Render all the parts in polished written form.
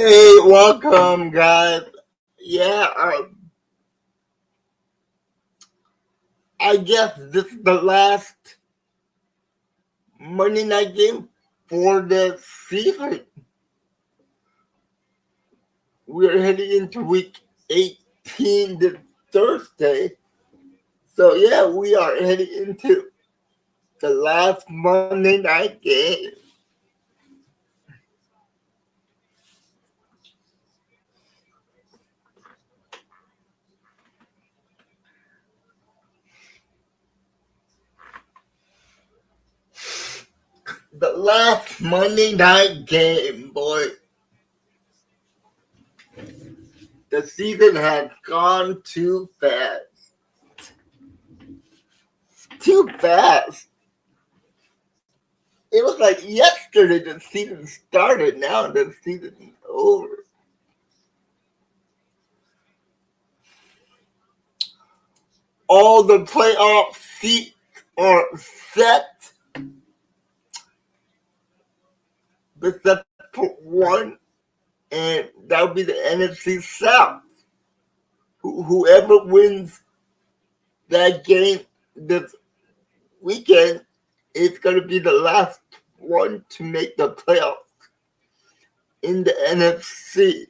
Hey, welcome, guys. Yeah, I guess this is the last Monday night game for the season. We're heading into week 18 this Thursday. So, yeah, we are heading into the last Monday night game. The last Monday night game, boy. The season has gone too fast. Too fast. It was like yesterday the season started. Now the season is over. All the playoff seats are set, except for one, and that'll be the NFC South. Whoever wins that game this weekend is going to be the last one to make the playoffs in the NFC.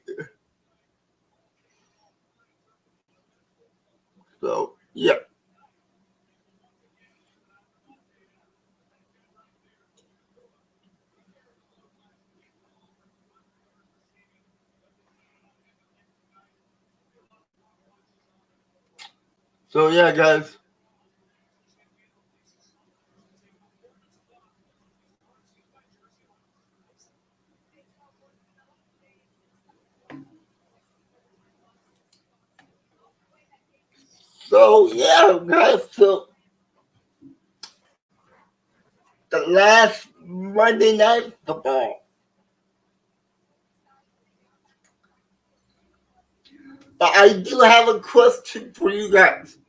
So, yeah. So, yeah, guys. So, yeah, guys. So, the last Monday night football. But I do have a question for you guys.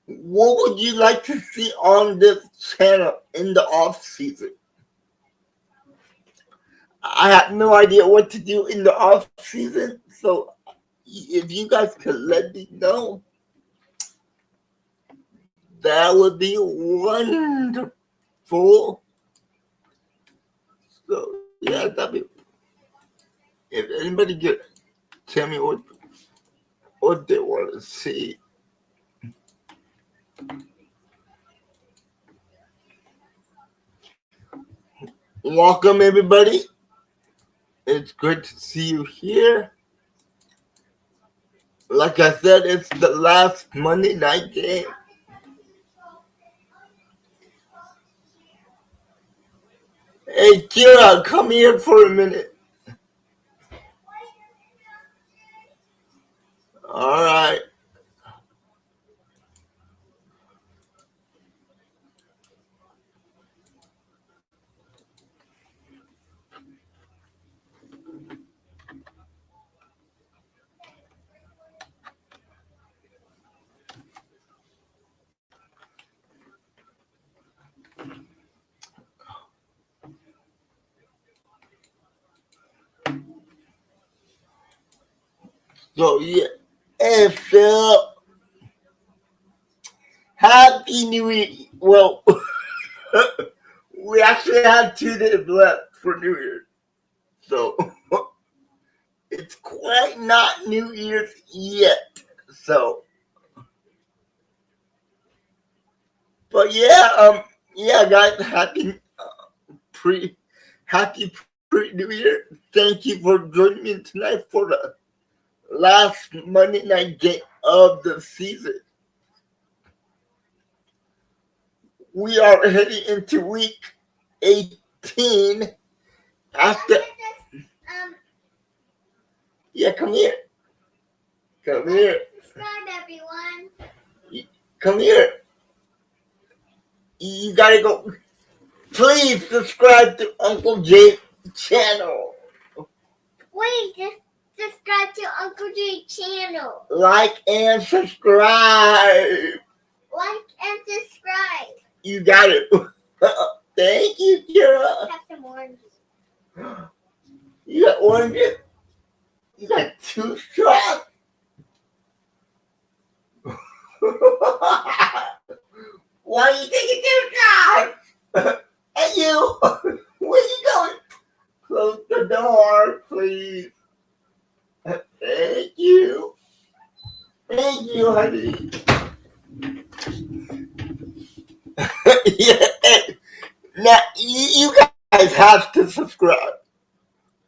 What would you like to see on this channel in the off season? I have no idea what to do in the off season, so if you guys could let me know, that would be wonderful. So yeah, that'd be. If anybody could tell me what they want to see. Welcome everybody. It's good to see you here. Like I said, it's the last Monday night game. Hey Kira, come here for a minute. All right. So yeah, hey Phil, Happy New Year. Well, we actually have 2 days left for New Year, so it's quite not New Year's yet. So, but yeah, guys, pre, happy pre New Year. Thank you for joining me tonight for the last Monday night game of the season. We are heading into week 18 after. Yeah, come here. Come here. Subscribe, everyone. Come here. You gotta go. Please subscribe to Uncle Jay's channel. Please just subscribe to Uncle Jay's channel. Like and subscribe. Like and subscribe. You got it. Thank you, Kira. Have some oranges. You got orange. want to get? You got 2 shots. Why are you taking 2 shots? Hey, you. Where you going? Close the door, please. Thank you. Thank you, honey. Yeah. Now, you guys have to subscribe.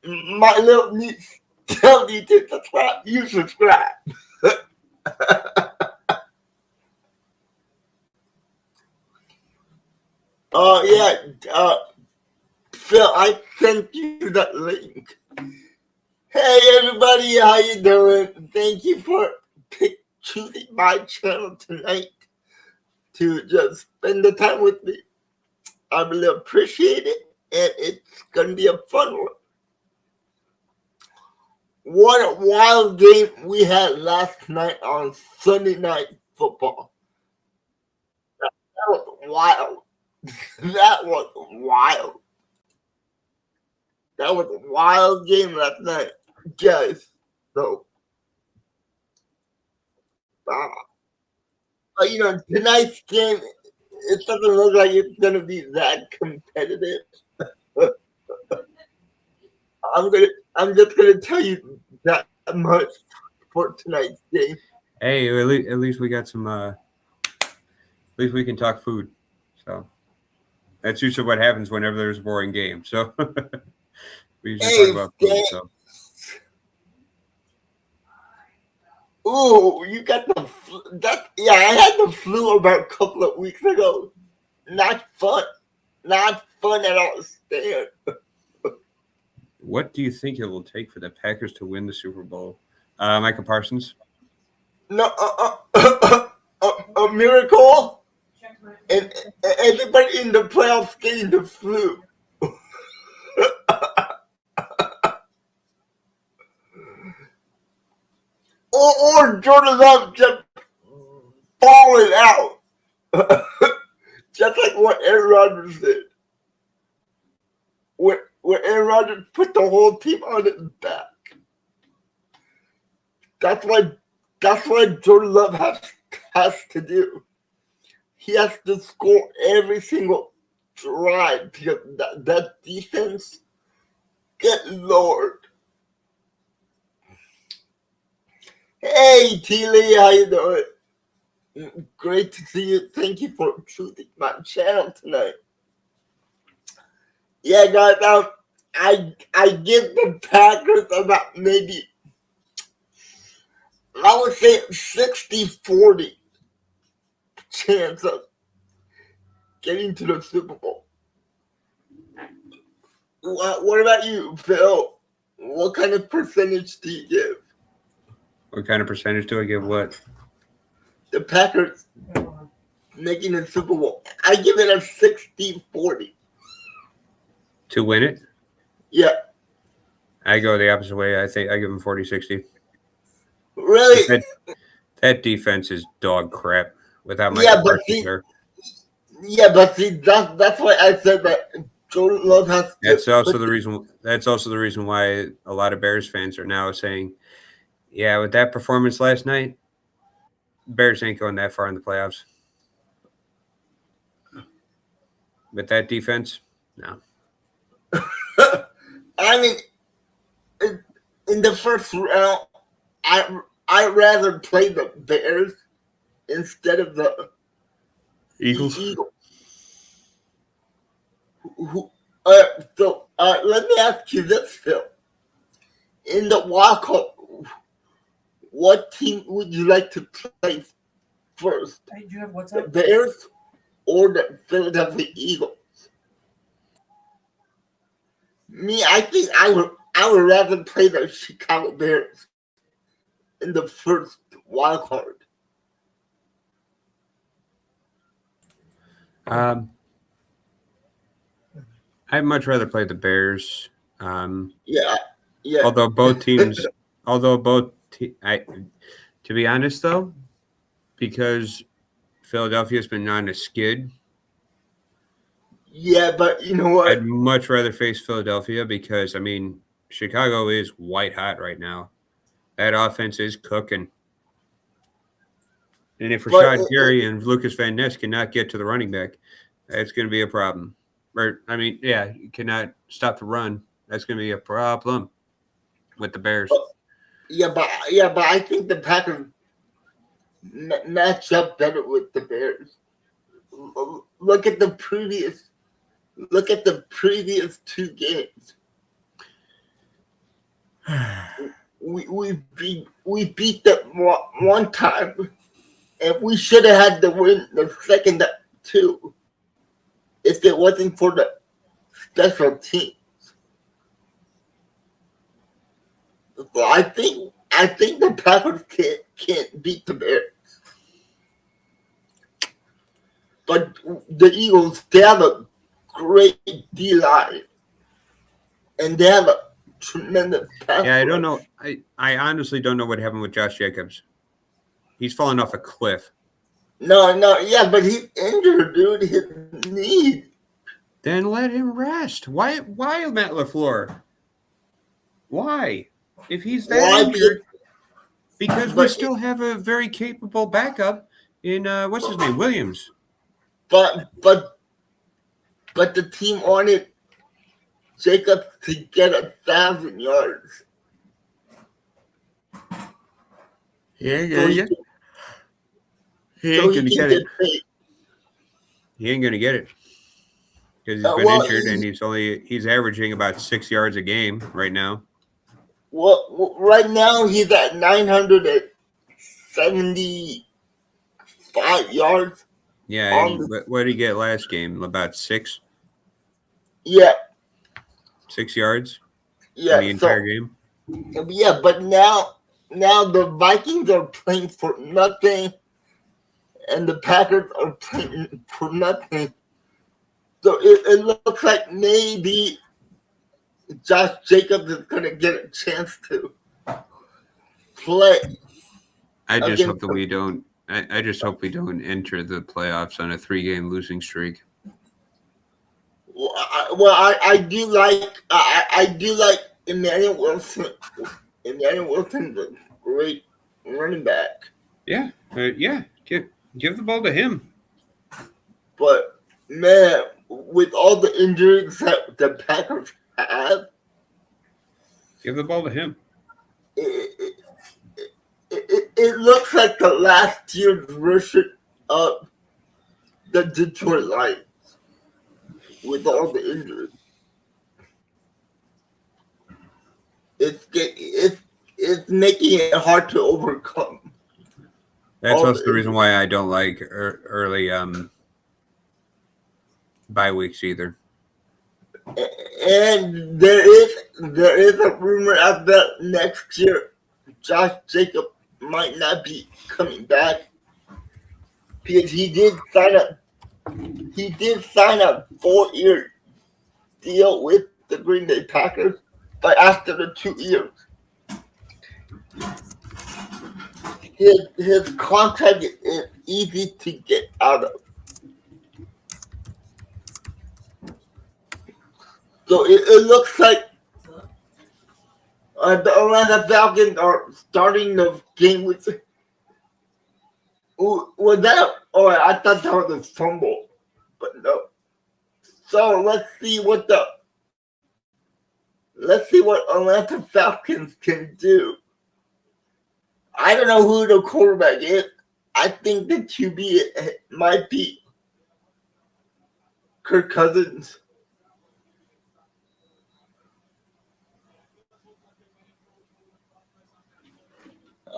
My little niece tells you to subscribe. You subscribe. Oh, yeah. Phil, I sent you that link. Hey, everybody. How you doing? Thank you for choosing my channel tonight to just spend the time with me. I really appreciate it, and it's going to be a fun one. What a wild game we had last night on Sunday Night Football. That was wild. That was wild. That was a wild game last night, guys. So, tonight's game, it doesn't look like it's going to be that competitive. I'm just gonna tell you that much for tonight's game. Hey, at least we got some. At least we can talk food. So that's usually what happens whenever there's a boring game. So we usually talk about food. So. Ooh, you got the flu. Yeah, I had the flu about a couple of weeks ago. Not fun. Not fun at all. Scared. What do you think it will take for the Packers to win the Super Bowl? Micah Parsons? No, a miracle, and everybody in the playoffs getting the flu. or Jordan Love just falling out, just like what Aaron Rodgers did. Where Aaron Rodgers put the whole team on his back. That's what Jordan Love has to do. He has to score every single drive because that defense, good Lord. Hey, T. Lee, how you doing? Great to see you. Thank you for choosing my channel tonight. Yeah, guys, I give the Packers about maybe, I would say 60-40 chance of getting to the Super Bowl. What about you, Phil? What kind of percentage do you give? What kind of percentage do I give what? The Packers making the Super Bowl. I give it a 60-40. To win it? Yeah. I go the opposite way. I think I give them 40-60. Really? That defense is dog crap without my there. Yeah, but see, that's why I said that Jordan Love has. That's also the reason why a lot of Bears fans are now saying, "Yeah, with that performance last night, Bears ain't going that far in the playoffs." With that defense, no. I mean, in the first round, I rather play the Bears instead of the Eagles. So let me ask you this, Phil. In the wild card, what team would you like to play first? Hey, do you have WhatsApp? The Bears or the Philadelphia Eagles? Me, I think I would rather play the Chicago Bears in the first wild card. I'd much rather play the Bears. Yeah. Although both teams, to be honest though, because Philadelphia's been on a skid. Yeah, but you know what? I'd much rather face Philadelphia because, I mean, Chicago is white hot right now. That offense is cooking. And if Rashad Gary and Lucas Van Ness cannot get to the running back, that's going to be a problem. You cannot stop the run. That's going to be a problem with the Bears. But I think the Packers match up better with the Bears. Look at the previous 2 games. We beat them one time, and we should have had to win the second 2 if it wasn't for the special teams. So I think the Packers can't beat the Bears. But the Eagles, they have a great D-line. And they have a tremendous pass. Yeah, I don't know. I honestly don't know what happened with Josh Jacobs. He's fallen off a cliff. No, but he's injured, dude. His knee. Then let him rest. Why Matt LaFleur? Why? If he's that injured, because we still have a very capable backup in what's his name, Williams. But the team wanted Jacobs to get 1,000 yards. He ain't gonna get it. He ain't gonna get it because he's been injured and he's averaging about 6 yards a game right now. Well, right now he's at 975 yards. Yeah, what did he get last game? About 6? Yeah. 6 yards? Yeah. In the entire game? Yeah, but now the Vikings are playing for nothing, and the Packers are playing for nothing. So it looks like maybe Josh Jacobs is going to get a chance to play. I just hope that we don't. I just hope we don't enter the playoffs on a 3-game losing streak. I do like Emmanuel Wilson. Emmanuel Wilson's a great running back. Yeah, give the ball to him. But man, with all the injuries that the Packers have, give the ball to him. It looks like the last year's version of the Detroit Lions with all the injuries. It's making it hard to overcome. That's also the reason why I don't like early bye weeks either. And there is a rumor out that next year Josh Jacobs might not be coming back because he did sign a 4-year deal with the Green Bay Packers, but after the 2 years, his contract is easy to get out of. So it looks like the Atlanta Falcons are starting the game with. Was that? Oh, I thought that was a fumble, but no. So let's see what Atlanta Falcons can do. I don't know who the quarterback is. I think the QB might be Kirk Cousins.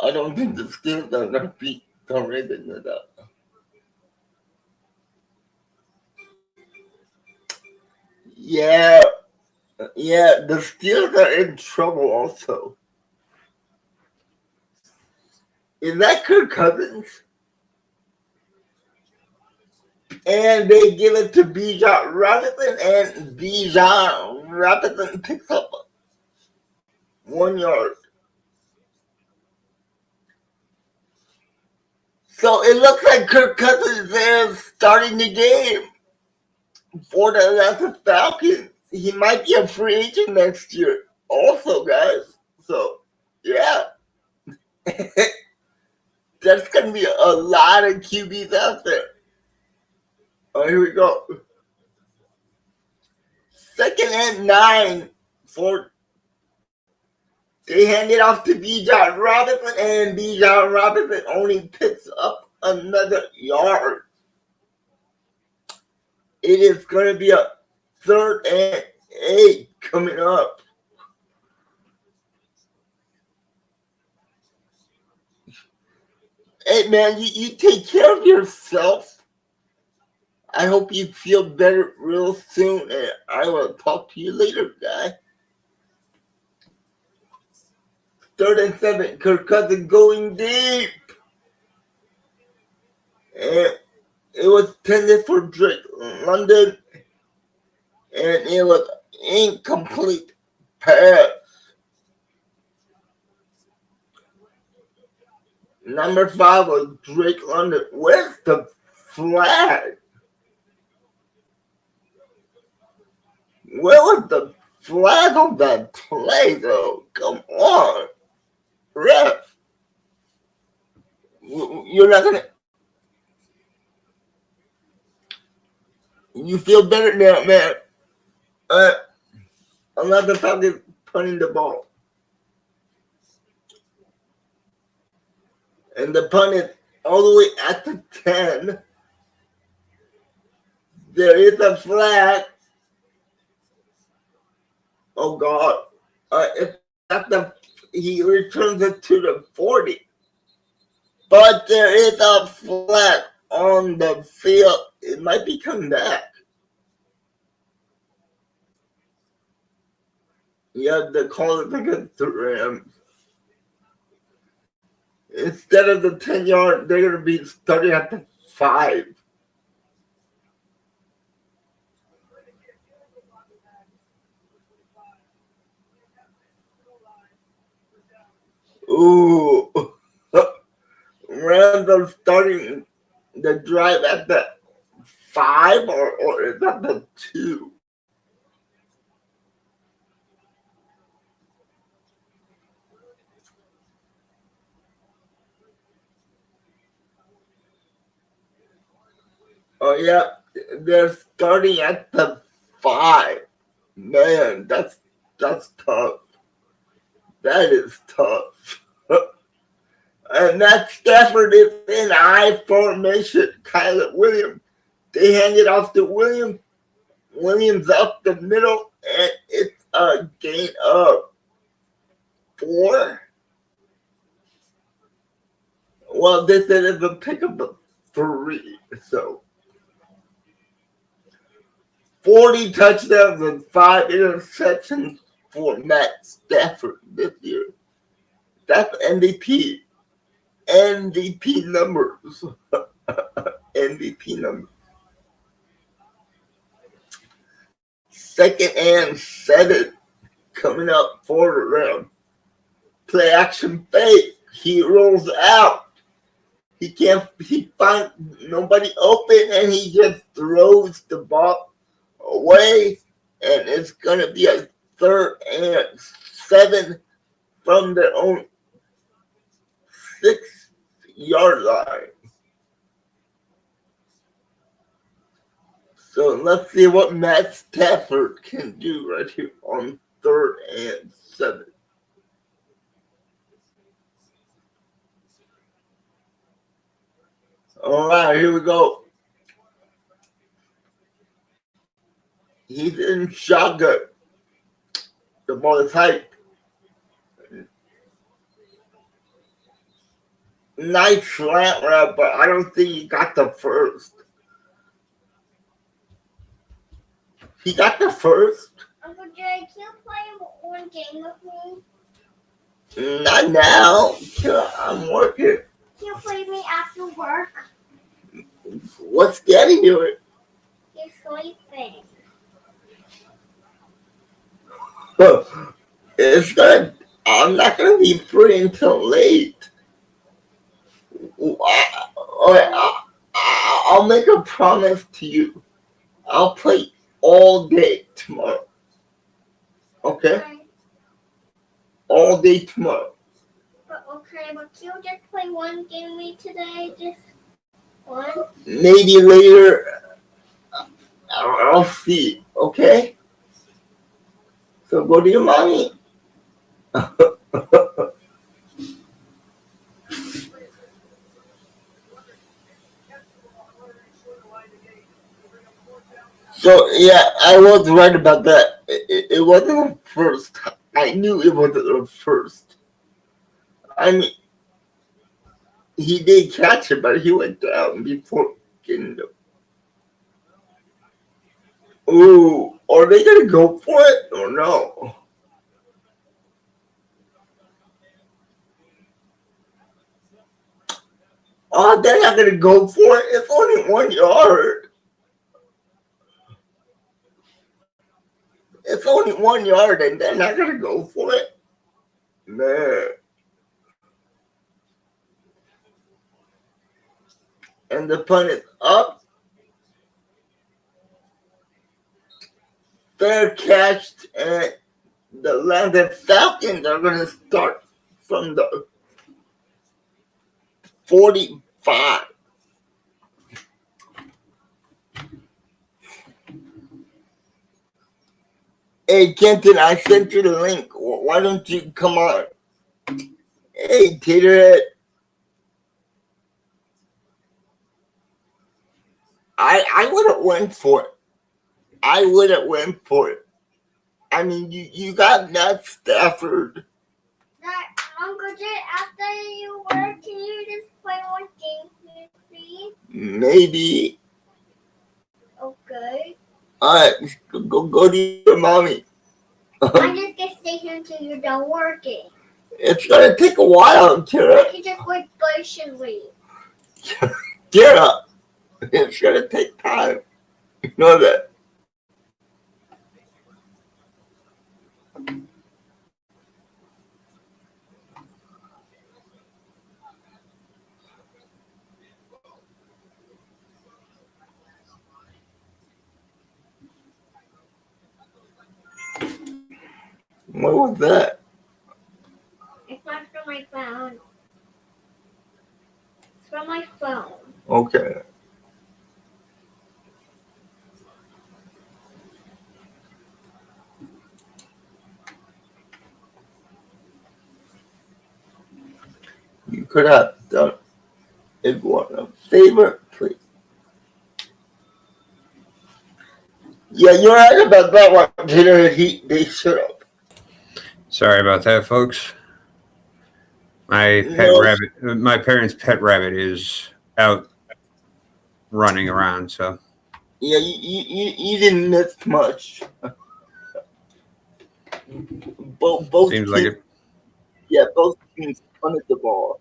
I don't think the Steelers are going to beat the Ravens up. Yeah, the Steelers are in trouble also. Is that Kirk Cousins? And they give it to Bijan Robinson, and Bijan Robinson picks up 1 yard. So it looks like Kirk Cousins is starting the game for the Atlanta Falcons. He might be a free agent next year. also, guys. So, yeah. There's going to be a lot of QBs out there. Oh, here we go. 2nd and 9 for. They hand it off to Bijan Robinson, and Bijan Robinson only picks up another yard. It is going to be a 3rd and 8 coming up. Hey, man, you take care of yourself. I hope you feel better real soon, and I will talk to you later, guy. 3rd and 7, Kirk Cousins going deep. And it was intended for Drake London, and it was incomplete pass. Number 5 was Drake London. Where's the flag? Where was the flag on that play, though? Come on. Ref. You're not going to... You feel better now, man. Unless the Falcons punting the ball. And the punt is all the way at the 10. There is a flag. Oh, God. It's at the... He returns it to the 40. But there is a flag on the field. It might be coming back. Yeah, the call is against the Rams. Instead of the 10-yard, they're going to be starting at the 5. Ooh. Rams are starting the drive at the 5 or is that the 2? Oh, yeah, they're starting at the 5. Man, that's tough. That is tough. And that Stafford is in I formation. Kyler Williams. They hand it off to Williams. Williams up the middle, and it's a gain of 4. Well, this is a pickup of 3. So 40 touchdowns and 5 interceptions for Matt Stafford this year. That's MVP. MVP numbers. MVP numbers. 2nd and 7 coming up for the round. Play action fake. He rolls out. He finds nobody open, and he just throws the ball away, and it's going to be a 3rd and 7 from their own 6-yard line. So let's see what Matt Stafford can do right here on 3rd and 7. All right, here we go. He's in shotgun. The ball is hyped. Nice slant route, but I don't think he got the first. He got the first? Uncle Jerry, can you play one game with me? Not now. I'm working. Can you play me after work? What's getting you it? You're sleeping. I'm not gonna be free until late. I'll make a promise to you. I'll play all day tomorrow. Okay? all day tomorrow. But okay, but you just play one game with me today, just one. Maybe later. I'll see. Okay. So go to your mommy. So yeah, I was right about that. It wasn't a first. I knew it wasn't a first. I mean, he did catch it, but he went down before getting the. Ooh, are they gonna go for it or no? Oh, they're not gonna go for it. It's only 1 yard. It's only 1 yard, and they're not gonna go for it. Man. And the punt is up. Fair catch, and the Atlanta Falcons are going to start from the 45. Hey, Kenton, I sent you the link. Why don't you come on? Hey, Taterhead. I would have went for it. I would have went for it. I mean, you got Matt Stafford. That Uncle Jay, after you work, can you just play one game with me? Maybe. Okay. Alright, go to your mommy. I'm just gonna stay here until you're done working. It's gonna take a while, Tara. I can just wait patiently. Tara, it's gonna take time. You know that. What was that? It's not from my phone. It's from my phone. Okay. You could have done it one a favor, please. Yeah, you're right about that one, Taylor. They should have. Sorry about that, folks. My parents' pet rabbit is out running around, so. Yeah, you didn't miss much. Both Seems teams, like it. Yeah, both teams punted the ball.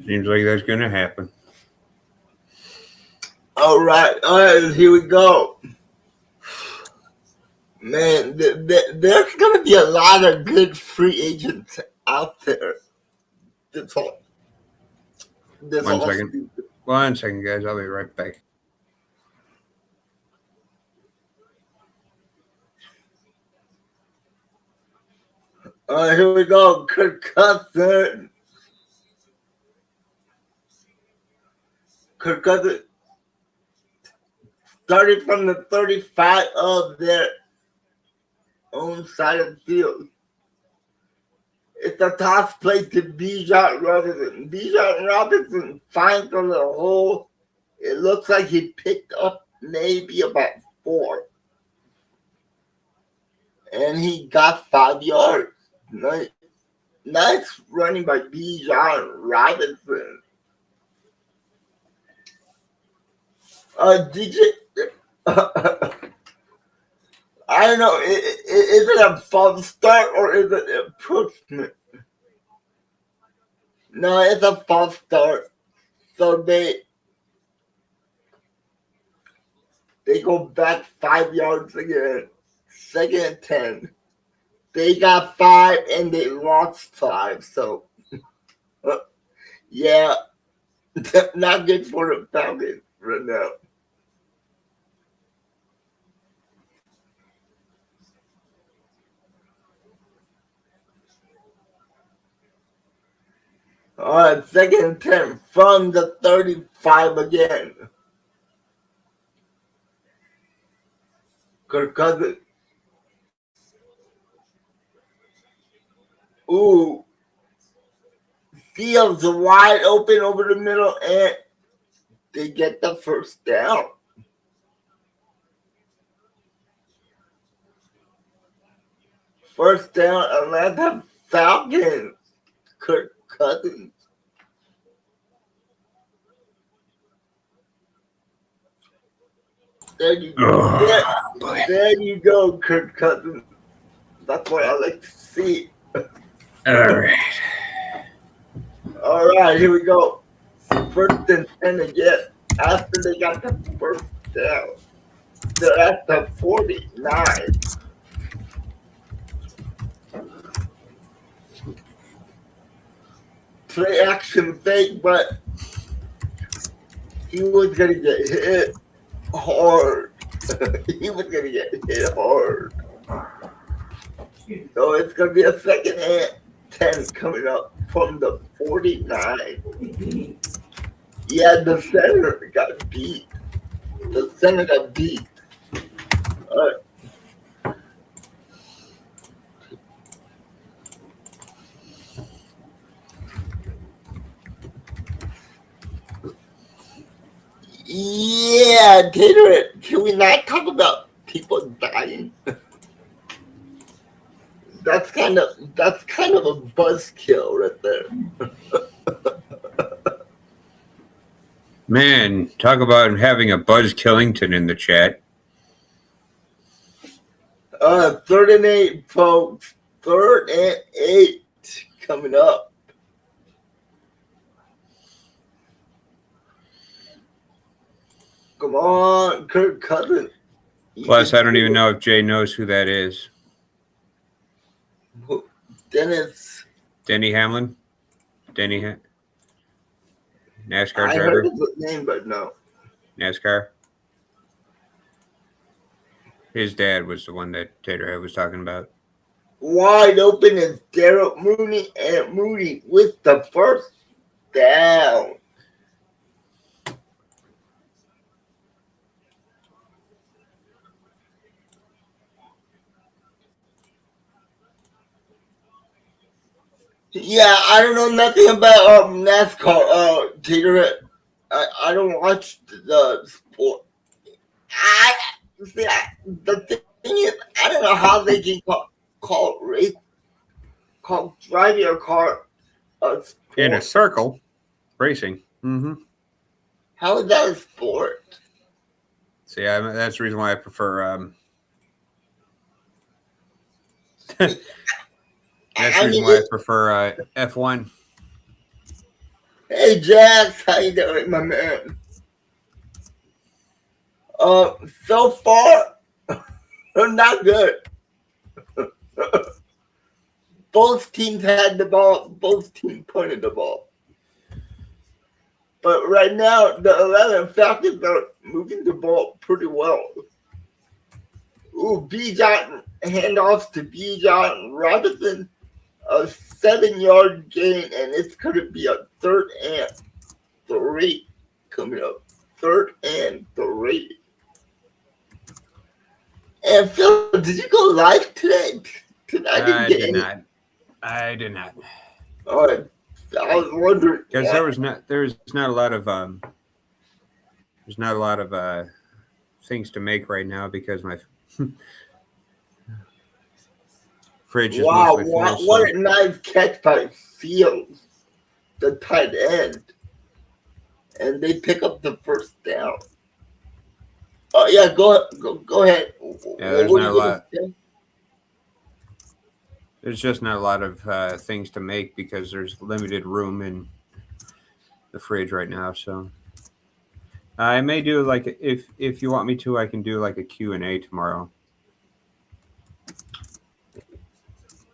Seems like that's going to happen. All right, here we go. Man, there's going to be a lot of good free agents out there. This whole Second. season. 1 second, guys. I'll be right back. All right, here we go. Kirk Cousins. Started from the 35 of their own side of the field. It's a toss play to Bijan Robinson. Bijan Robinson finds on the hole. It looks like he picked up maybe about 4. And he got 5 yards. Nice running by Bijan Robinson. Did you? I don't know. Is it a false start or is it an improvement? No, it's a false start. So they go back 5 yards again. 2nd and 10. They got 5 and they lost 5. So, yeah, not good for the Falcons right now. All right, second and 10 from the 35 again. Kirk Cousins. Ooh. Fields wide open over the middle, and they get the first down. First down, Atlanta Falcons. Kirk Cousins. There you go. There you go, Kirk Cousins. That's what I like to see. All right. All right, here we go. First and 10 again. After they got the first down, they're at the 49. Play action fake, but he was going to get hit hard. He was going to get hit hard. So it's going to be a second and 10 coming up from the 49. Yeah, the center got beat. The center got beat. All right. Yeah, Tater, can we not talk about people dying? That's kind of a buzzkill right there. Man, talk about having a Buzz Killington in the chat. 3rd and 8, folks. 3rd and 8 coming up. Come on, Kirk Cousins. Plus, I don't even know if Jay knows who that is. Denny Hamlin? NASCAR I driver? heard his name, but no. NASCAR? His dad was the one that Taterhead was talking about. Wide open is Darrell Mooney, and Mooney with the first down. Yeah, I don't know nothing about NASCAR, Taterhead. I don't watch the sport. The thing is, I don't know how they can call driving a car a sport. In a circle, racing. Mm-hmm. How is that a sport? See, that's the reason why I prefer. That's the reason why I prefer F1. Hey, Jax, how you doing, my man? So far, not good. Both teams had the ball. Both teams punted the ball. But right now, the 11 Falcons are moving the ball pretty well. Ooh, Bijan, handoffs to Bijan Robinson. A 7-yard gain, and it's going to be a 3rd and 3 coming up. 3rd and 3. And Phil, did you go live today? I did not. All right. I was wondering because there's not a lot of things to make right now because my fridge is mostly full. What a nice catch by Fields, the tight end, and they pick up the first down. Oh yeah, go ahead. Yeah, there's not a lot. There's just not a lot of things to make because there's limited room in the fridge right now. So I may do like if you want me to, I can do like a Q&A tomorrow.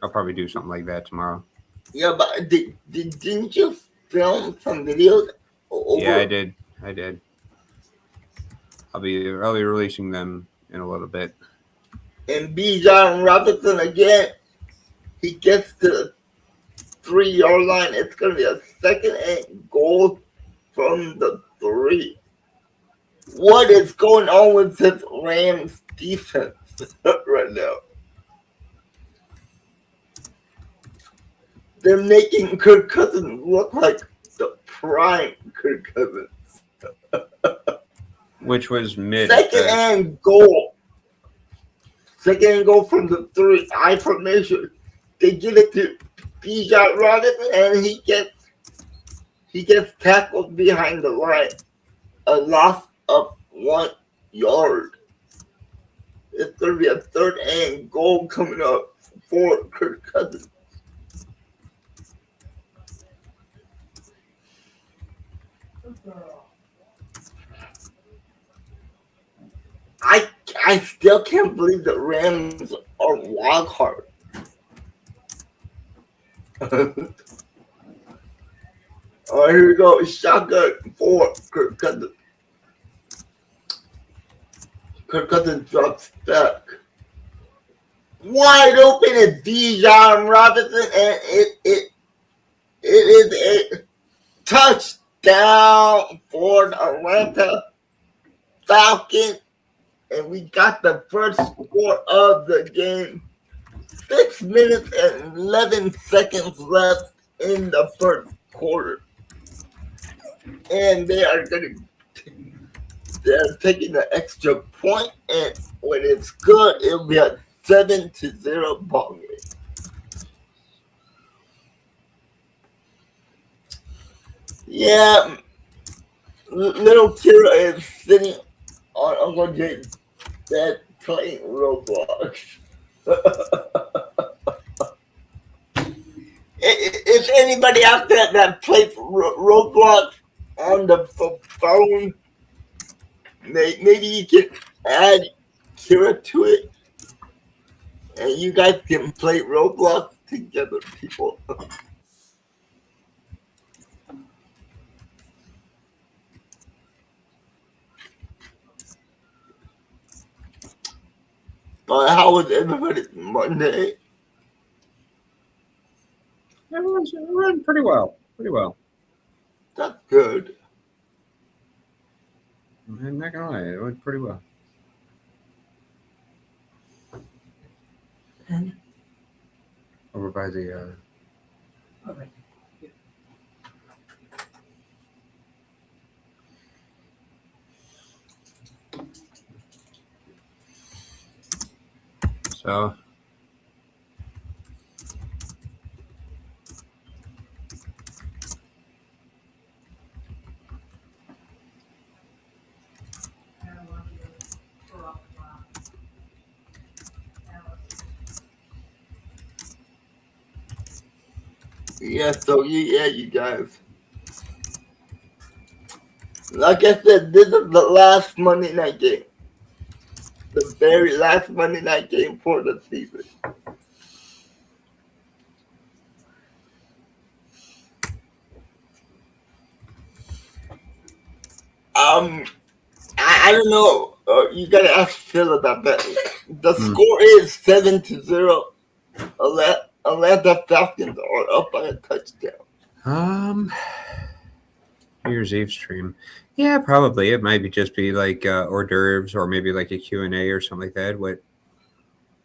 I'll probably do something like that tomorrow. Yeah, but didn't you film some videos? Yeah, I did. I'll be releasing them in a little bit. And Bijan Robinson again. He gets to the 3-yard line. It's going to be a 2nd and goal from the 3. What is going on with this Rams defense right now? They're making Kirk Cousins look like the prime Kirk Cousins. Which was mid. 2nd and goal. 2nd and goal from the 3. I formation. They give it to Bijan Robinson, and he gets tackled behind the line. A loss of 1 yard. It's going to be a 3rd and goal coming up for Kirk Cousins. I still can't believe the Rams are wild card. All right, here we go. Shotgun for Kirk Cousins. Kirk Cousins drops back. Wide open is Bijan Robinson, and it is a touchdown for the Atlanta Falcons. And we got the first score of the game. 6 minutes and 11 seconds left in the first quarter. And they're taking the extra point, and when it's good, it'll be a 7-0 ball game. Yeah, little Kira is sitting on Uncle James' bed playing Roblox. Is anybody out there that plays Roblox on the phone? Maybe you can add Kira to it, and you guys can play Roblox together, people. But how was everybody's Monday? Everyone's running pretty well. Pretty well. That's good. I'm not gonna lie, it went pretty well. Over by the so Yeah, so you guys. Like I said, this is the last Monday night game. The very last Monday night game for the season. I don't know. You gotta ask Phil about that. The score is 7-0. Atlanta Falcons are up by a touchdown. New Year's Eve stream. Yeah, probably. It might be like hors d'oeuvres or maybe like a Q&A or something like that. What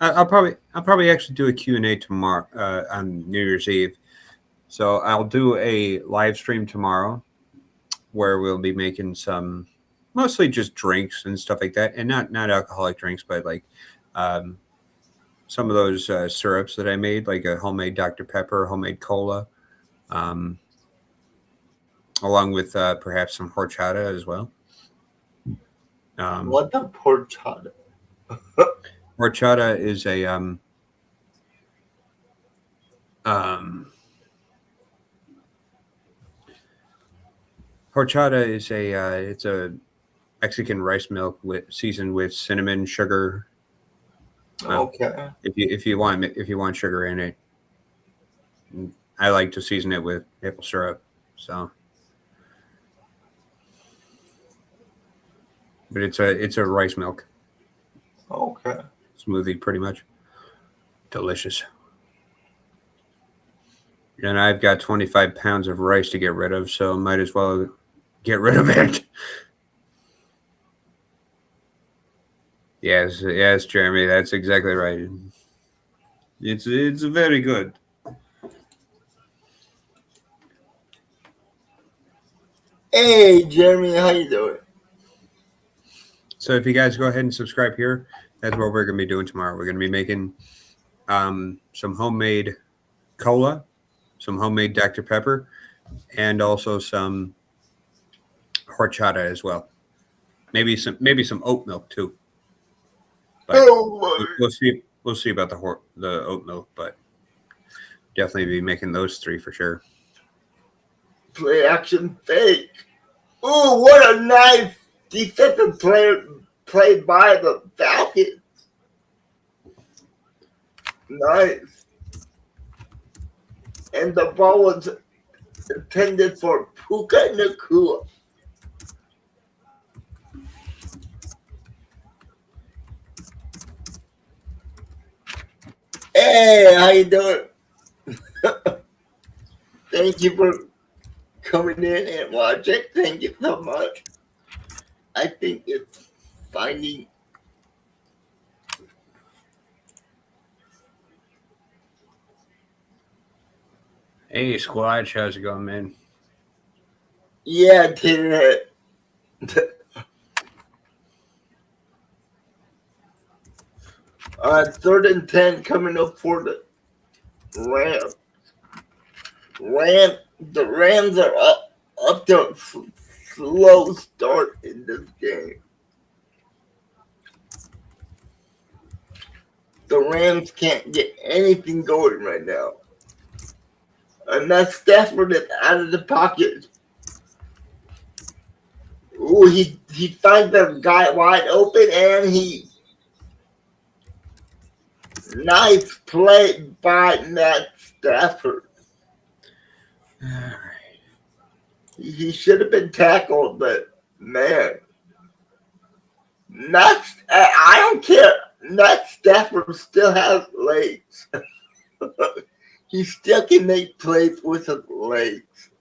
I'll probably actually do a Q&A tomorrow on New Year's Eve. So I'll do a live stream tomorrow where we'll be making some mostly just drinks and stuff like that, and not alcoholic drinks, but like some of those syrups that I made, like a homemade Dr. Pepper, homemade cola, along with perhaps some horchata as well. What the horchata? Horchata is a horchata is it's a Mexican rice milk seasoned with cinnamon, sugar. Okay. If you want sugar in it, I like to season it with maple syrup. So, but it's a rice milk. Okay. Smoothie, pretty much. Delicious. And I've got 25 pounds of rice to get rid of, so might as well get rid of it. Yes, Jeremy, that's exactly right. It's very good. Hey, Jeremy, how you doing? So if you guys go ahead and subscribe here, that's what we're going to be doing tomorrow. We're going to be making some homemade cola, some homemade Dr. Pepper, and also some horchata as well. Maybe some oat milk too. But we'll see about the oat milk, but definitely be making those 3 for sure. Play action fake. Ooh, what a nice defensive play by the Falcons. Nice. And the ball was intended for Puka Nakua. Hey, how you doing? Thank you for coming in and watching. Thank you so much. I think it's finding. Hey, Squatch, how's it going, man? Yeah, Taylor. 3rd and 10 coming up for the Rams. The Rams are up to a slow start in this game. The Rams can't get anything going right now. And that Stafford is out of the pocket. Ooh, he finds the guy wide open, and he nice play by Matt Stafford. All right. He should have been tackled, but man, I don't care. Matt Stafford still has legs. He still can make plays with his legs.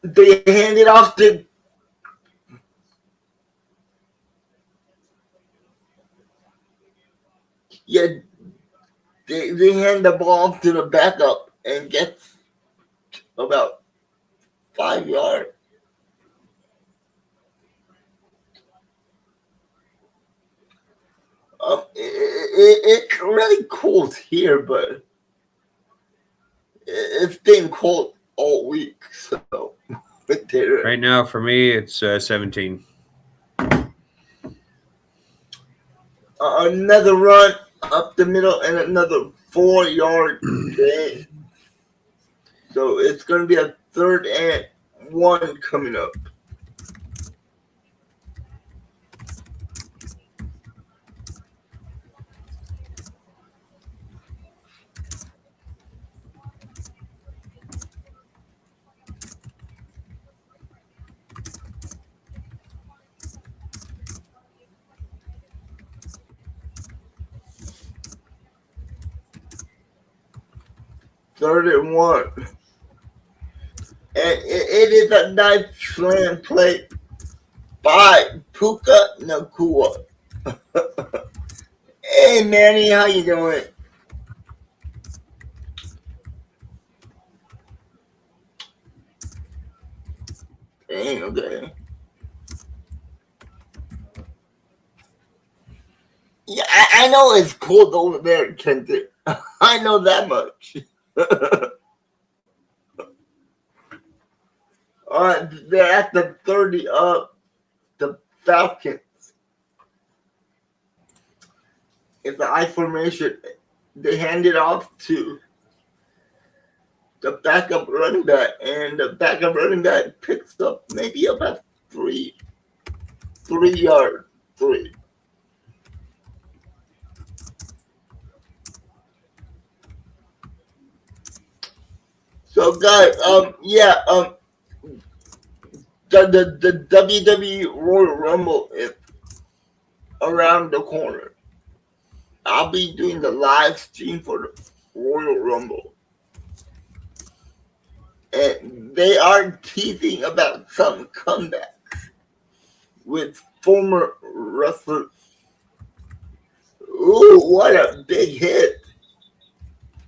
They hand it off to they hand the ball to the backup and gets about 5 yards. It's really cold here, but it's been cold all week. So right now for me, it's 17. Another run up the middle and another 4-yard gain. So it's going to be a 3rd and 1 coming up. Third and 1. And it is a nice slam play by Puka Nakua. Hey, Manny, how you doing? Dang, okay. Yeah, I know it's cold over there, Kenton. I know that much. All right, they're at the 30 of the Falcons. In the I formation, they hand it off to the backup running back, and the backup running back picks up maybe about 3 yards. 3. So guys, the WWE Royal Rumble is around the corner. I'll be doing the live stream for the Royal Rumble. And they are teasing about some comebacks with former wrestlers. Ooh, what a big hit.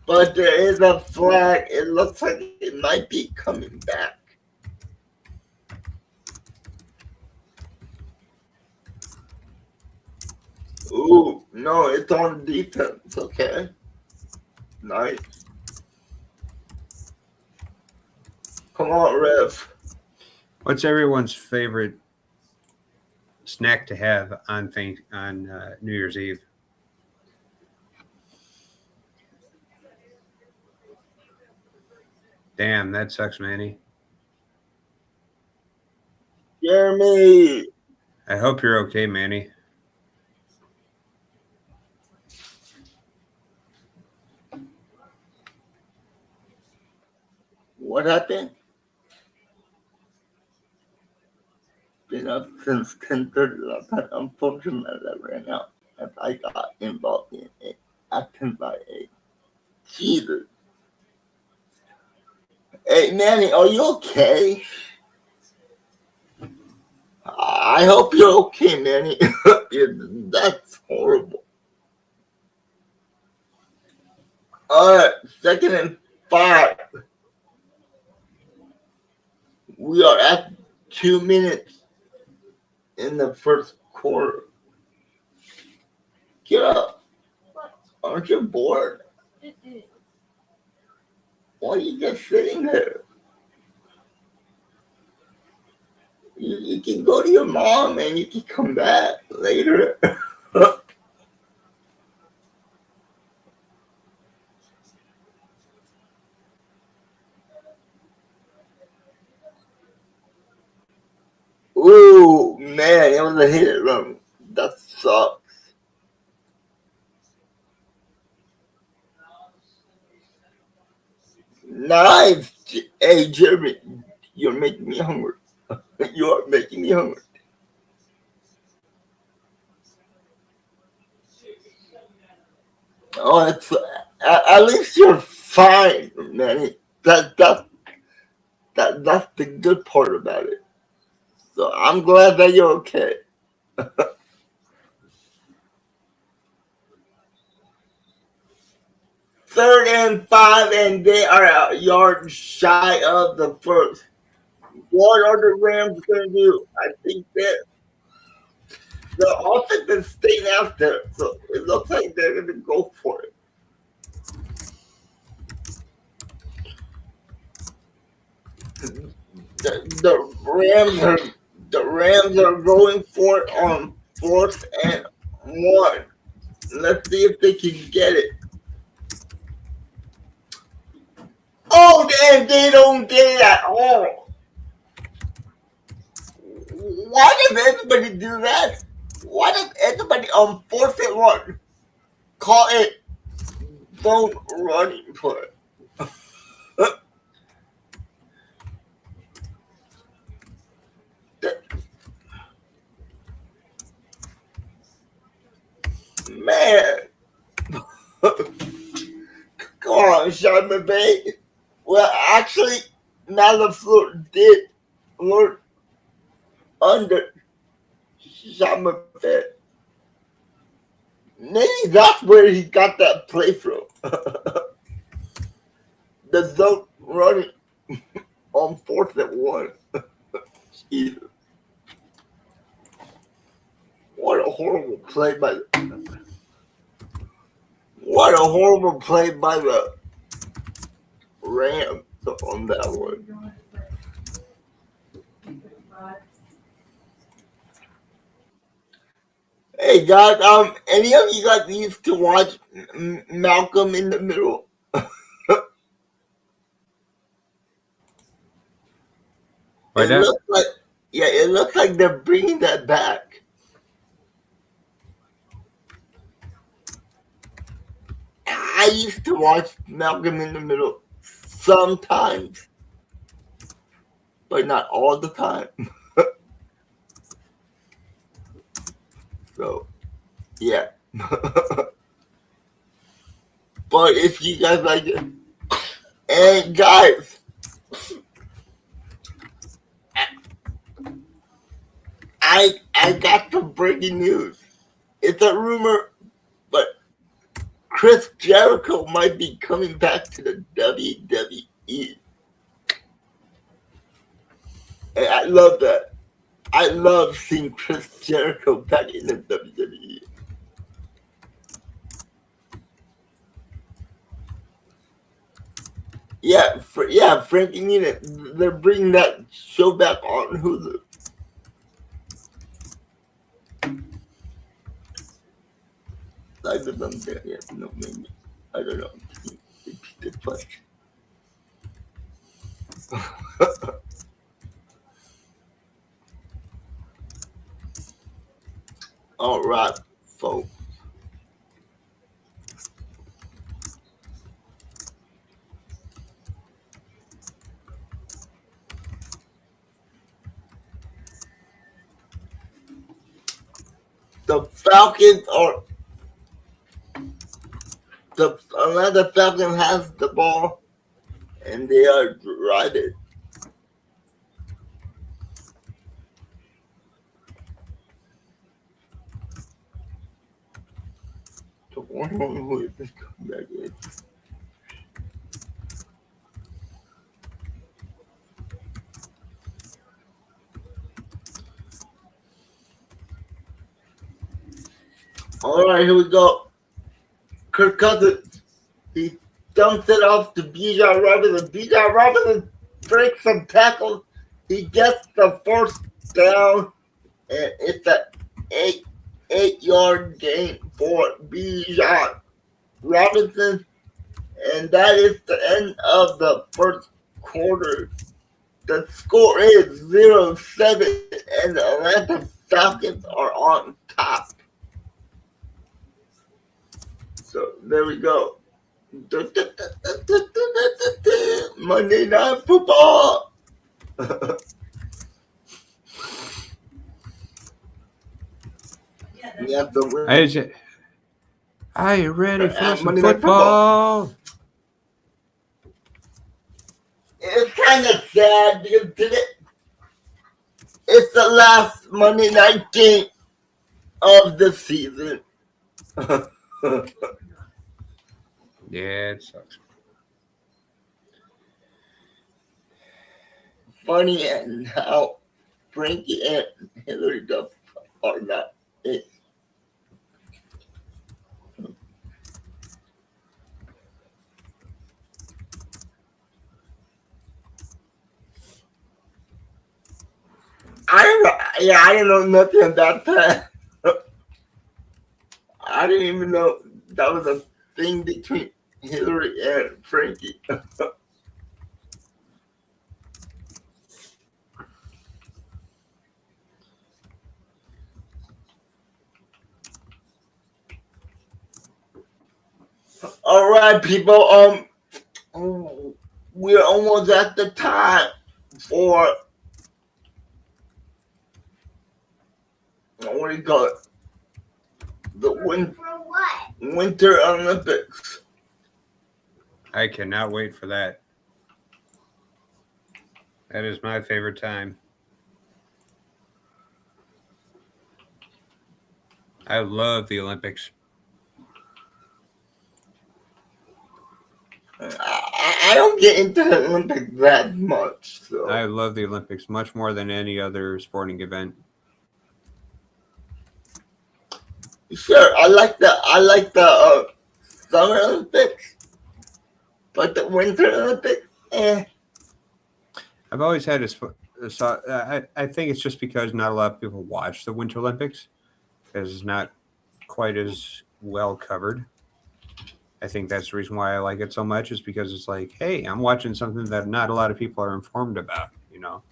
But there is a flag. It looks like it might be coming back. Ooh, no, it's on defense. Okay. Nice. Come on, ref. What's everyone's favorite snack to have on New Year's Eve? Damn, that sucks, Manny. Jeremy. I hope you're okay, Manny. What happened? Been up since 10:30 last night. Unfortunately, I ran out as I got involved in an accident by a cheater. Hey, Manny, are you okay? I hope you're okay, Manny. That's horrible. All right, 2nd and 5. We are at 2 minutes in the first quarter. Get up. Aren't you bored? Why are you just sitting there? You can go to your mom and you can come back later. Ooh, man, it was a hit and run. That sucks. Nice. Hey, Jeremy, you're making me hungry. You are making me hungry. Oh, it's at least you're fine, Manny. That's the good part about it. So I'm glad that you're okay. 3rd and 5, and they are a yard shy of the first. What are the Rams going to do? I think that the offense is staying out there, so it looks like they're going to go for it. The Rams are going for it on 4th and 1. Let's see if they can get it. Oh, and they don't get it at all. Why does everybody do that? Why does everybody on 4th and 1 call it don't running play? Man. Come on, Sean McVay. Well, actually, now the floor did look under Sean McVay. Maybe that's where he got that play from. The zone running on 4th and 1. Jesus. What a horrible play by the Rams on that one. Hey guys, any of you guys used to watch Malcolm in the Middle? It looks like they're bringing that back. I used to watch Malcolm in the Middle sometimes. but not all the time. So, yeah. But if you guys like it, and guys, I got some breaking news. It's a rumor, but Chris Jericho might be coming back to the WWE. And I love that. I love seeing Chris Jericho back in the WWE. Yeah, Frankie Muniz. They're bringing that show back on Hulu. I don't know. Yeah, no, maybe. I don't know. Repeat the question. All right, folks. The Falcons are the Atlanta Falcons has the ball, and they are driving. The one who is this comeback is. All right, here we go. Kirk Cousins, he dumps it off to Bijan Robinson. Bijan Robinson breaks some tackles. He gets the first down, and it's an eight-yard gain for Bijan Robinson. And that is the end of the first quarter. The score is 0-7, and the Atlanta Falcons are on top. So there we go. Monday Night Football. Yeah, Are you ready for some Monday Night football? It's kind of sad because it's the last Monday night game of the season. Yeah, it sucks. Funny and how Frankie and Hillary Duff are not it. I didn't know nothing about that. I didn't even know that was a thing between Hillary and Frankie. All right, people. We're almost at the time for what do you call it? The For what? Winter Olympics. I cannot wait for that. That is my favorite time. I love the Olympics. I don't get into the Olympics that much. So I love the Olympics much more than any other sporting event. sure, I like the Summer Olympics, but the Winter Olympics, I've always had I think it's just because not a lot of people watch the Winter Olympics because it's not quite as well covered. I think that's the reason why I like it so much is because it's like, hey, I'm watching something that not a lot of people are informed about, you know.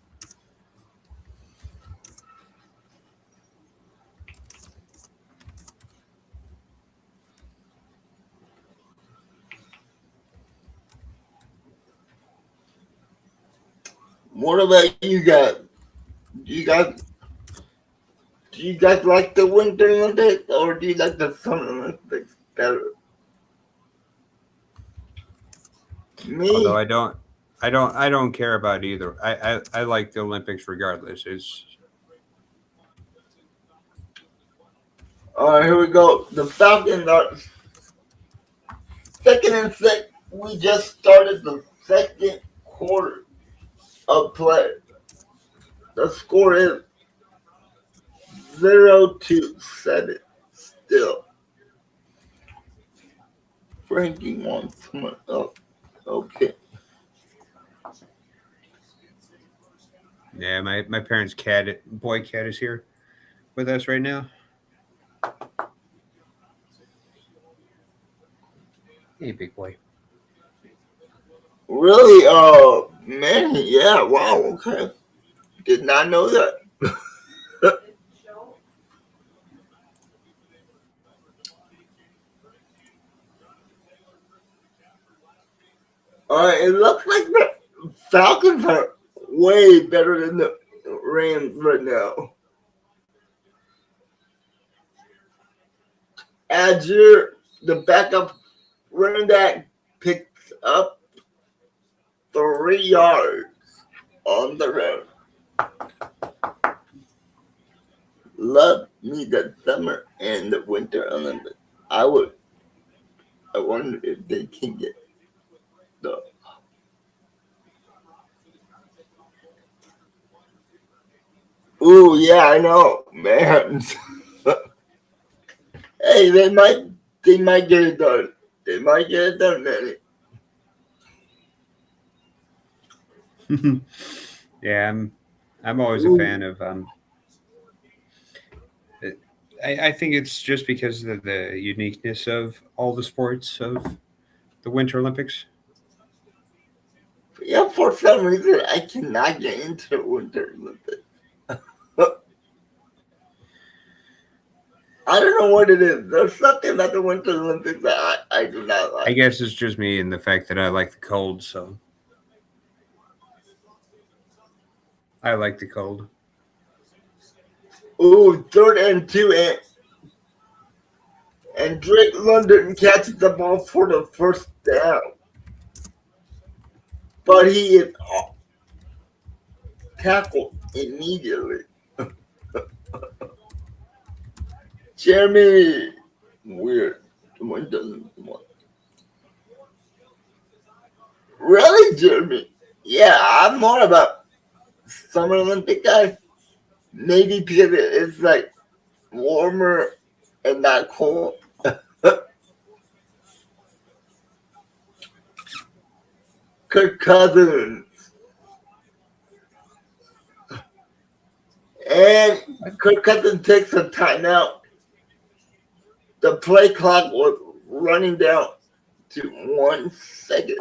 What about you guys? Do you guys do you guys like the Winter Olympics or do you like the Summer Olympics better? Although Me, I don't care about either. I like the Olympics regardless. It's all right, here we go. The Falcons are second and six. We just started the second quarter of play. The score is 0-7. Still, Frankie wants someone else. Okay. yeah. My parents' boy cat is here with us right now. Hey, big boy. Really? Man, yeah. Wow. Okay. Did not know that. All right. It looks like the Falcons are way better than the Rams right now. Azure, the backup running back, picks up 3 yards on the road. Love me the summer and the winter Olympics. I would. I wonder if they can get the. Ooh, yeah, I know, man. Hey, they might get it done. They might get it done, Manny. Yeah, I'm always a Ooh, fan of I think it's just because of the uniqueness of all the sports of the Winter Olympics. yeah, for some reason I cannot get into the winter Olympics. I don't know what it is. There's something about the winter Olympics that I do not I like. guess it's just me and the fact that I like the cold, so I like the cold. Ooh, 3rd and 2, and Drake London catches the ball for the first down, but he is tackled immediately. Jeremy, weird. Someone doesn't want. Really, Jeremy? Yeah, I'm more about Summer Olympic guy. Maybe because it's like warmer and not cold. Kirk Cousins and Kirk Cousins takes a timeout. The play clock was running down to 1 second.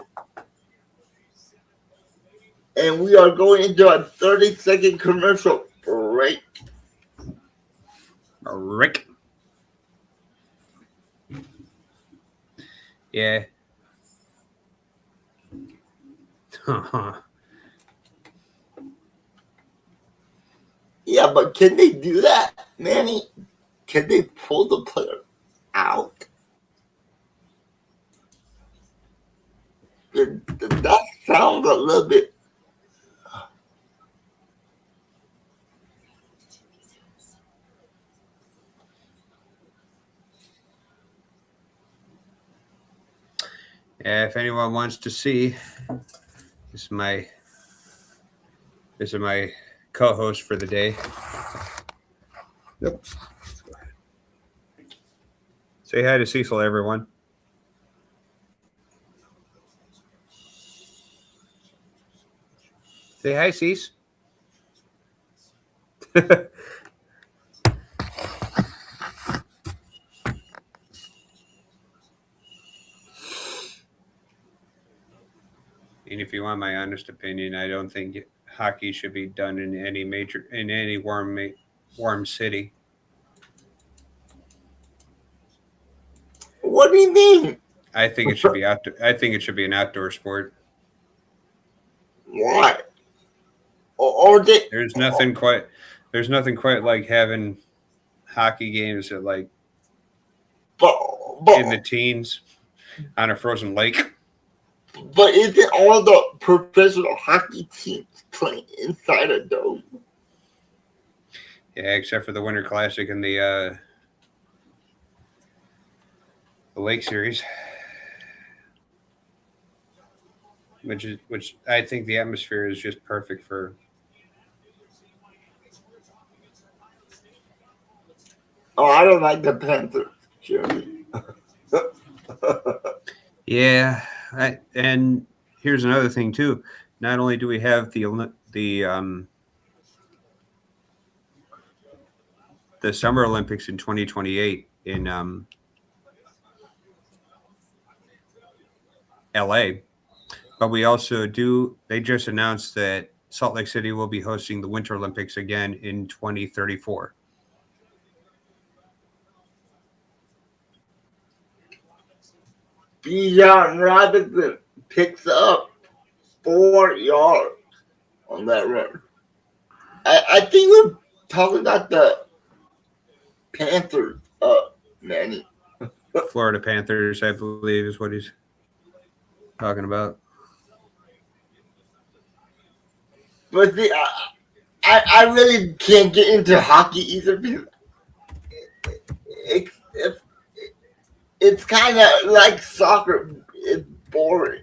And we are going into a 30-second commercial break. Rick. Yeah. Yeah, but can they do that, Manny? Can they pull the player out? That sounds a little bit. Yeah, if anyone wants to see, this is my co-host for the day. Yep. Say hi to Cecil, everyone. Say hi, Cease. And if you want my honest opinion, I don't think hockey should be done in any warm city. What do you mean? I think it should be outdoor. I think it should be an outdoor sport. Why? or they. There's nothing quite like having hockey games at like But in the teens on a frozen lake. but isn't all the professional hockey teams playing inside a dome? Yeah, except for the Winter Classic and the Lake Series, which I think the atmosphere is just perfect for. Oh, I don't like the Panthers, Jeremy. Yeah, and here's another thing too. Not only do we have the Summer Olympics in 2028 in LA, but we also do. They just announced that Salt Lake City will be hosting the Winter Olympics again in 2034. Bijan Robinson picks up 4 yards on that run. I think we're talking about the Panthers, Manny. Florida Panthers, I believe, is what he's talking about. But see, I really can't get into hockey either because it's kind of like soccer. It's boring.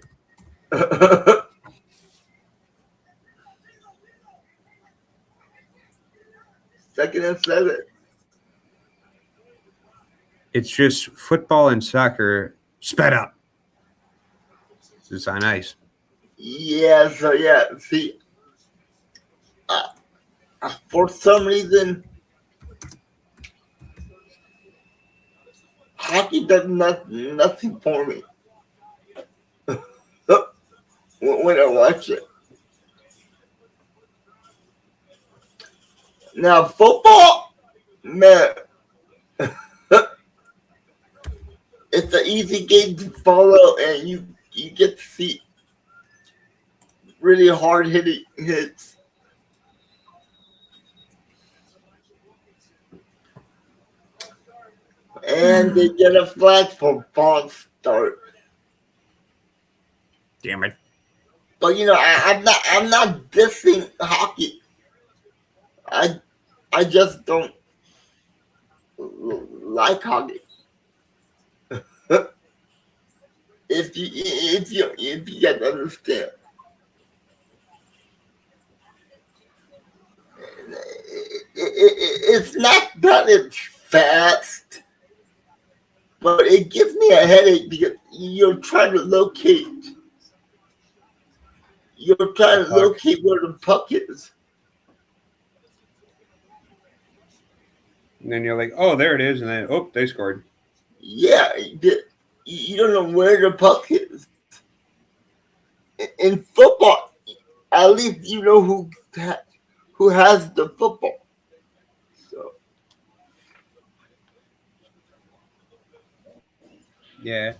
Second and 7. It's just football and soccer sped up. It's on ice. Yeah, so yeah, see, for some reason, hockey does nothing for me when I watch it. Now, football, man, it's an easy game to follow, and you get to see really hard hitting hits. And they get a flag for false start. Damn it. But I'm not dissing hockey. I just don't like hockey. if you can understand. It's not that it's fast, but it gives me a headache because you're trying to locate where the puck is. And then you're like, oh, there it is. And then, oh, they scored. Yeah, you don't know where the puck is. In football, at least you know who has the football. So Yeah.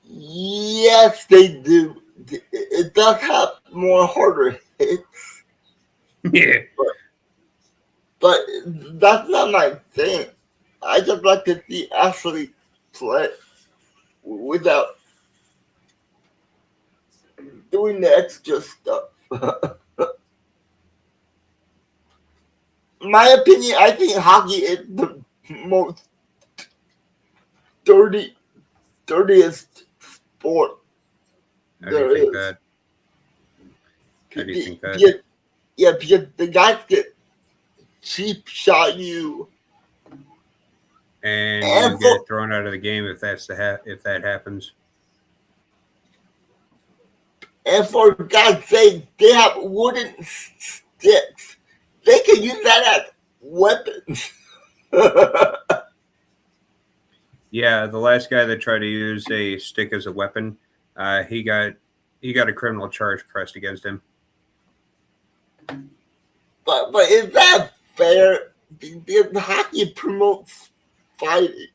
yes, they do. It does have more harder hits. Yeah. But that's not my thing. I just like to see athletes play without doing the extra stuff. My opinion, I think hockey is the most dirtiest sport How do you there think is. that? How do you think that? Yeah, because the guys get cheap shot you. And And you get thrown out of the game if that happens. And for God's sake, they have wooden sticks. They can use that as weapons. Yeah, the last guy that tried to use a stick as a weapon, he got a criminal charge pressed against him. But is that fair? The hockey promotes fighting.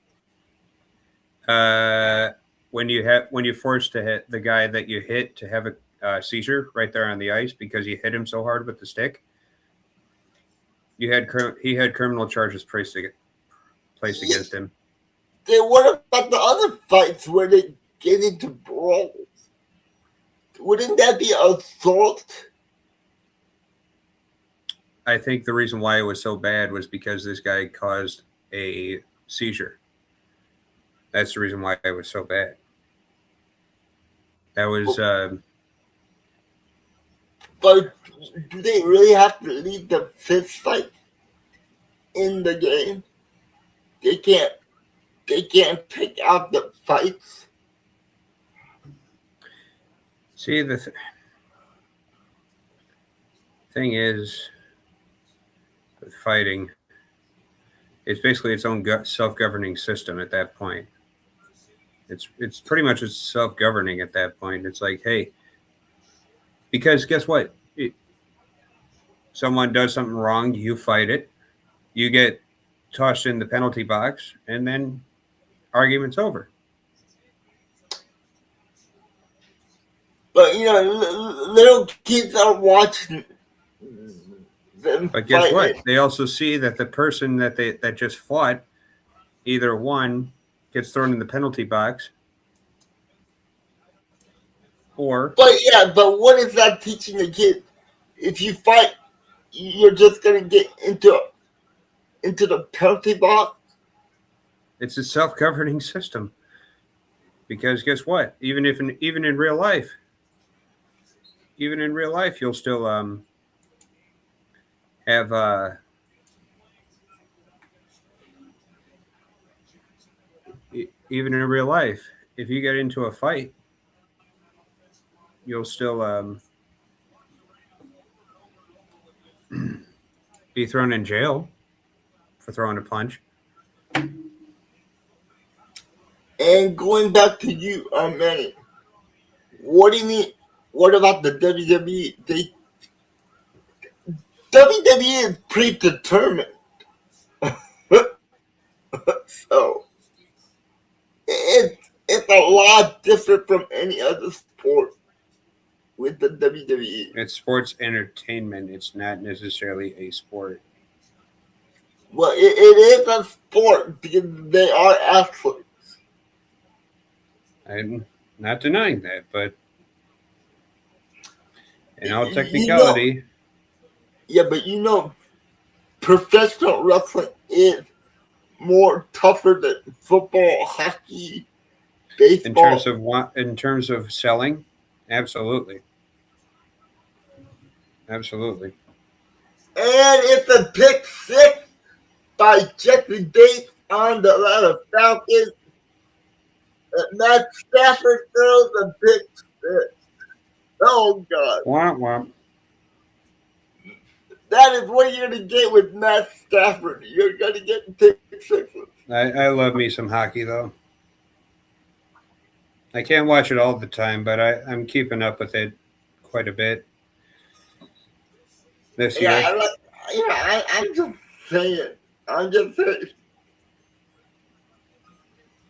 when you force to hit the guy that you hit to have a seizure right there on the ice because you hit him so hard with the stick, he had criminal charges placed against him. Then what about the other fights where they get into brawls? Wouldn't that be assault? I think the reason why it was so bad was because this guy caused a seizure. That's the reason why it was so bad. That was. But do they really have to leave the fist fight in the game? They can't pick out the fights. See, the thing is, with fighting, it's basically its own self-governing system at that point. It's pretty much self-governing at that point. It's like, hey, because guess what? Someone does something wrong, you fight it, you get tossed in the penalty box, and then argument's over. But little kids are watching them. But guess fight what? it. They also see that the person that just fought, either one gets thrown in the penalty box, or. But what is that teaching the kid? If you fight, you're just gonna get into the penalty box. It's a self-governing system. Because guess what? Even in real life, you'll still have even in real life, if you get into a fight, you'll still be thrown in jail for throwing a punch. And going back to you, Manny, what do you mean? What about the WWE? WWE is predetermined, so it's a lot different from any other sport with the WWE. It's sports entertainment. It's not necessarily a sport. Well, it is a sport because they are athletes. I'm not denying that, but in all technicality. But professional wrestling is more tougher than football, hockey, baseball. In terms of selling, absolutely. Absolutely. And it's a pick six by Jeffrey Bates on the Atlanta Falcons. Matt Stafford throws a pick six. Oh, God. Womp womp. That is what you're going to get with Matt Stafford. You're going to get pick sixes. I love me some hockey, though. I can't watch it all the time, but I'm keeping up with it quite a bit this year. I'm just saying.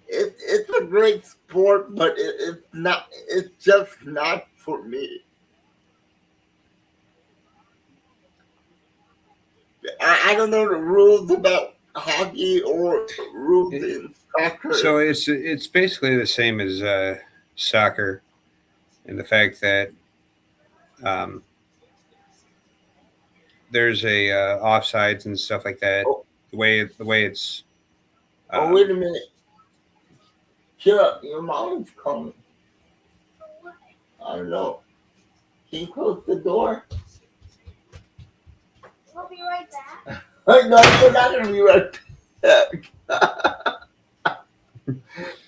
It's a great sport, but it's not. It's just not for me. I don't know the rules about hockey or rules in soccer. So it's basically the same as soccer, in the fact that there's a offsides and stuff like that. Oh. The way it's. Wait a minute. Shut up! Your mom's coming. I don't know. Can you close the door? We'll be right back. No, you're not going to be right back.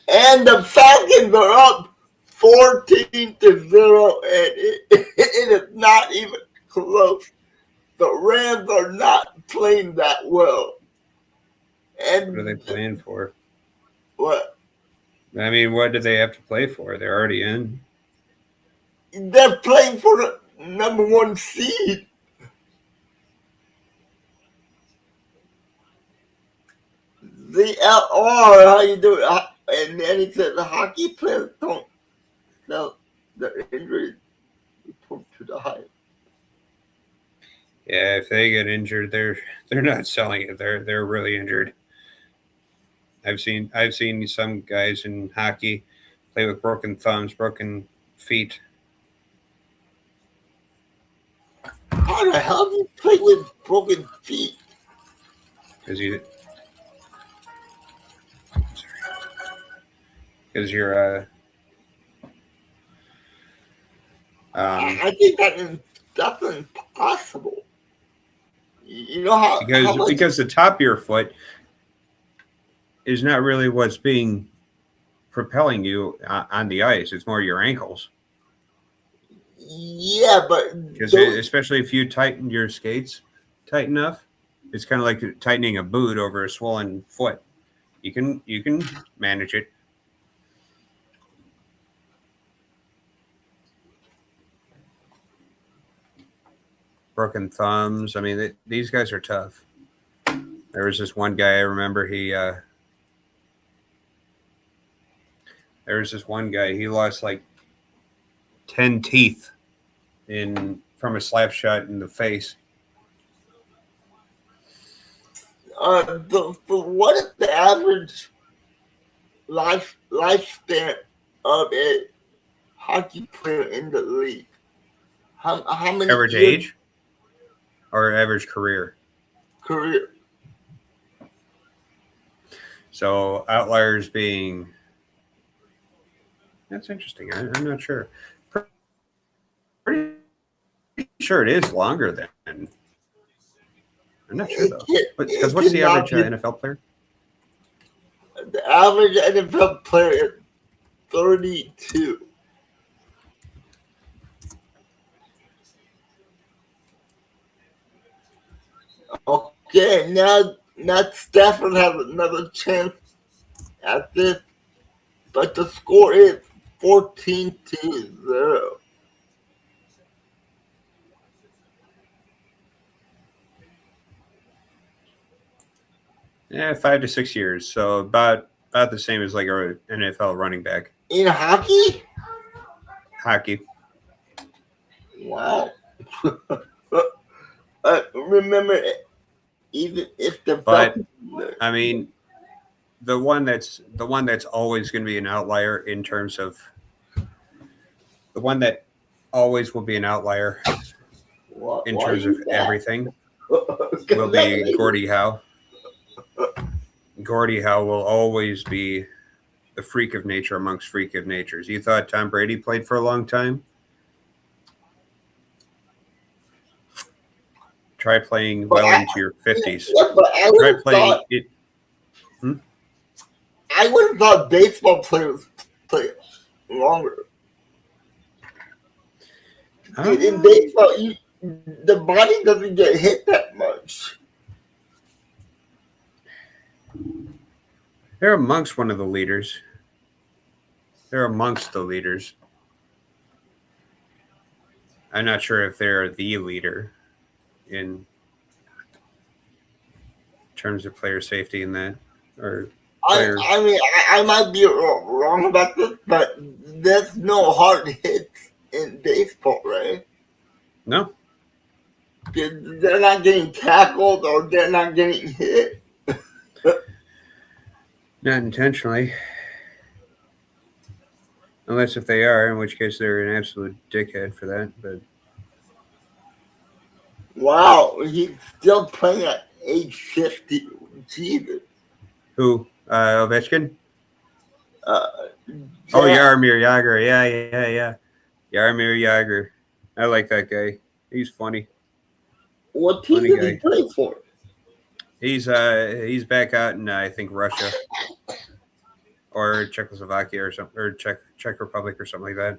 And the Falcons are up 14-0, and it is not even close. The Rams are not playing that well. And What are they playing for? what? I mean, what do they have to play for? They're already in. They're playing for the number one seed. The LR, how you doing? And then he said the hockey players don't sell their injuries report to the hype. Yeah, if they get injured, they're not selling it. They're really injured. I've seen some guys in hockey play with broken thumbs, broken feet. How the hell do you play with broken feet? Because you're I think that's impossible. You know how much because the top of your foot is not really what's being propelling you on the ice. It's more your ankles. Yeah, but Because especially if you tighten your skates tight enough, it's kind of like tightening a boot over a swollen foot. You can manage it. Broken thumbs. I mean, these guys are tough. There was this one guy I remember. There was this one guy. He lost like 10 teeth from a slap shot in the face. What is the average lifespan of a hockey player in the league? How many average age or average career? Career. So outliers being that's interesting. I'm not sure. Pretty sure it is longer than. I'm not sure though. Because what's the average NFL player? The average NFL player is 32. Okay, now Stafford has another chance at this, but the score is 14-0. Yeah, 5 to 6 years. So about the same as like our NFL running back. In hockey? Hockey. Wow. Remember, even if the But I mean, the one that's always going to be an outlier in terms of the one that always will be an outlier in terms of everything will be Gordie Howe. Gordie Howe will always be the freak of nature amongst freak of natures. You thought Tom Brady played for a long time? Try playing well into your 50s. Yeah, but Try playing it. I would have thought baseball players play longer. In baseball, the body doesn't get hit that much. They're amongst one of the leaders. They're amongst the leaders. I'm not sure if they're the leader in terms of player safety in that. Or players. I mean, I might be wrong about this, but there's no hard hits in baseball, right? No. They're not getting tackled or they're not getting hit. Not intentionally. Unless if they are, in which case they're an absolute dickhead for that. But wow, he's still playing at age 50. Jesus. Who? Ovechkin? Yeah. Oh, Jaromir Jagr. Yeah. Jaromir Jagr. I like that guy. He's funny. What team did he play for? He's back out in I think Russia or Czechoslovakia or something, or Czech Republic or something like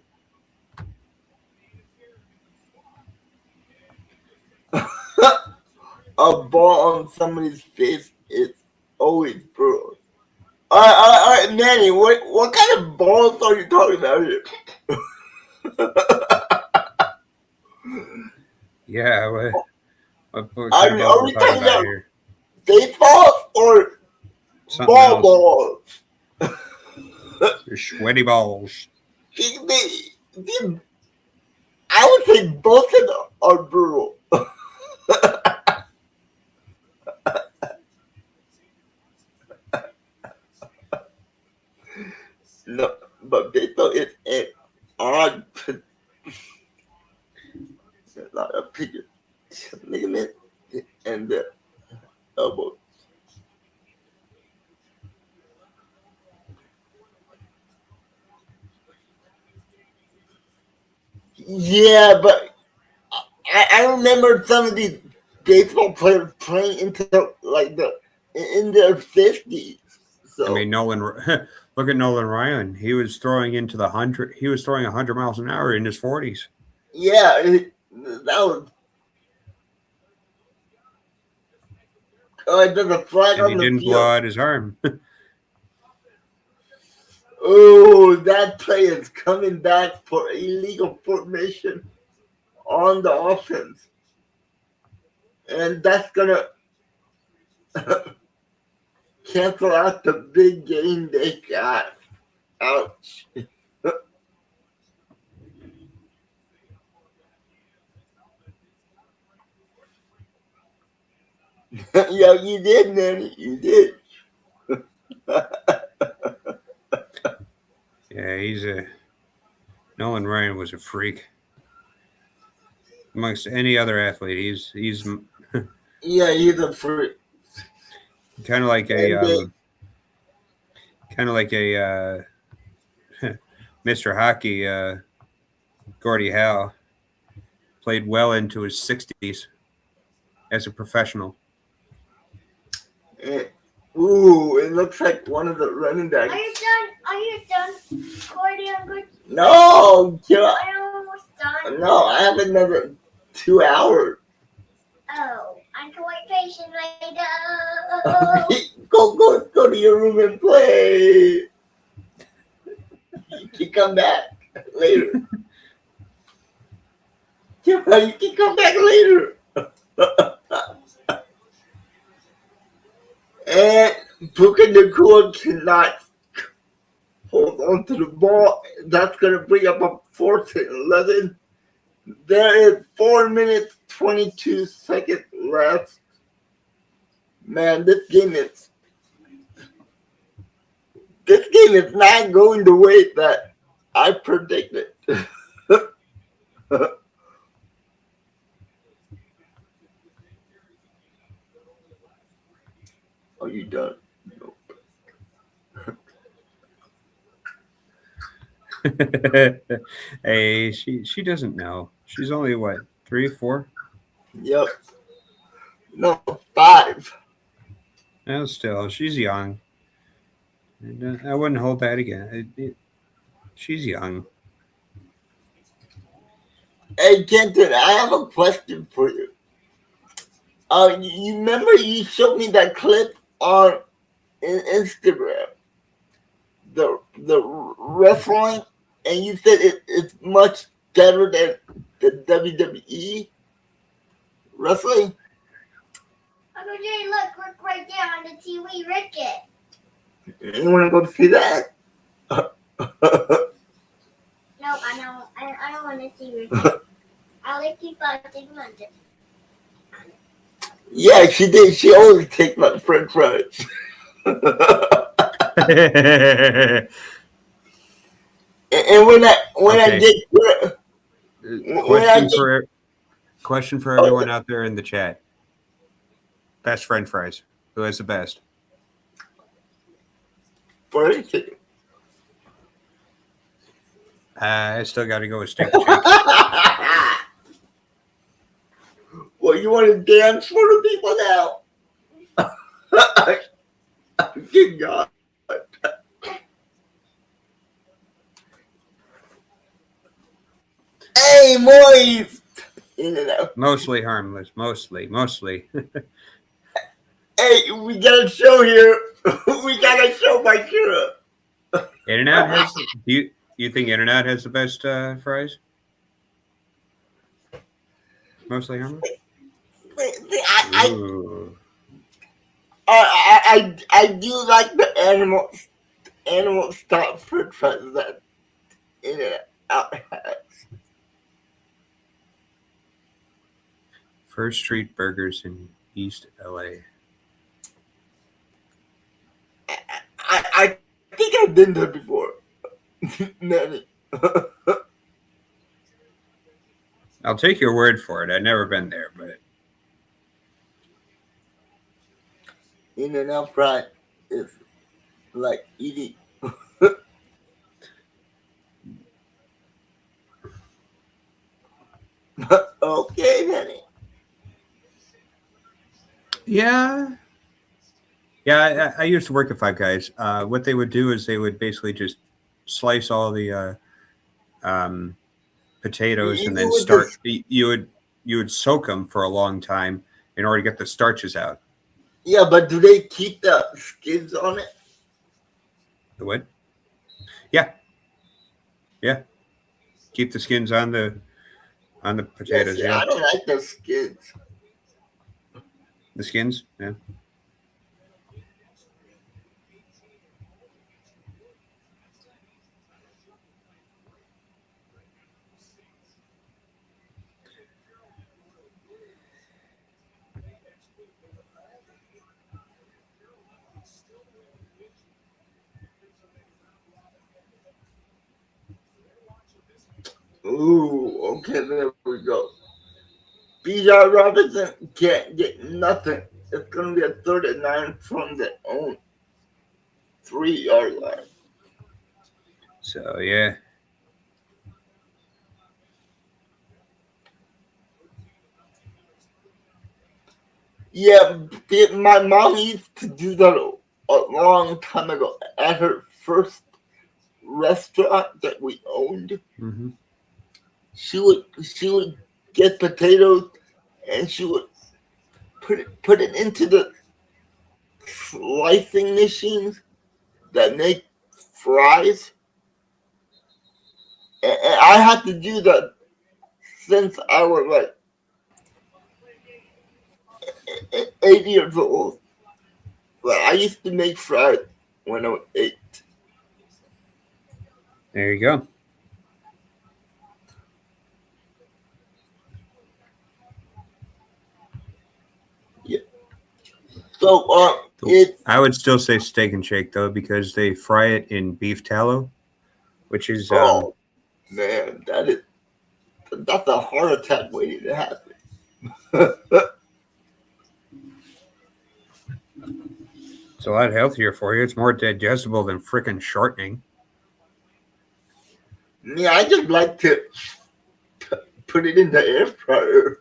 that. A ball on somebody's face is always brutal. All right, Manny. What kind of balls are you talking about here? Yeah. What are we talking about here? Baseballs or balls? Your sweaty balls. I would say both of them are brutal. No, but baseball is an odd, not a figure ligament and the elbow. Yeah, but I remember some of these baseball players playing into like in their 50s. So I mean, Nolan. Look at Nolan Ryan. He was throwing into the 100. He was throwing 100 miles an hour in his 40s, yeah, that was. Oh, there's a flag and he on the didn't blow field. out his arm. Oh, that play is coming back for illegal formation on the offense, and that's gonna cancel out the big game they got. Ouch. Yeah, you did, man. You did. Yeah, he's a Nolan Ryan was a freak amongst any other athlete. He's Yeah, he's a freak. kind of like a And kind of like a Mr. Hockey. Gordie Howe played well into his 60s as a professional. Ooh, it looks like one of the running backs. Are you done? Are you done, Cordy? I'm good. No, I'm almost done. no, I have another 2 hours. Oh, I can wait patiently. Go to your room and play. You can come back later. You can come back later. And Puka Nakua cannot hold on to the ball. That's going to bring up a 4th and 11. There is 4 minutes, 22 seconds left. Man, this game is not going the way that I predicted. Are you done? Hey, she doesn't know. She's only what, 3, 4? Yep. No, 5. No, still, she's young. And, I wouldn't hold that again. She's young. Hey, Kenton, I have a question for you. You remember you showed me that clip on Instagram, the wrestling, and you said it's much better than the WWE wrestling. Uncle Jay, look right there on the TV, Ricket. You want to go see that? Nope, I don't want to see Ricket. I like keep watching London. Yeah, she did. She always takes my French fries. And when I get Question for everyone out there in the chat. Best French fries. Who has the best? French chicken. I still got to go with steak and shake. Well, you want to dance for the people now? Good God. Hey, Moise. Mostly harmless. Mostly. Hey, we got a show here. We got a show by Kira. In-N-Out has. Do you think In-N-Out has the best fries? Mostly harmless. I do like the animal animal stop for fries that in and out has. First Street Burgers in East LA. I think I've been there before. Nanny. I'll take your word for it. I've never been there, but In and out fry is like eating. Okay, Nanny. yeah. I used to work at Five Guys. What they would do is they would basically just slice all the potatoes You and do then with this. you would soak them for a long time in order to get the starches out. Yeah, but do they keep the skins on it? The what? Yeah. Keep the skins on the Yeah, potatoes. see, Yeah, I don't like the skins. the skins. Yeah. Ooh, okay, there we go. B.J. Robinson can't get nothing. It's going to be a 39 from the own 3 yard line. So yeah. Yeah, my mom used to do that a long time ago at her first restaurant that we owned. Mm-hmm. She would get potatoes and she would put it into the slicing machines that make fries. And I had to do that since I was like 8 years old. But I used to make fries when I was 8. There you go. Yeah. So it's I would still say Steak and Shake though because they fry it in beef tallow, which is oh man, that's a heart attack waiting to happen. it's a lot healthier for you. It's more digestible than frickin' shortening. Yeah, I just like to put it in the air fryer.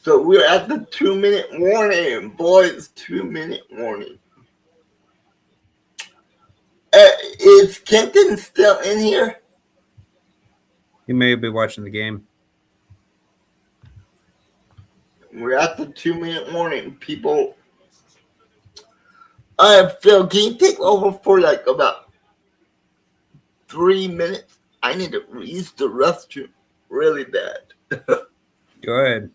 So we're at the 2 minute warning, boys. 2 minute warning. Is Kenton still in here? You may be watching the game. We're at the 2 minute warning, people. Phil, can you take over for like about 3 minutes? I need to use the restroom really bad. Go ahead.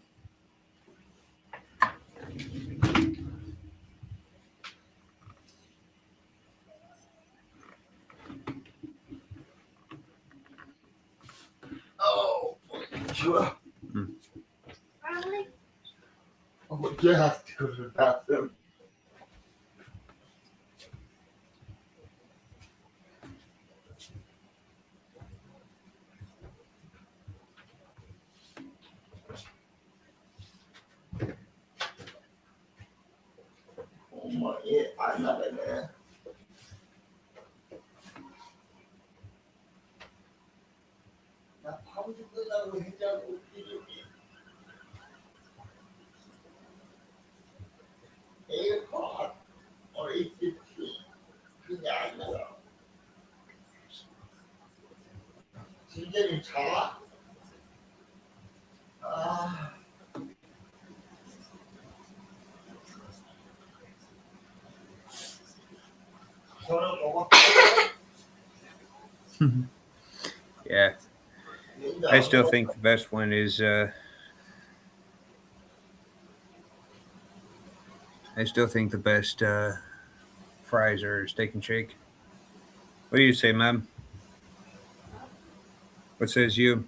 Oh, sure. Really? Oh, you have to go to the bathroom. Oh my, yeah, I'm not in there. Now, how would you do that when you don't do it? 8 o'clock or 8:15. Yeah, I know. So you're getting taught? Yeah. I still think the best one is I still think the best fries are steak and shake. What do you say, Mom? What says you?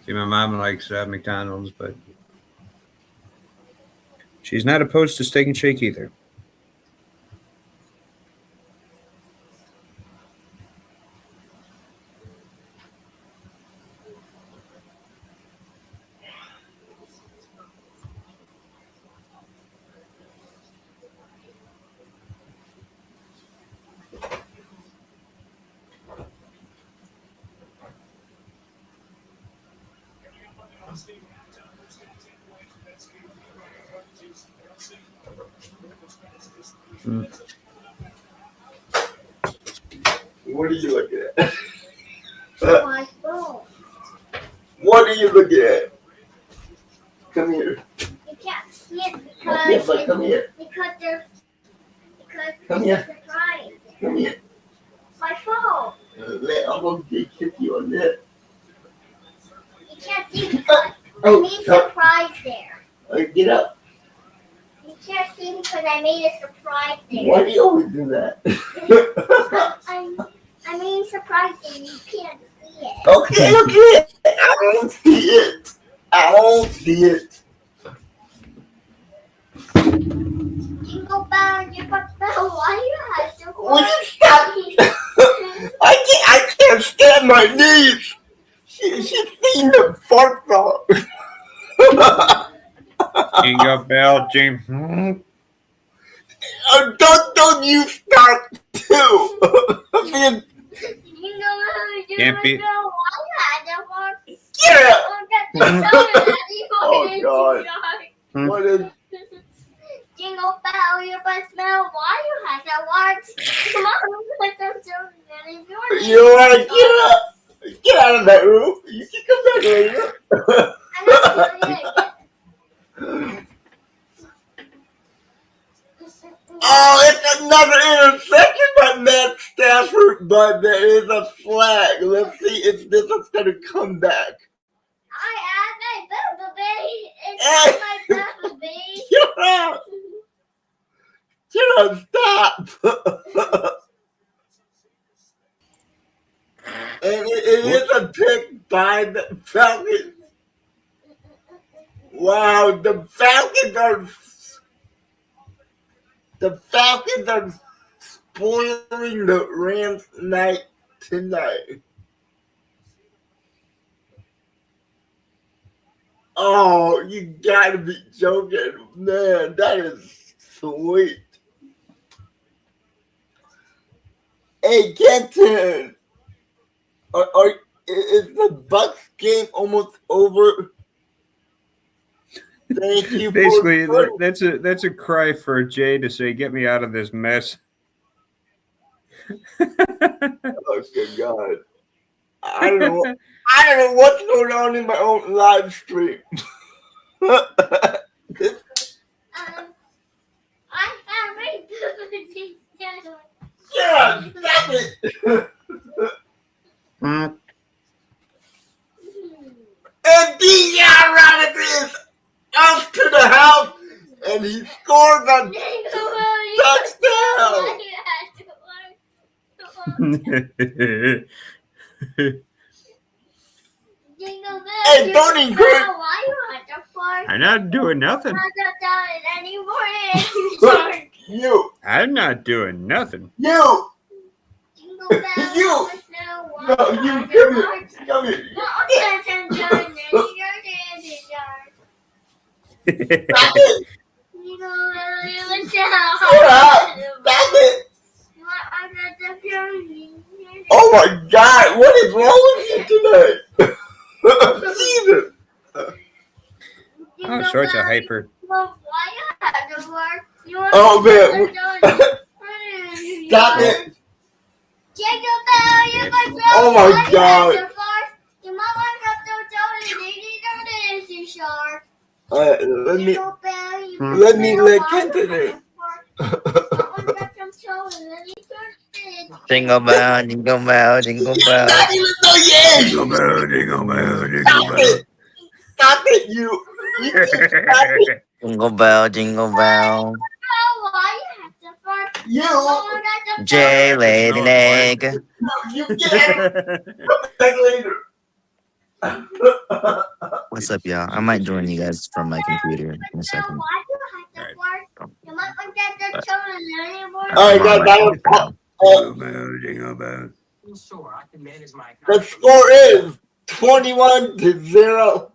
See, my mom likes McDonald's, but she's not opposed to steak and shake either. What are you looking at? My phone. What are you looking at? Come here. You can't see it Yes, but come here. because there's Come here. surprise. Come here. My phone. I'm going to kick you on that. You can't see because I Oh, made a surprise there. get up. You can't see because I made a surprise there. Why do you always do that? I made a surprise and you can't see it. Okay. I don't see it. I don't see it. Jingle bell, jingle bell, why you have to Will you stop? I can't stand my knees. She's seen the fart dog. Jingle bell, Jim. Don't you start too. Jingle Can't be- bell, why you have to work? Get up. Oh God. What is? Jingle bell, you must smell why you have to work. Come on, put some children in your You want to get up? Get out of that room. You can come back later. I'm not doing it again. Oh, it's another interception by Matt Stafford, but there is a flag. Let's see if this is going to come back. I have my bumblebee. It's my bumblebee. Get out. Get up, stop. And it is a pick by the Falcons. Wow, the Falcons are spoiling the Rams night tonight. Oh, you gotta be joking. Man, that is sweet. Hey, Kenton. Is the Bucks game almost over? Thank you. Basically, that's a cry for Jay to say, "Get me out of this mess." Oh, good God! I don't know what's going on in my own live stream. I have my bumblebee. Yeah, stop it. And Dion Robinson is off to the house, and he scores a touchdown. Hey, Bonnie Chris. Why you have to fart? I'm not doing nothing. I'm not doing it anymore. I'm not doing nothing. You. Jingle bell, You. no, Come here. Stop it. Stop it. Oh my God, what is wrong with you today? Jesus. Oh, sorts of hyper. Oh man. Stop it. Oh my God. Let me let Kenton in. Jingle bell, jingle bell, jingle bell. Not even know yet. Jingle bell, jingle bell, jingle Stop bell. it. Stop it, you keep stopping. Jingle bell, jingle bell. Oh, why you have to fart? You, Oh, that's a J have to laid smell an it, egg. you can't. Come back later. What's up, y'all? I might join you guys from my computer in a second. Why you have to Right. fart? You might get the But children anymore. All right, I'm on my that computer was, now. Jingle bell. the score is 21-0.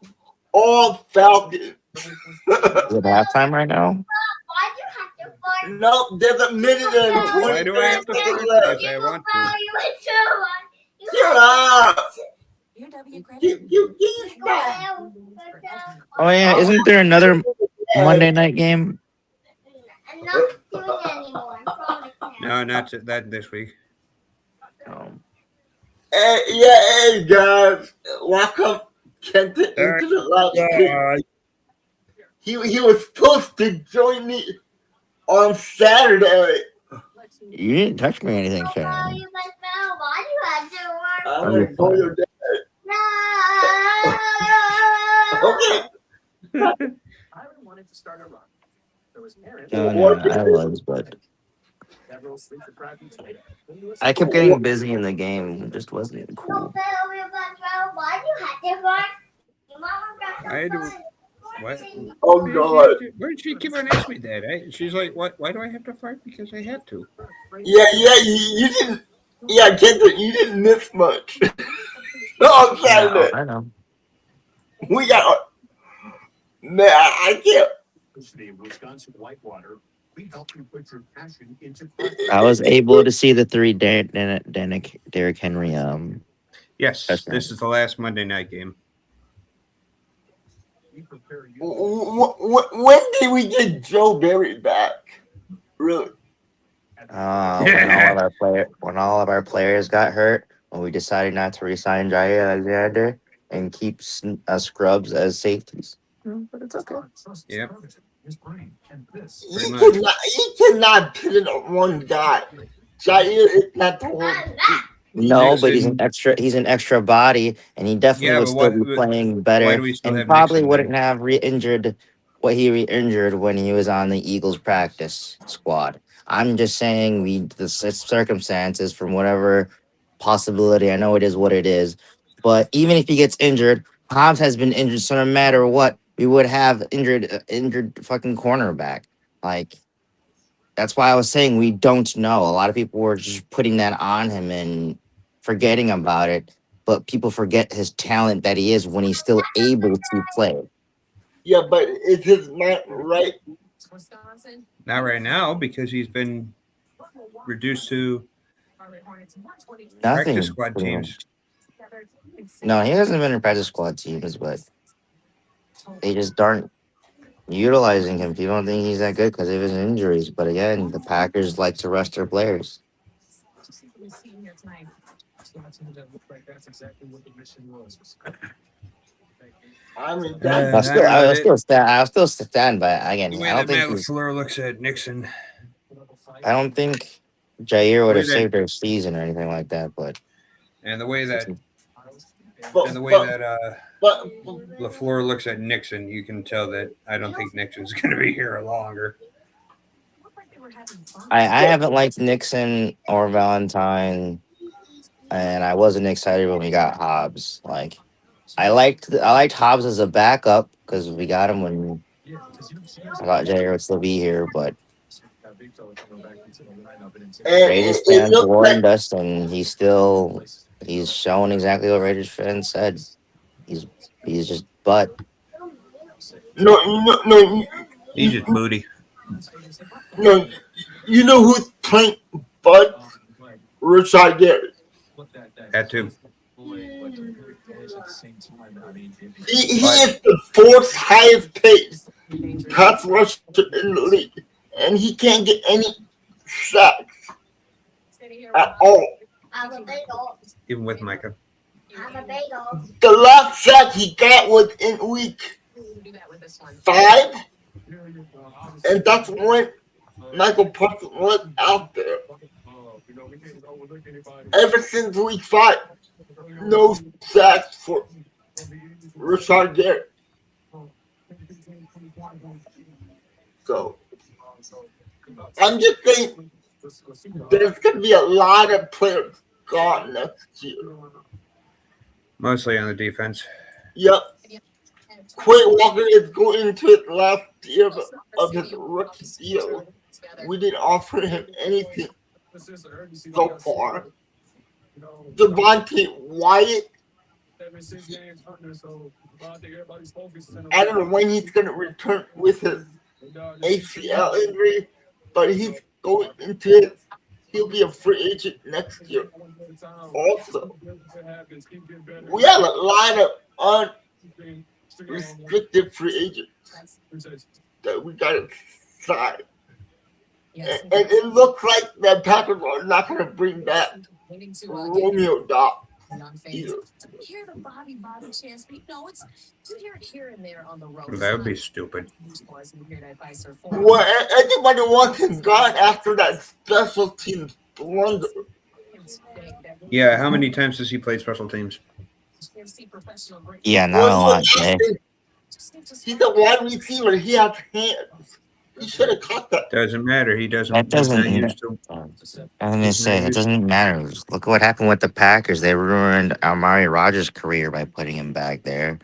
All Falcons. Is it halftime right now? Why do you have to fart? Nope, there's a minute and 20 Why do I have to seconds fart? left. Because I want to. Shut up. You stop. Oh yeah, isn't there another Monday night game? I'm not doing it anymore. I promise now. No, not that this week. Hey, yeah, hey guys, welcome Kenton into the live stream. He was supposed to join me on Saturday. You didn't touch me or anything, Sharon. You must know why you have to work. I'm gonna call your dad. Okay. No, I was, but I kept getting busy in the game. It just wasn't cool. Why you have to work? Your mama got I had to. the What? Oh God. Where did she keep on asking me that? She's like, "What? Why do I have to fart? Because I had to." Yeah, you didn't. Yeah, Kenton, you didn't miss much. On Saturday, I know. we got. Man, I can't. I was able to see the three Derrick Henry Yes, touchdowns. this is the last Monday night game. When did we get Joe Barry back? Really? When all of our players got hurt, when we decided not to resign Jair Alexander and keep scrubs as safeties. But it's okay. Yep. You cannot put it on one guy. Jair is not the one. No, but he's an extra body, and he definitely would still be playing better, do we still and have probably Nixon, wouldn't have re-injured what he re-injured when he was on the Eagles practice squad. I'm just saying the circumstances from whatever possibility. I know it is what it is, but even if he gets injured, Hobbs has been injured, so no matter what, we would have injured fucking cornerback. Like that's why I was saying we don't know. A lot of people were just putting that on him and forgetting about it, but people forget his talent that he is when he's still able to play. Yeah, but is his mind right? Not right now because he's been reduced to Nothing. practice squad teams. No, he hasn't been in practice squad teams, but they just aren't utilizing him. People don't think he's that good because of his injuries. But again, the Packers like to rush their players. I mean, I'll still stand by it. Again, The I way don't that Matt think LaFleur looks at Nixon. I don't think Jair would have way that- saved their season or anything like that. But And the way that but LaFleur looks at Nixon, you can tell that I don't think Nixon's going to be here longer. I haven't liked Nixon or Valentine, and I wasn't excited when we got Hobbs. Like I liked Hobbs as a backup because we got him when I thought Jair would still be here, but Raiders fans warned us, and he's showing exactly what Raiders fans said. He's just butt. No. He's just booty. No, you know who's playing Bud? Richard Gary. That too. He is the fourth highest paid pass rusher in the league, and he can't get any sacks at all. Even with Micah. The last sack he got was in week 5, and that's when Michael Parsons was out there. Ever since week 5, no sacks for Richard Gary. So I'm just saying there's going to be a lot of players gone next year. Mostly on the defense. Yep. Quay Walker is going into his last year of his rookie deal. We didn't offer him anything so far. Devontae Wyatt, I don't know when he's going to return with his ACL injury, but he's going into his, he'll be a free agent next year. Also, we have a lot of unrestricted free agents that we got to sign. And it looks like the Packers are not going to bring back Romeo Dobbs either. That would be stupid. Well, everybody wants him gone after that special teams blunder. Yeah, how many times does he play special teams? Yeah, not Well, a lot, Jay. he's a wide receiver. He has hands. He should have caught that. Doesn't matter. He doesn't. That He's not doesn't. used to. I was gonna say it doesn't matter. Look at what happened with the Packers. They ruined Amari Rogers' career by putting him back there.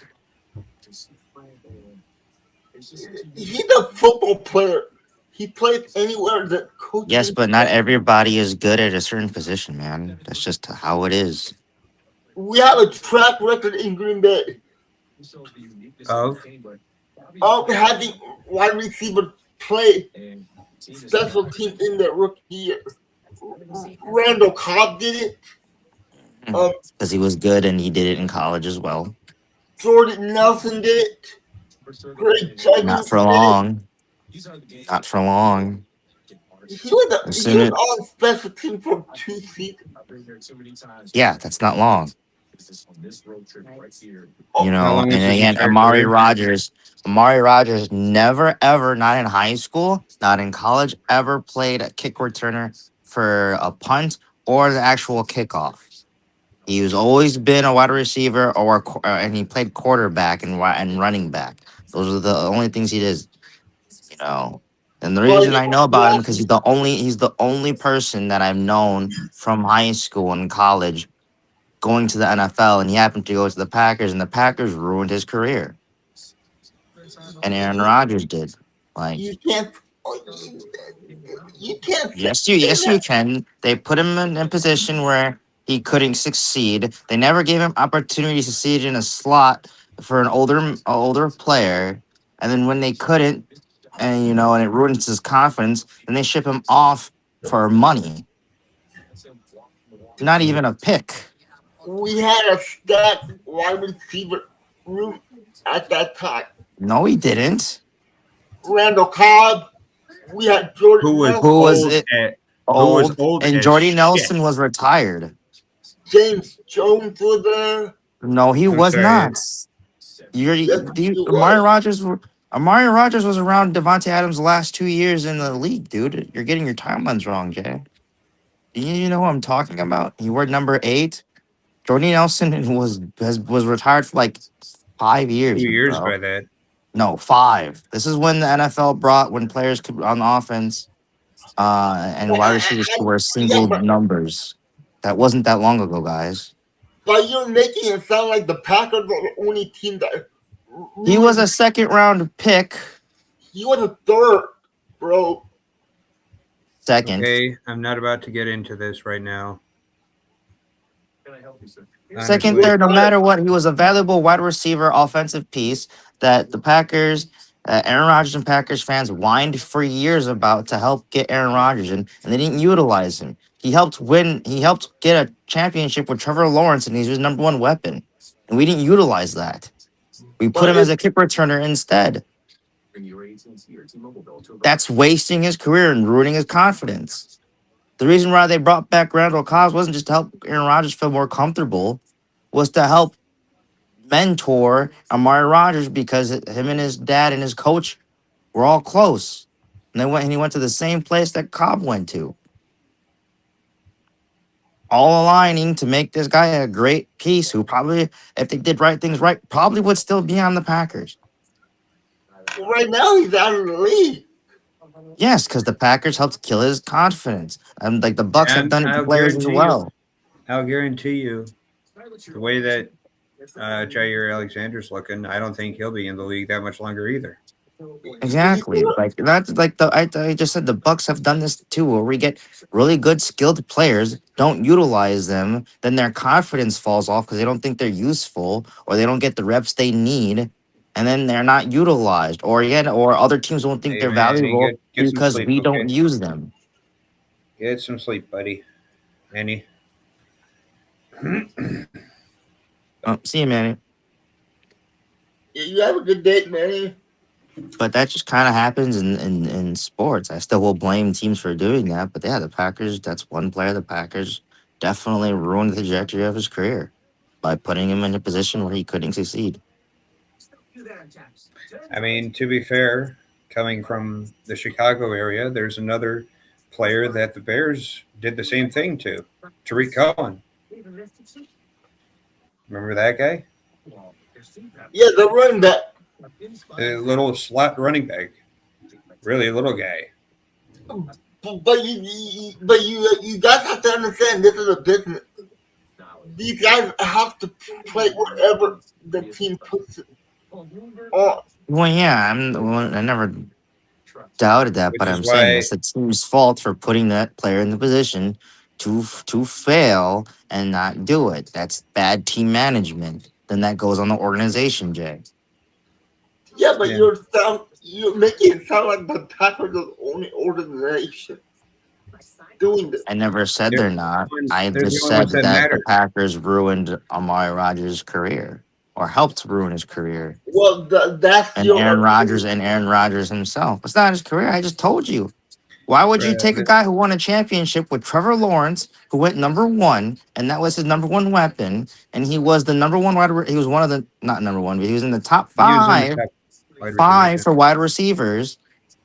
He's a football player. He plays anywhere that coaches. Yes, but not everybody is good at a certain position, man. That's just how it is. We have a track record in Green Bay Of having wide receiver play special teams in their rookie year. Randall Cobb did it. Because he was good and he did it in college as well. Jordan Nelson did it. Greg Jennings Not for did long. Not for long. it. He was on special teams for 2 seasons. Yeah, that's not long. You How know, long and is his again, entire Amari career? Rogers never, ever, not in high school, not in college, ever played a kick returner for a punt or the actual kickoff. He's always been a wide receiver and he played quarterback and running back. Those are the only things he did. You know, and the reason I know about him because he's the only person that I've known from high school and college going to the NFL, and he happened to go to the Packers, and the Packers ruined his career. And Aaron Rodgers did. Like, you can't. You can't. yes, you can. They put him in a position where he couldn't succeed. They never gave him opportunity to succeed in a slot for an older player. And then when they couldn't, and and it ruins his confidence, then they ship him off for money. Not even a pick. We had a stacked wide receiver room at that time. No, he didn't. Randall Cobb. We had Jordan. Who was old and as Jordy shit. Nelson was retired. James Jones was there. No, he was sorry. not. Amari was. Rogers was around Devontae Adams' last 2 years in the league, dude. You're getting your timelines wrong, Jay. Do you know what I'm talking about? He wore number 8. Jordy Nelson was retired for like 5 years. 2 years bro. by that. No, 5. This is when the NFL brought when players could on offense and wide receivers could wear single numbers. That wasn't that long ago, guys. But you're making it sound like the Packers are the only team that. He was a second-round pick. He was a third, bro. Second. Okay, I'm not about to get into this right now. Second, Honestly. third, no matter what, he was a valuable wide receiver, offensive piece that the Packers, Aaron Rodgers and Packers fans whined for years about to help get Aaron Rodgers in, and they didn't utilize him. He helped win. He helped get a championship with Trevor Lawrence, and he's his number 1 weapon. And we didn't utilize that. We put him as a kick returner instead. That's wasting his career and ruining his confidence. The reason why they brought back Randall Cobb wasn't just to help Aaron Rodgers feel more comfortable, was to help mentor Amari Rodgers because him and his dad and his coach were all close. And he went to the same place that Cobb went to. All aligning to make this guy a great piece who probably, if they did right things right, probably would still be on the Packers. right now he's out of the league. Yes, because the Packers helped kill his confidence. Like the Bucks have And done it to players as well. I'll guarantee you, the way that Jair Alexander's looking, I don't think he'll be in the league that much longer either. Exactly. Like that's like I just said the Bucks have done this too, where we get really good skilled players, don't utilize them, then their confidence falls off because they don't think they're useful or they don't get the reps they need, and then they're not utilized. Or again, or other teams won't think Hey they're man, valuable get some because sleep, we okay? don't use them. Get some sleep, buddy. Annie. See you, Manny. You have a good day, Manny. But that just kind of happens in sports. I still will blame teams for doing that. But yeah, the Packers, that's one player the Packers definitely ruined the trajectory of his career by putting him in a position where he couldn't succeed. I mean, to be fair, coming from the Chicago area, there's another player that the Bears did the same thing to, Tariq Cohen. Remember that guy? Yeah, the running back. The little slot running back. Really little guy. But you guys have to understand this is a business. These guys have to play whatever the team puts it on. Well, yeah, I never doubted that, Which but is I'm saying why it's the team's fault for putting that player in the position to fail and not do it. That's bad team management. Then that goes on the organization, Jay. Yeah, but Yeah. you're making it sound like the Packers are the only organization doing this. I never said they're they're not. I they're the just only ones said that that the matter. Packers ruined Amari Rodgers' career or helped ruin his career. Well, that's And your Aaron Rodgers himself. It's not his career. I just told you. Why would you take a guy who won a championship with Trevor Lawrence, who went number one, and that was his number one weapon, and he was the number one he was one of the not number one, but he was in the top He was in the top wide five receivers. for wide receivers.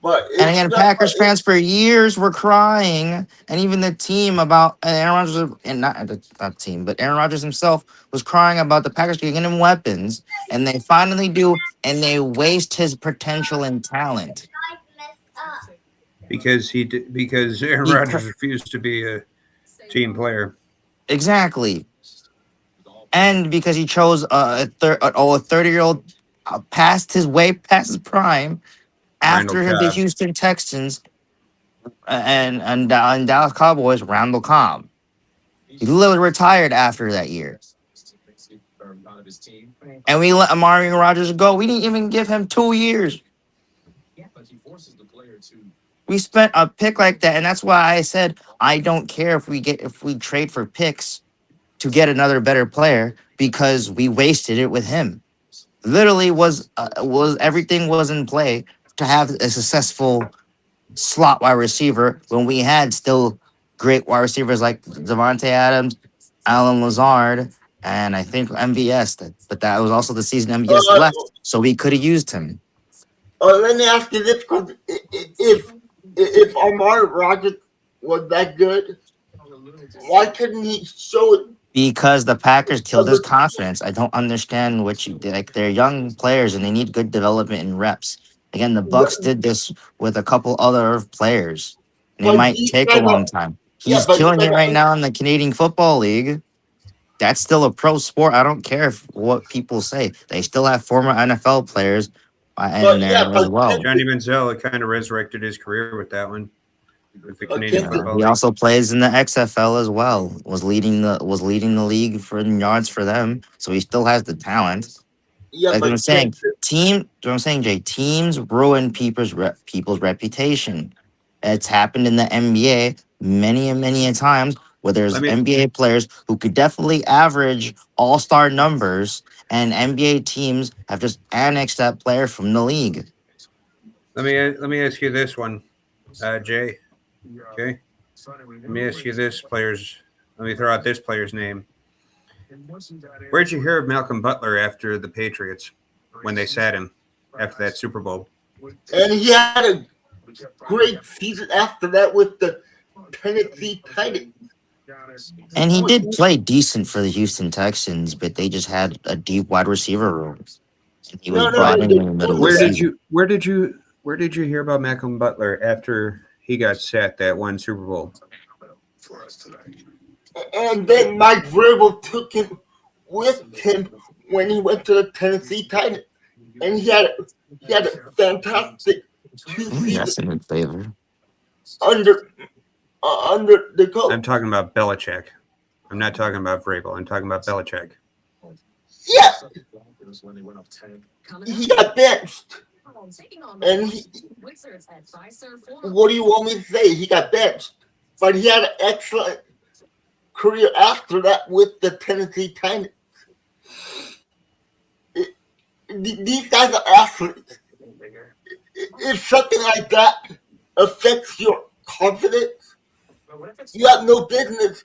but And it's again, not. Packers fans for years were crying, and even the team about and Aaron Rodgers and not the team, but Aaron Rodgers himself was crying about the Packers giving him weapons, and they finally do, and they waste his potential and talent. Because Aaron Rodgers refused to be a team player. Exactly, and because he chose a 30-year-old past his prime after Randall the Cobb. Houston Texans and Dallas Cowboys, Randall Cobb. He literally retired after that year. And we let Amari Rodgers go. We didn't even give him 2 years. We spent a pick like that, and that's why I said I don't care if we trade for picks to get another better player because we wasted it with him. Literally was everything was in play to have a successful slot wide receiver when we had still great wide receivers like Devontae Adams, Alan Lazard, and I think MVS. But that was also the season MVS Uh, left, so we could have used him. Let me ask you this: because if Amari Rodgers was that good, why couldn't he show it? Because the Packers killed his confidence. I don't understand what you did. Like they're young players and they need good development and reps. Again, the Bucks did this with a couple other players. And it But might these take a guys long are, time. yeah, He's but killing it right now in the Canadian Football League. That's still a pro sport. I don't care what people say. They still have former NFL players in there as well. Johnny Manziel kind of resurrected his career with that one. With the Canadian Football He League. also plays in the XFL as well. Was leading the league for yards for them. So he still has the talent. yeah, Like but I'm saying, Jay, teams ruin people's reputation. It's happened in the NBA many and many a times where there's NBA players who could definitely average all-star numbers, and NBA teams have just annexed that player from the league. Let me ask you this one, Jay. Okay. Let me ask you this player's. Let me throw out this player's name. Where'd you hear of Malcolm Butler after the Patriots when they sat him after that Super Bowl? And he had a great season after that with the Tennessee Titans. And he did play decent for the Houston Texans, but they just had a deep wide receiver room. He was No, no, brought no. in the middle of the Where did season. you where did you hear about Malcolm Butler after he got sacked that one Super Bowl? And then Mike Vrabel took him with him when he went to the Tennessee Titans, and he had a fantastic two I think seasons that's in good favor. under under the coach. I'm talking about Belichick. I'm not talking about Vrabel. I'm talking about Belichick. Yeah, he got benched, and what do you want me to say? He got benched, but he had an excellent career after that with the Tennessee Titans. These guys are athletes. If something like that affects your confidence, you have no business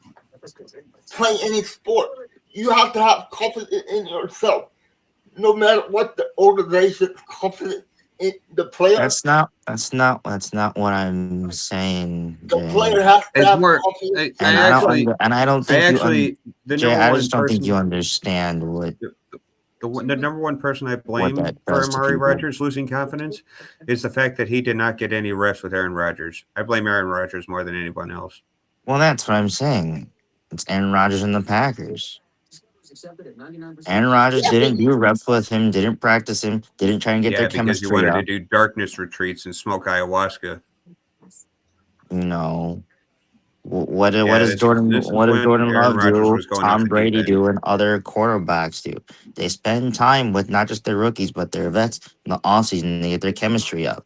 playing any sport. You have to have confidence in yourself, no matter what the organization's confidence in the player. That's not what I'm saying, The Jay. player has to It's have more. confidence I in himself. actually, And I don't I think actually, the Jay. number I one just don't think you person, understand the number one person I what blame that for does to Amari people. Rodgers losing confidence is the fact that he did not get any reps with Aaron Rodgers. I blame Aaron Rodgers more than anyone else. Well, that's what I'm saying. It's Aaron Rodgers and the Packers. Aaron Rodgers Yeah, but didn't do reps with him, didn't practice him, didn't try and get their Yeah, because he chemistry wanted to up. do darkness retreats and smoke ayahuasca. You know, what Yeah, does Jordan this is what does when Jordan Aaron Love Rodgers do? was going off Tom the deep Brady end. do, and other quarterbacks do. They spend time with not just their rookies but their vets in the offseason. They get their chemistry up.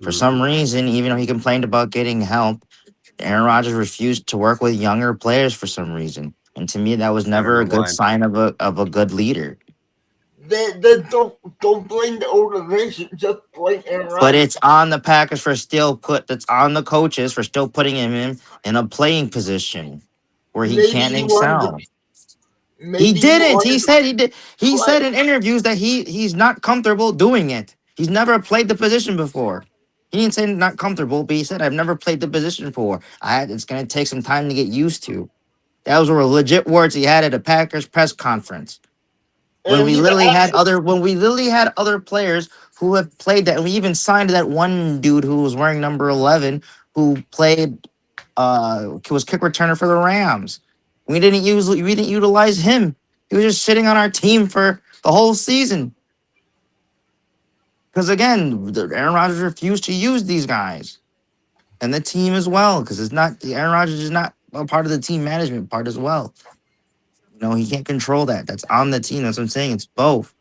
For Mm-hmm. some reason, even though he complained about getting help, Aaron Rodgers refused to work with younger players for some reason. And to me, that was I don't never know a good why. sign of a good leader. they don't blame the organization, just blame Aaron But Rodgers. it's on the Packers for still put. That's on the coaches for still putting him in a playing position where he Maybe can't he wanted excel. to. He Maybe he didn't. He wanted to said he did. He play. said in interviews that he's not comfortable doing it. He's never played the position before. He didn't say not comfortable, but he said I've never played the position before. It's gonna take some time to get used to. Those were legit words he had at a Packers press conference. And he's an athlete. When we literally had other players who have played that, and we even signed that one dude who was wearing number 11 who played was kick returner for the Rams. We didn't utilize him. He was just sitting on our team for the whole season. Because again, Aaron Rodgers refused to use these guys and the team as well. Because it's not Aaron Rodgers is not a part of the team management part as well. He can't control that. That's on the team. That's what I'm saying. It's both.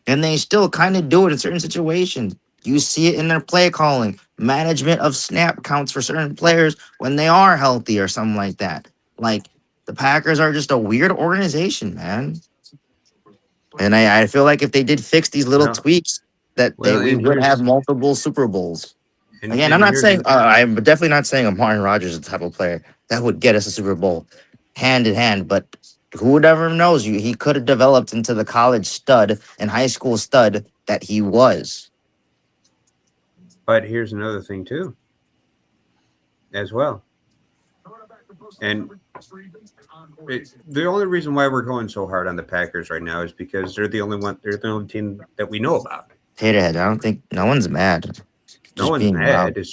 And they still kind of do it in certain situations. You see it in their play calling, management of snap counts for certain players when they are healthy or something like that. Like the Packers are just a weird organization, man. And I feel like if they did fix these little Well, tweaks, well, we and would have here's multiple Super Bowls. Again, I'm and not here's saying I'm definitely not saying Martin Rodgers is the type of player that would get us a Super Bowl hand in hand, but who would ever knows he could have developed into the college stud and high school stud that he was. but here's another thing too, as well. And the only reason why we're going so hard on the Packers right now is because they're the only one. They're the only team that we know about. Haterhead, I don't think no one's mad. No Just one's being loud. mad. It's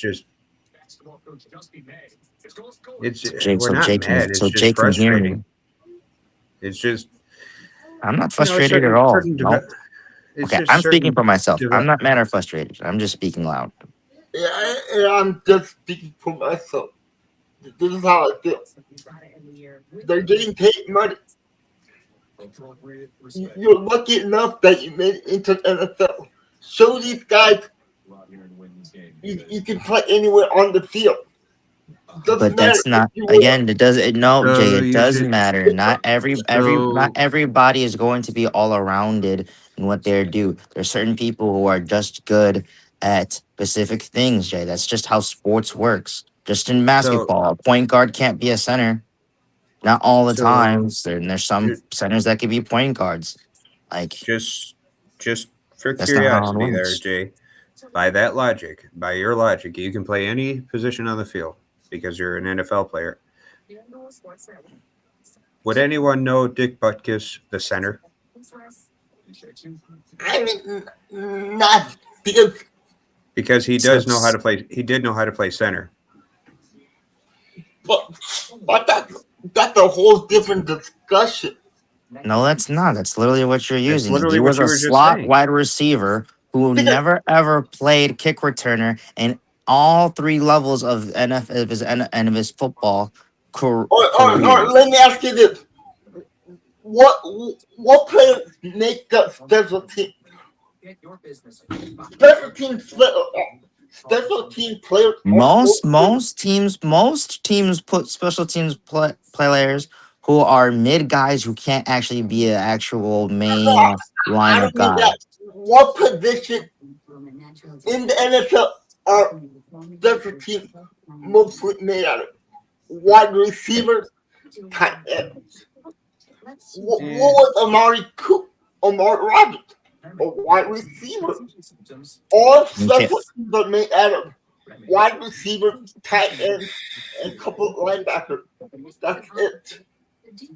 Jake, we're not mad. It's so just Jake can hear frustrating. me. It's just I'm not frustrated at certain all. certain. No. It's Okay, just I'm speaking certain. for myself. I'm not mad or frustrated. I'm just speaking loud. Yeah, and I'm just speaking for myself. This is how I feel. They're getting paid money. You're lucky enough that you made it into the NFL. Show these guys you can play anywhere on the field. Doesn't But matter that's if not you win. again. It does it no, Jay. So It you does should. matter. Not not So everybody is going to be all arounded in what they do. There's certain people who are just good at specific things, Jay. That's just how sports works. Just in so basketball, a point guard can't be a center. Not all the so times. There's some ju- centers that can be point guards. Like just just for that's not how it curiosity, there, works. Jay. By your logic, you can play any position on the field because you're an NFL player. Would anyone know Dick Butkus, the center? I mean, not because he does know how to play. He did know how to play center. but, but that's a whole different discussion. No, that's not. That's literally what you're That's using. He literally was what you a were just slot saying. wide receiver who Because never ever played kick returner in all three levels of NFL of his football career. let me ask you this: what what players make up special team special team players on both teams? Most teams put special teams players who are mid guys who can't actually be an actual No, main I lineup don't mean that. guy. What position in the NFL are special teams mostly made out of? Wide receivers, tight ends. What Yeah. was Amari Rogers? A wide receiver. All Okay. special teams are made out of wide receiver, tight ends, and a couple of linebackers. That's it.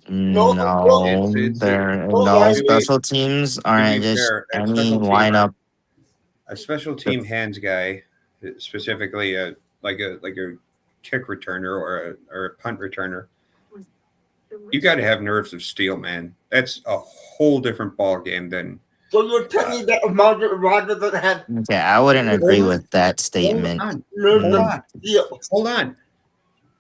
No, No, they're no no line. To be special teams to aren't be just fair, any lineup. a special team hands guy, specifically a kick returner or a punt returner, you got to have nerves of steel, man. That's a whole different ball game than. So you're telling me that Amari Rogers doesn't have Okay, I wouldn't agree Hold on, with that hold statement. on, nerves hold of on, steel? hold on.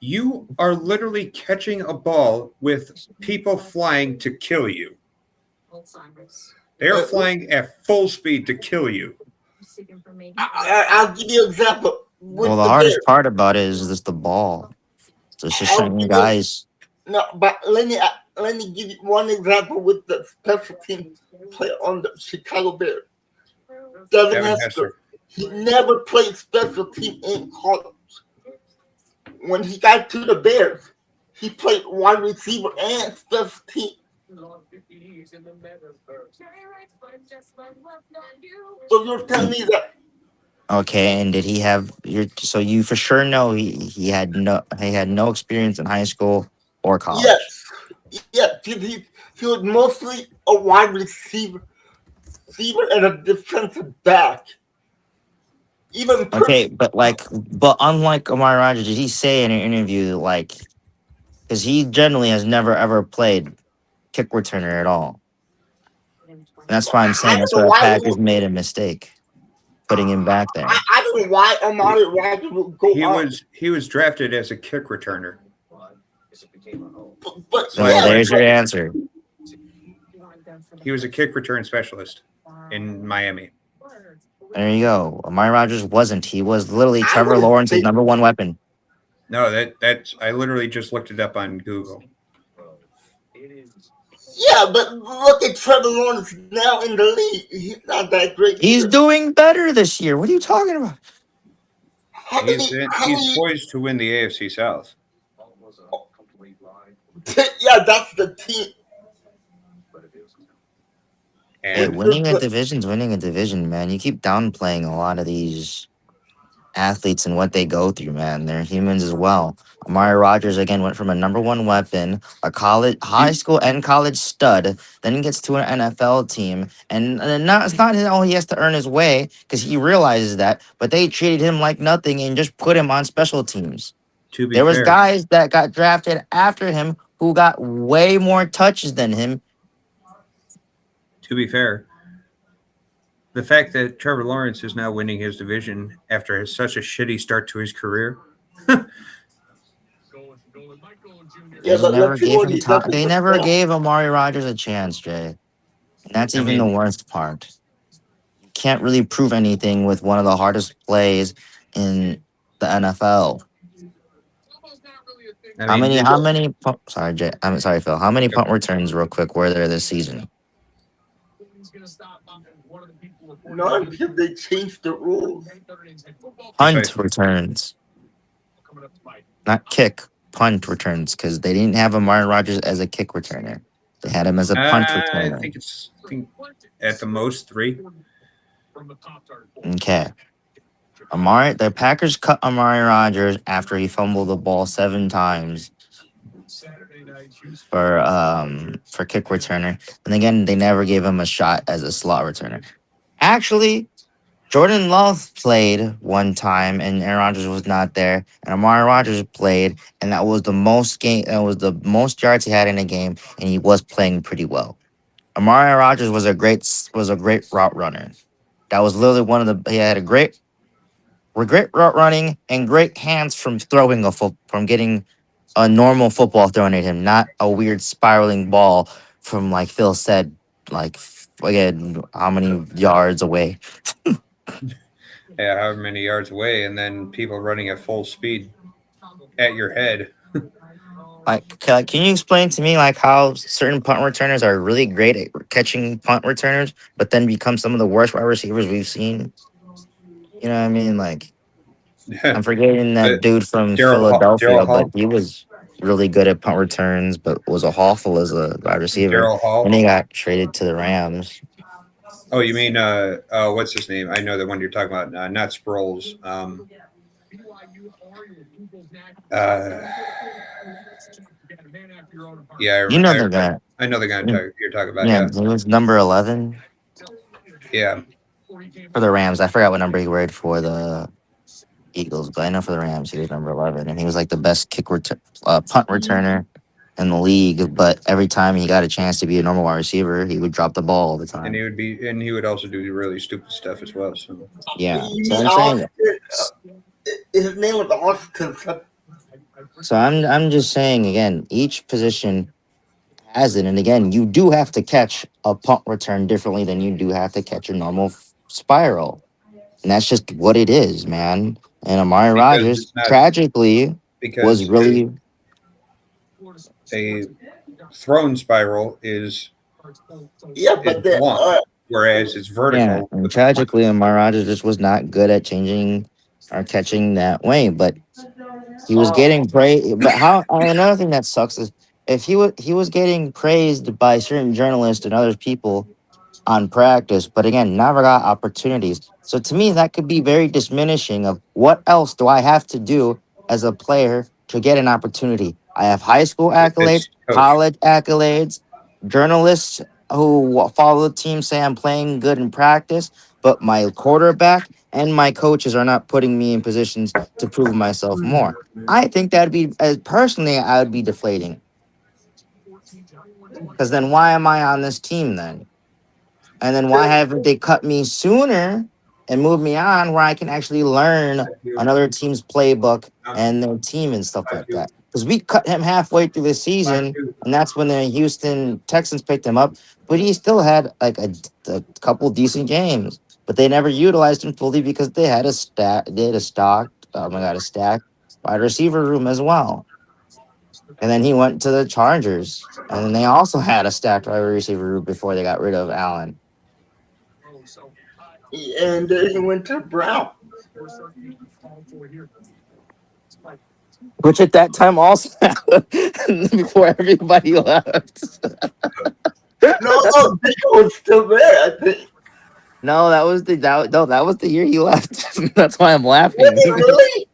You are literally catching a ball with people flying to kill you. They are Uh, flying at full speed to kill you. I'll give you an example Well, with the the hardest Bears. part about it is just the ball. There's just I'll certain give you guys. no, but let me give you one example with the special team player on the Chicago Bears. Devin Devin Hester. Hester. He never played special team in college. When he got to the Bears, he played wide receiver and special team. So you're telling me that Okay, and did he have your? So you for sure know he had no experience in high school or college. yes, yes, he was mostly a wide receiver and a defensive back. Even Okay, person, but unlike Omar Rogers, did he say in an interview like because he generally has never ever played kick returner at all. That's why I'm I saying don't that's know where the why. Packers made a mistake putting him back there. I don't know why Amari Rogers would go out. He was drafted as a kick returner. But So I Well, yeah, think there's your answer. he was a kick return specialist in Miami. There you go. Amari Rogers wasn't. He was literally I Trevor wouldn't Lawrence's say. number one weapon. No, that's I literally just looked it up on Google. Yeah, but look at Trevor Lawrence now in the league. He's not that great He's either. doing better this year. What are you talking about? How He's many? poised to win the AFC South. Yeah, that's the team. Hey, And winning a division, man. You keep downplaying a lot of these athletes and what they go through, man. They're humans as well. Amari Rogers again went from a number one weapon, a college, high he, school, and college stud. Then he gets to an NFL team, and not it's not all he has to earn his way because he realizes that. But they treated him like nothing and just put him on special teams. to be There was fair, guys that got drafted after him who got way more touches than him. to be fair, the fact that Trevor Lawrence is now winning his division after such a shitty start to his career. Yeah, They but never let's see gave what him he does time. with They the never Falcons. gave Amari Rogers a chance, Jay. And that's I even the mean, worst part. Can't really prove anything with one of the hardest plays in the NFL. I How mean, many? did How many? Sorry, Jay. I'm sorry, Phil. How many yep. punt returns, real quick, were there this season? None because they changed the rules. Punt Precisely. returns, not kick. Punt returns, because they didn't have Amari Rogers as a kick returner. They had him as a punt I returner. think at the most 3. Okay. The Packers cut Amari Rogers after he fumbled the ball 7 times. for kick returner. And again, they never gave him a shot as a slot returner. Actually, Jordan Love played one time and Aaron Rodgers was not there. And Amari Rodgers played, and that was the most yards he had in a game, and he was playing pretty well. Amari Rodgers was a great route runner. That was literally one of the he had a great route running and great hands from throwing from getting a normal football thrown at him, not a weird spiraling ball from like Phil said, like again, how many yards away. Yeah, however many yards away, and then people running at full speed at your head. Can you explain to me like how certain punt returners are really great at catching punt returners, but then become some of the worst wide receivers we've seen? You know what I mean? Like I'm forgetting that But dude from Daryl Philadelphia, but Hall, he was really good at punt returns, but was awful as a wide receiver. Daryl And Hall. he got traded to the Rams. Oh, you mean what's his name? I know the one you're talking about. Not Sproles. Uh, yeah, You know the guy. I know the guy you're talking about. Yeah, Yeah, he was number 11 yeah. for the Rams. I forgot what number he wear for the Eagles, but I know for the Rams he was number 11, and he was like the best punt returner in the league. But every time he got a chance to be a normal wide receiver, he would drop the ball all the And time. he would also do really stupid stuff as well. So Yeah, You so mean I'm saying, Austin? His name was Austin. I'm just saying again, each position has it, and again, you do have to catch a punt return differently than you do have to catch a normal spiral, and that's just what it is, man. And Amari because Rogers it's not tragically was because really a thrown spiral Yeah, is but blunt, whereas it's yeah, vertical and with the punt. tragically, Amari Rogers just was not good at changing or catching that way. But he was getting praised. But how? Another thing that sucks is if he was getting praised by certain journalists and other people on practice, but again, never got opportunities. So to me, that could be very diminishing of what else do I have to do as a player to get an opportunity? I have high school accolades, It's coach. college accolades, journalists who follow the team say I'm playing good in practice, but my quarterback and my coaches are not putting me in positions to prove myself more. I think that'd be, as personally, I would be deflating because then why am I on this team then? And then why haven't they cut me sooner and moved me on where I can actually learn another team's playbook and their team and stuff like that? Because we cut him halfway through the season, and that's when the Houston Texans picked him up. But he still had like a couple decent games, but they never utilized him fully because they had a stacked wide receiver room as well. And then he went to the Chargers, and then they also had a stacked wide receiver room before they got rid of Allen. and then he went to Brown. Which at that time also happened before everybody left. No, oh, Baker was still there. I think. No, that was the year he left. That's why I'm Was laughing. he really?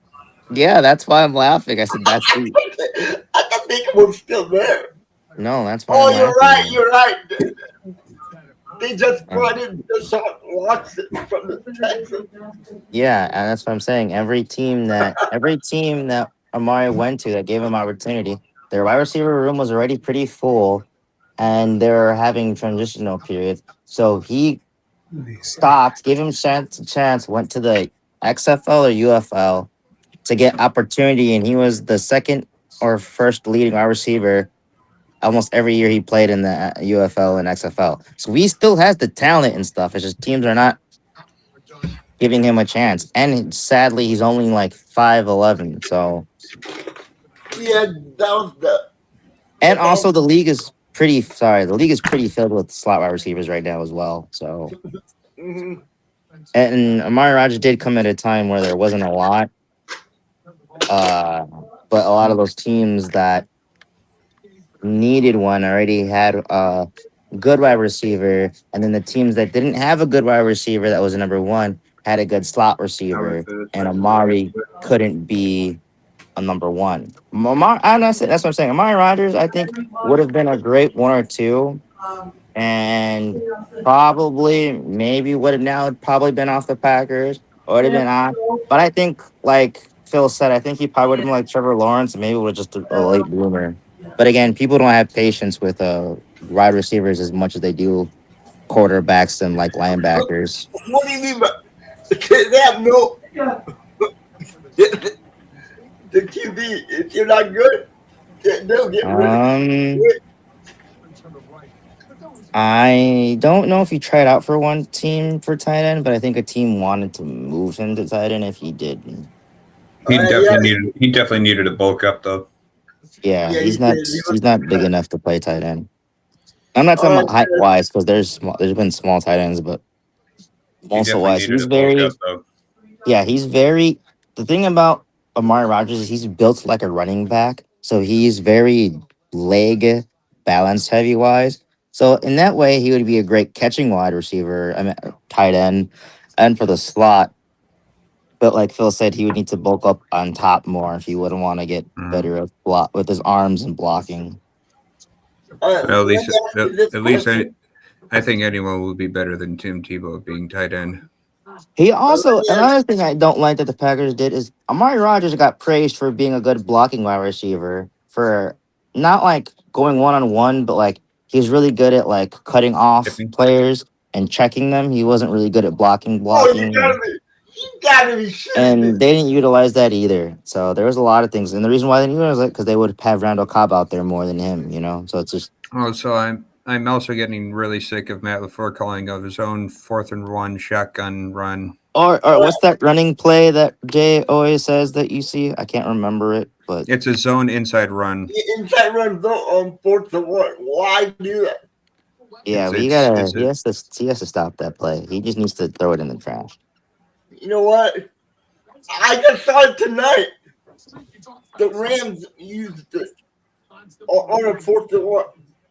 Yeah, that's why I'm laughing. I said that's the I thought Baker was still there. no, that's why Oh, I'm you're right. laughing. You're right. They just Uh, brought in Deshaun Watson from the Texans. yeah, and that's what I'm saying. Every team that Amari went to that gave him opportunity, their wide receiver room was already pretty full, and they're having transitional periods. So he stopped, gave him chance, went to the XFL or UFL to get opportunity, and he was the second or first leading wide receiver almost every year he played in the UFL and XFL. So he still has the talent and stuff. It's just teams are not giving him a chance. And sadly, he's only like 5'11". So Yeah, that was the. and That also was, the league is pretty filled with slot wide receivers right now as well. So mhm. and Amari Rogers did come at a time where there wasn't a lot. Uh, but a lot of those teams that needed one already had a good wide receiver, and then the teams that didn't have a good wide receiver that was a number one had a good slot receiver, and Amari couldn't be a number one. That's what I'm saying. Amari Rogers, I think, would have been a great one or two, and probably maybe would have now probably been off the Packers or would have been on. But I think, like Phil said, I think he probably would have been like Trevor Lawrence, and maybe was just a late bloomer. But again, people don't have patience with wide receivers as much as they do quarterbacks and like linebackers. What do you mean by they have no the QB? If you're not good, they'll get rid of you. Um, I don't know if he tried out for one team for tight end, but I think a team wanted to move him to tight end if he did. Yeah, He definitely needed to bulk up though. Yeah, yeah, he did. He he's not big was, enough to play tight end. I'm not talking uh, about height wise because there's been small tight ends, but He muscle definitely wise, needed to bulk up though. he's very. The thing about Amari Rogers is he's built like a running back, so he's very leg balance heavy wise. So in that way, he would be a great catching wide receiver. I mean, tight end, and for the slot. But like Phil said, he would need to bulk up on top more if he wouldn't want to get Mm. better at block with his arms and blocking. Well, let me ask you this at least question. I think anyone would be better than Tim Tebow being tight end. He Let also me ask. another thing I don't like that the Packers did is Amari Rogers got praised for being a good blocking wide receiver for not like going one on one, but like he's really good at like cutting off Tipping. players and checking them. He wasn't really good at Oh, blocking, you gotta be shitting me. and they didn't utilize that either. So there was a lot of things, and the reason why they didn't utilize it because they would have Randall Cobb out there more than him, you know. So it's just Oh, so I'm also getting really sick of Matt LaFleur calling of his own 4th and 1 shotgun run. or what's that running play that Jay always says that you see? I can't remember it, but It's a zone inside run. Inside run though on 4th and 1. Why do that? yeah, but he has to stop that play. He just needs to throw it in the trash. You know what? I just saw it tonight. The Rams used it on a 4th and 1,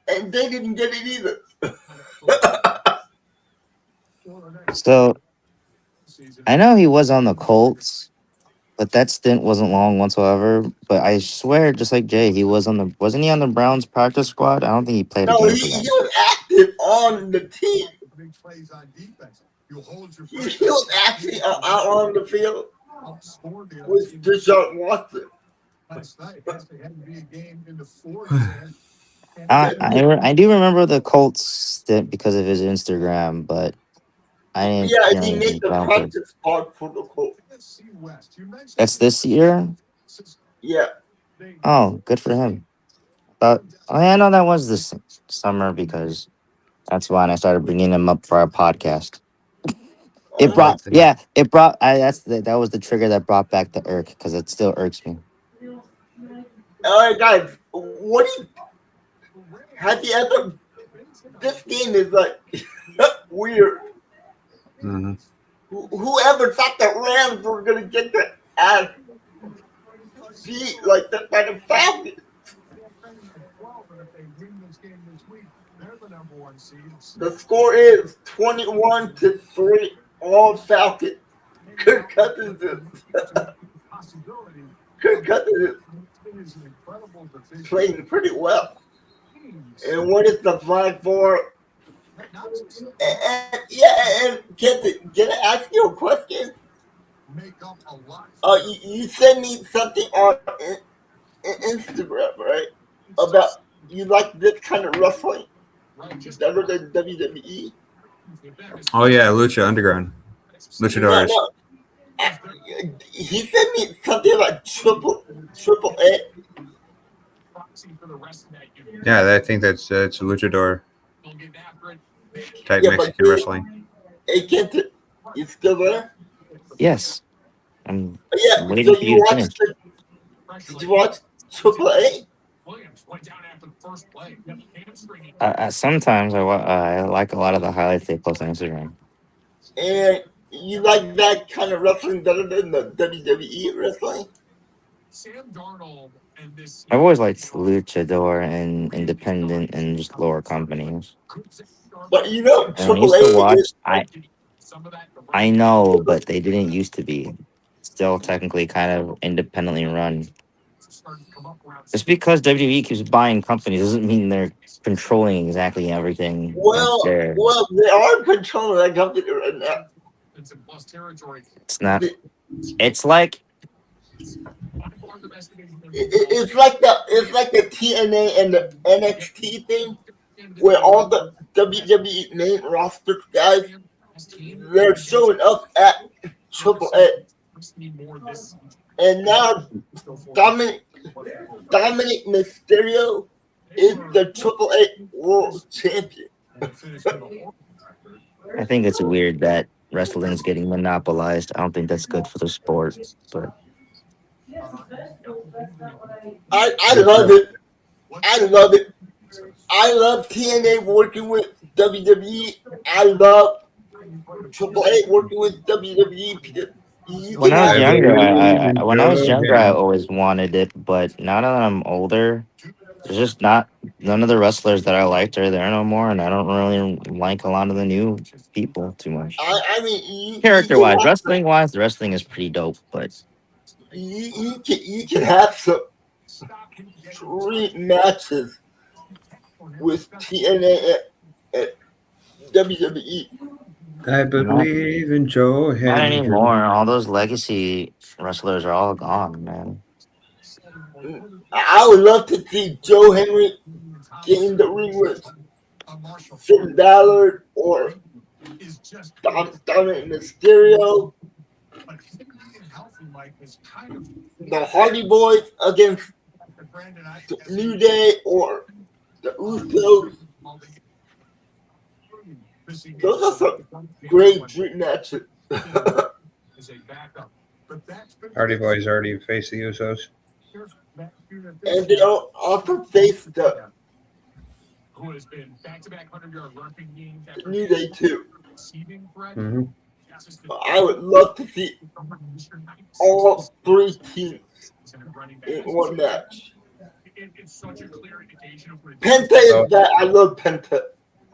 and they didn't get it either. So I know he was on the Colts, but that stint wasn't long whatsoever. But I swear, just like Jay, he was on the wasn't he on the Browns practice squad? I don't think he played a No, game for he them. was active on the team. He was actually out on the field with Deshaun Watson. I do remember the Colts stint because of his Instagram, but I didn't Yeah, hear he made anything the about it. practice squad for the Colts. That's this year. Yeah. Oh, good for him. But I know that was this summer because that's when I started bringing him up for our podcast. It Uh, Oh, brought, yeah, it brought. That was the trigger that brought back the irk because it still irks me. all right, guys. What do you have you ever? This game is like weird. hmm Whoever thought the Rams were gonna get the ass beat like that by the Falcons? The score is 21-3, all Falcons. Kirk Cousins Kirk Cousins is playing pretty well. And what is the 5-4? And yeah, and can I ask you a question? You sent me something on Instagram, right? About you like this kind of wrestling better than WWE. Oh yeah, Lucha Underground, No, Luchadors. no. He sent me something like triple A. Yeah, I think it's a Luchador type Yeah, but Mexican wrestling. it can't. You still there? Yes, I'm Yeah. So waiting for you to finish. Did you watch Triple A? Sometimes I like a lot of the highlights they post on Instagram. And you like that kind of wrestling better than the WWE wrestling? I've always liked luchador and independent and just lower companies. But you know, And I Triple used A to is watch. I know, but they didn't used to be. Still technically kind of independently run. Just because WWE keeps buying companies doesn't mean they're controlling exactly everything that's there. Well, they are controlling that company right now. It's not. The- It's like it's like the TNA and the NXT thing, where all the WWE main roster guys they're showing up at Triple A, and now Dominic Dominic Mysterio is the Triple A World Champion. I think it's weird that wrestling's getting monopolized. I don't think that's good for the sport. But I love it. I love it. I love TNA working with WWE. I love Triple A working with WWE because you when can I was I have the younger, believe in when I was Joe younger, I Henry. always wanted it. But now that I'm older, there's just not none of the wrestlers that I liked are there no more, and I don't really like a lot of the new people too much. I mean you Character can wise, have the wrestling is pretty dope. But you can have some great matches with TNA and WWE. I not believe in Joe not Hendry. anymore. All those legacy wrestlers are all gone, man. I would love to see Joe Henry get in the ring with Finn Balor or Dominic Mysterio, the Hardy Boys against the New Day or the Usos. Those are some great dream matches. Hardy Boys already faced the Usos. And they also face the New Day too. Hmm. I would love to see all three teams in one match. Penta Oh, is that I love Penta.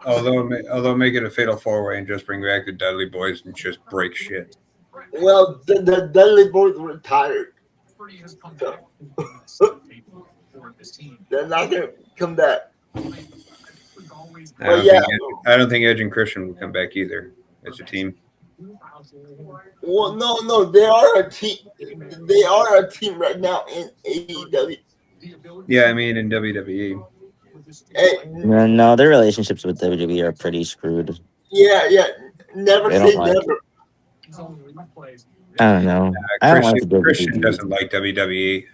although make it a fatal four way and just bring back the Dudley Boys and just break shit. Well, the Dudley Boys retired, so they're not gonna come back. But yeah, I don't think Edge and Christian will come back either as a team. well, no, they are a team. They are a team right now in AEW. Yeah, I mean in WWE. And No, their relationships with WWE are pretty screwed. yeah, never They don't say like. never. I don't know. I don't like the Christian WWE. doesn't like WWE.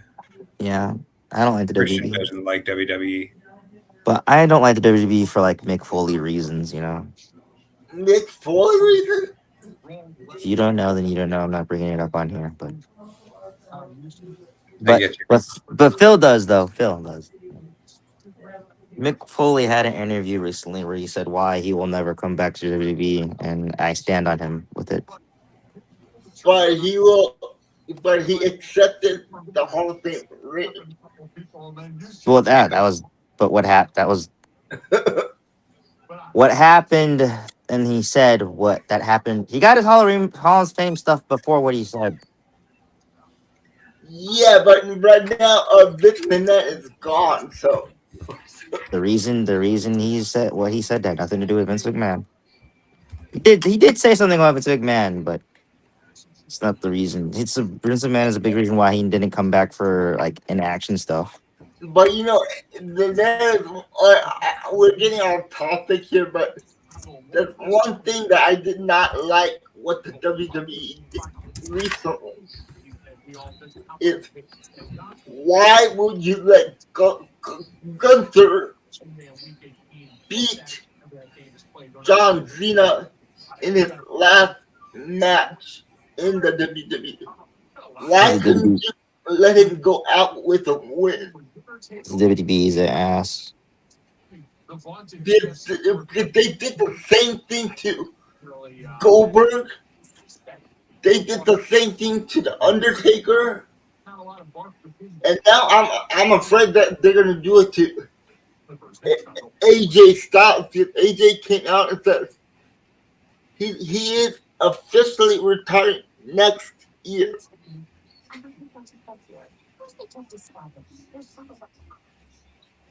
Yeah, I don't like the Christian WWE. doesn't like WWE. But I don't like the WWE for like Mick Foley reasons. Mick Foley reason? If you don't know, then you don't know. I'm not bringing it up on here, but I but get you. but Phil does though. Phil does. Mick Foley had an interview recently where he said why he will never come back to WWE, and I stand on him with it. But he will. But he accepted the Hall of Fame ring. Well, that was. But what happened? That was what happened, and he said what that happened. He got his Hall of Fame stuff before what he said. Yeah, but right now, Vince McMahon is gone. So The reason he said what he said had nothing to do with Vince McMahon. He did say something about Vince McMahon, but it's not the reason. Vince McMahon is a big reason why he didn't come back for like inaction stuff. but there's we're getting off topic here, but there's one thing that I did not like what the WWE did recently is why would you let Gunther beat John Cena in his last match in the WWE? Why couldn't you let him go out with a win? WWE is an ass. They did the same thing to Goldberg. They did the same thing to the Undertaker, and now I'm afraid that they're gonna do it to AJ Styles. AJ came out and said he is officially retiring next year.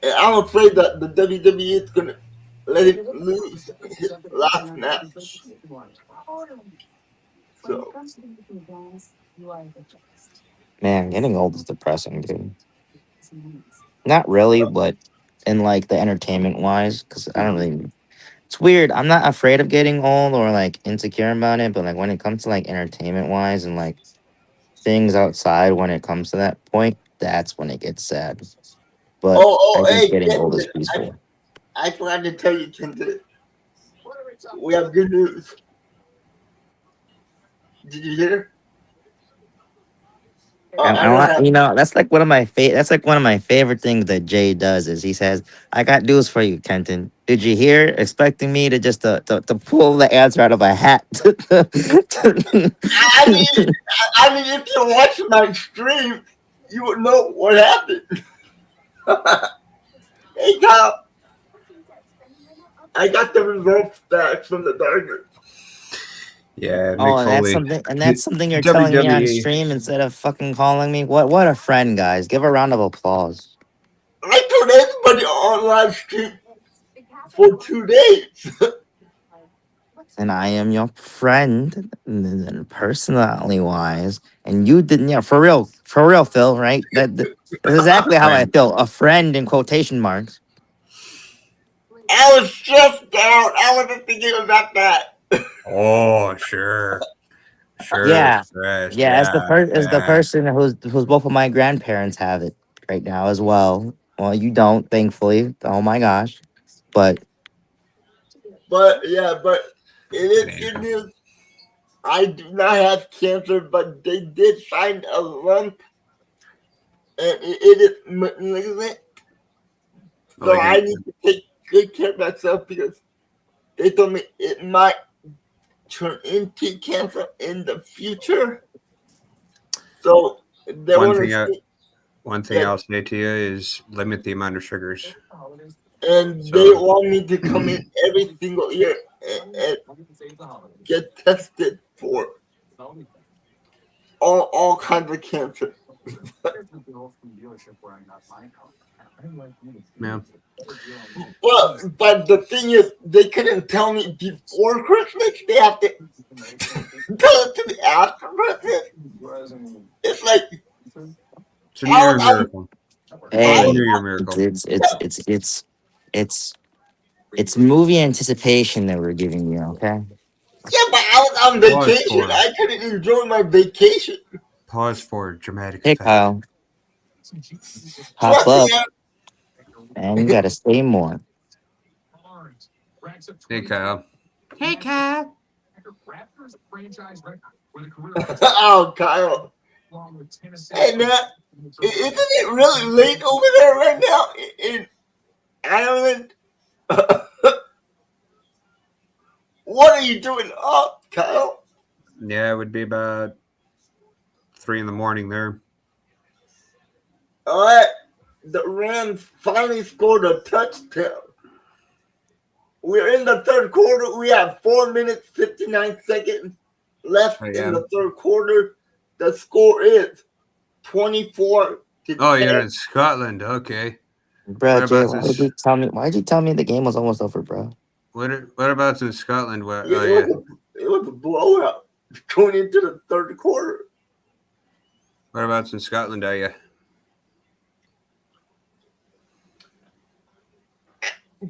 And I'm afraid that the WWE is gonna let him lose his last match. So, Man, getting old is depressing, dude. Not really, but in like the entertainment wise, because I don't really. It's weird. I'm not afraid of getting old or like insecure about it, but like when it comes to like entertainment wise and like things outside, when it comes to that point, that's when it gets sad. But I think hey, getting old is Kenton, peaceful. I forgot to tell you, Kenton, we have good news. Did you hear? And I don't have. that's like that's like one of my favorite things that Jay does is he says, "I got news for you, Kenton. Did you hear?" Expecting me to just to pull the answer out of a hat. I mean, if you watch my stream, you would know what happened. Hey, Kyle, I got the results back from the Dodgers. Yeah, Oh, Mick and that's Foley. something, you're telling me on WWE. stream instead of fucking calling me. What a friend, guys! Give a round of applause. I told everybody on live stream for 2 days. And I am your friend, personally wise. And you didn't, yeah, for real, Phil. Right? That's exactly how I Friend. feel. A friend in quotation marks. I was stressed out. I wasn't thinking about that. Oh, sure. Sure. Yeah, Stressed. yeah. Yeah. As the Yeah. person who's both of my grandparents have it right now as well. Well, you don't, thankfully. Oh my gosh, but But it It is ain't. good news. I do not have cancer, but they did find a lump, and it is malignant. So I Malignant. need to take good care of myself because they told me it might turn into cancer in the future. So they One want thing to I see one thing that, I'll say to you is limit the amount of sugars. and they So want me to come in every single year and get tested for all kinds of cancer. yeah. But the thing is, they couldn't tell me before Christmas. They have to tell it to me after Christmas. It's like It's a New Year miracle. It's I a hey, was New Year it's miracle. it's it's it's it's it's it's movie anticipation that we're giving you. Okay. yeah, but I was on Pause vacation. for I couldn't enjoy my vacation. dramatic Hey, effect. Kyle, pop Plus, up, and you gotta stay more. Hey Kyle. Hey Kyle. oh, Kyle. Hey, man, isn't it really late over there right now in Ireland? What are you doing up, Kyle? Yeah, it would be about 3 in the morning there. All right, the Rams finally scored a touchdown. We're in the third quarter. We have 4 minutes, 59 seconds left Oh in yeah. the third quarter. The score is 24 to Oh, 10. you're in Scotland. Okay. Bro, Jay, Whereabouts is why'd you tell me the game was almost over, bro? whereabouts in Scotland? Where? Yeah, Oh yeah. it was a blowout going into the third quarter. Whereabouts in Scotland are you?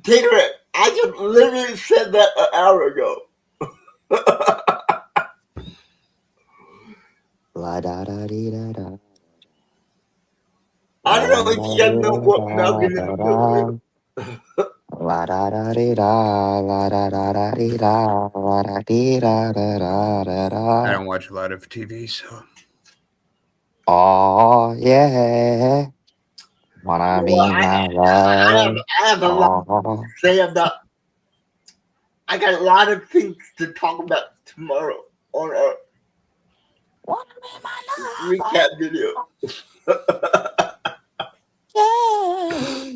Tater, I just literally said that an hour ago. La da da dee da da. I La don't da know if you guys know what Malcolm da is da doing. da. La da da dee da. La da da da dee da. La da dee da da da da I da. don't watch a lot of TV, so Oh yeah. Wanna Well, be my love? I have a lot Oh. to say about. I got a lot of things to talk about tomorrow on our Wanna be my love? recap video. Yeah.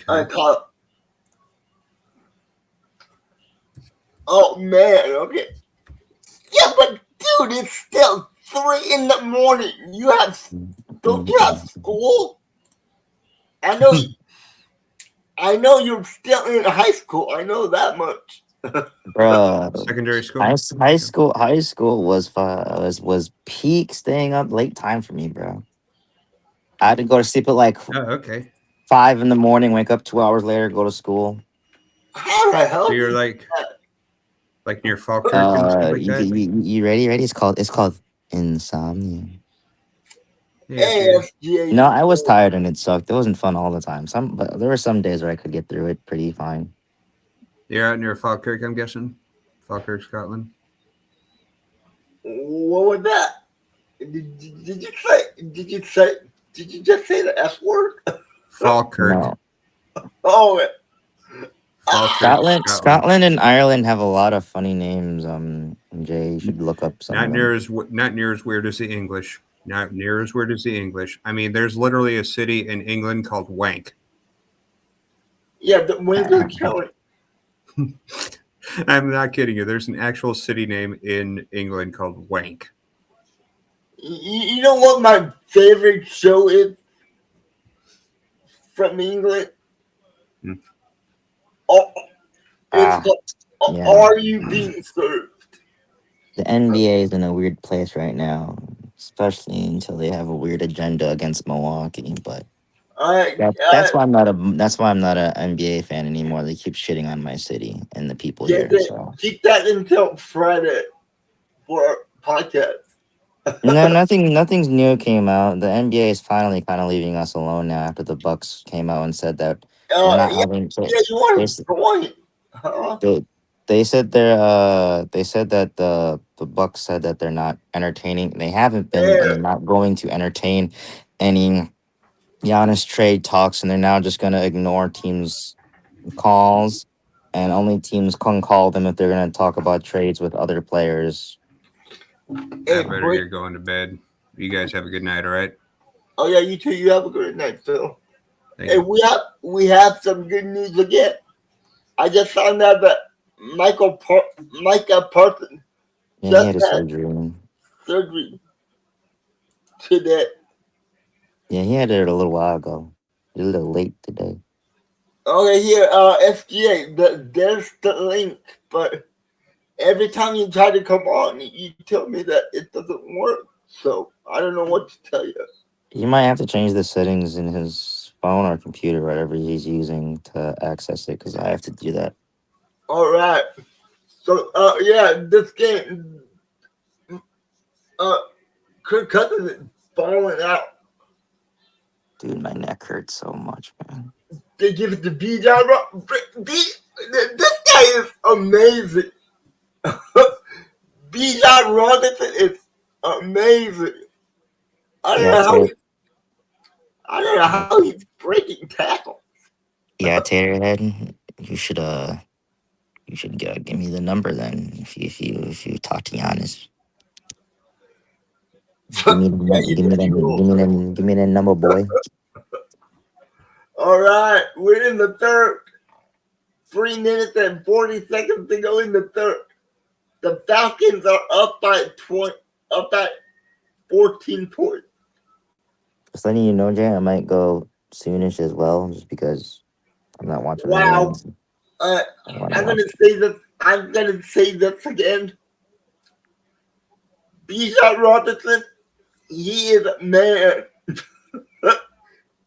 I okay. caught. Oh man, okay. Yeah, but dude, it's still 3 in the morning. You have Don't you have school? I know. I know you're still in high school. I know that much. Bro. Secondary school. High school was peak staying up late time for me, bro. I had to go to sleep at like Oh, okay. 5 in the morning, wake up 2 hours later, go to school. How the hell? So you're did like near Falkirk and stuff like You, that. you ready? Ready? It's called insomnia. Yeah, yeah. ASGA? No, I was tired and it sucked. It wasn't fun all the time. But there were some days where I could get through it pretty fine. You're out near Falkirk, I'm guessing. Falkirk, Scotland. What was that? Did you say? Did you say? Did you just say the F word? Falkirk. No, Oh, Falkirk, Scotland and Ireland have a lot of funny names. Jay, you should look up some Not of near them. as not near as weird as the English. Not near as weird as the English. I mean, there's literally a city in England called Wank. yeah, the Windsor County. I'm not kidding you. There's an actual city name in England called Wank. You know what my favorite show is from England? Hmm. Oh, it's Ah, called yeah. Are You Being Served? The NBA is in a weird place right now, especially until they have a weird agenda against Milwaukee. But that's why I'm not a NBA fan anymore. They keep shitting on my city and the people Yeah, here. So keep that until Friday for our podcast. no, nothing's new came out. The NBA is finally kind of leaving us alone now after the Bucks came out and said that they're not Yeah, having. you want to join? Huh? They said they said that the Bucks said that they're not entertaining. They haven't been, and Yeah. they're not going to entertain any Giannis trade talks, and they're now just going to ignore teams' calls, and only teams can call them if they're going to talk about trades with other players. Hey, I better get going to bed. You guys have a good night, all right? Oh yeah, you too. You have a good night, Phil. Thank Hey, you. we have some good news again. I just found out that Micah Parsons Yeah, he just had a had surgery. surgery today. Yeah, he had it a little while ago. A little late today. Okay, here, SGA, there's the link, but every time you try to come on, you tell me that it doesn't work. So I don't know what to tell you. He might have to change the settings in his phone or computer, whatever he's using to access it, because I have to do that. All right. So, yeah, this game, Kirk Cousins is falling out. Dude, my neck hurts so much, man. They give it to Bijan. This guy is amazing. Bijan Robinson is amazing. I don't Yeah, know how I don't know how he's breaking tackles. yeah, Taterhead, you should give me the number then if you talk to Giannis. Give me the Yeah, num- you give me know the you will. give me the number, boy. All right, we're in the third. 3 minutes and 40 seconds to go in the third. The Falcons are up by 14 points. Just letting you know, Jay, I might go soonish as well, just because I'm not watching the Wow. games. I'm I want to gonna watch. say this. I'm gonna say this again. Bijan Robinson, he is a man.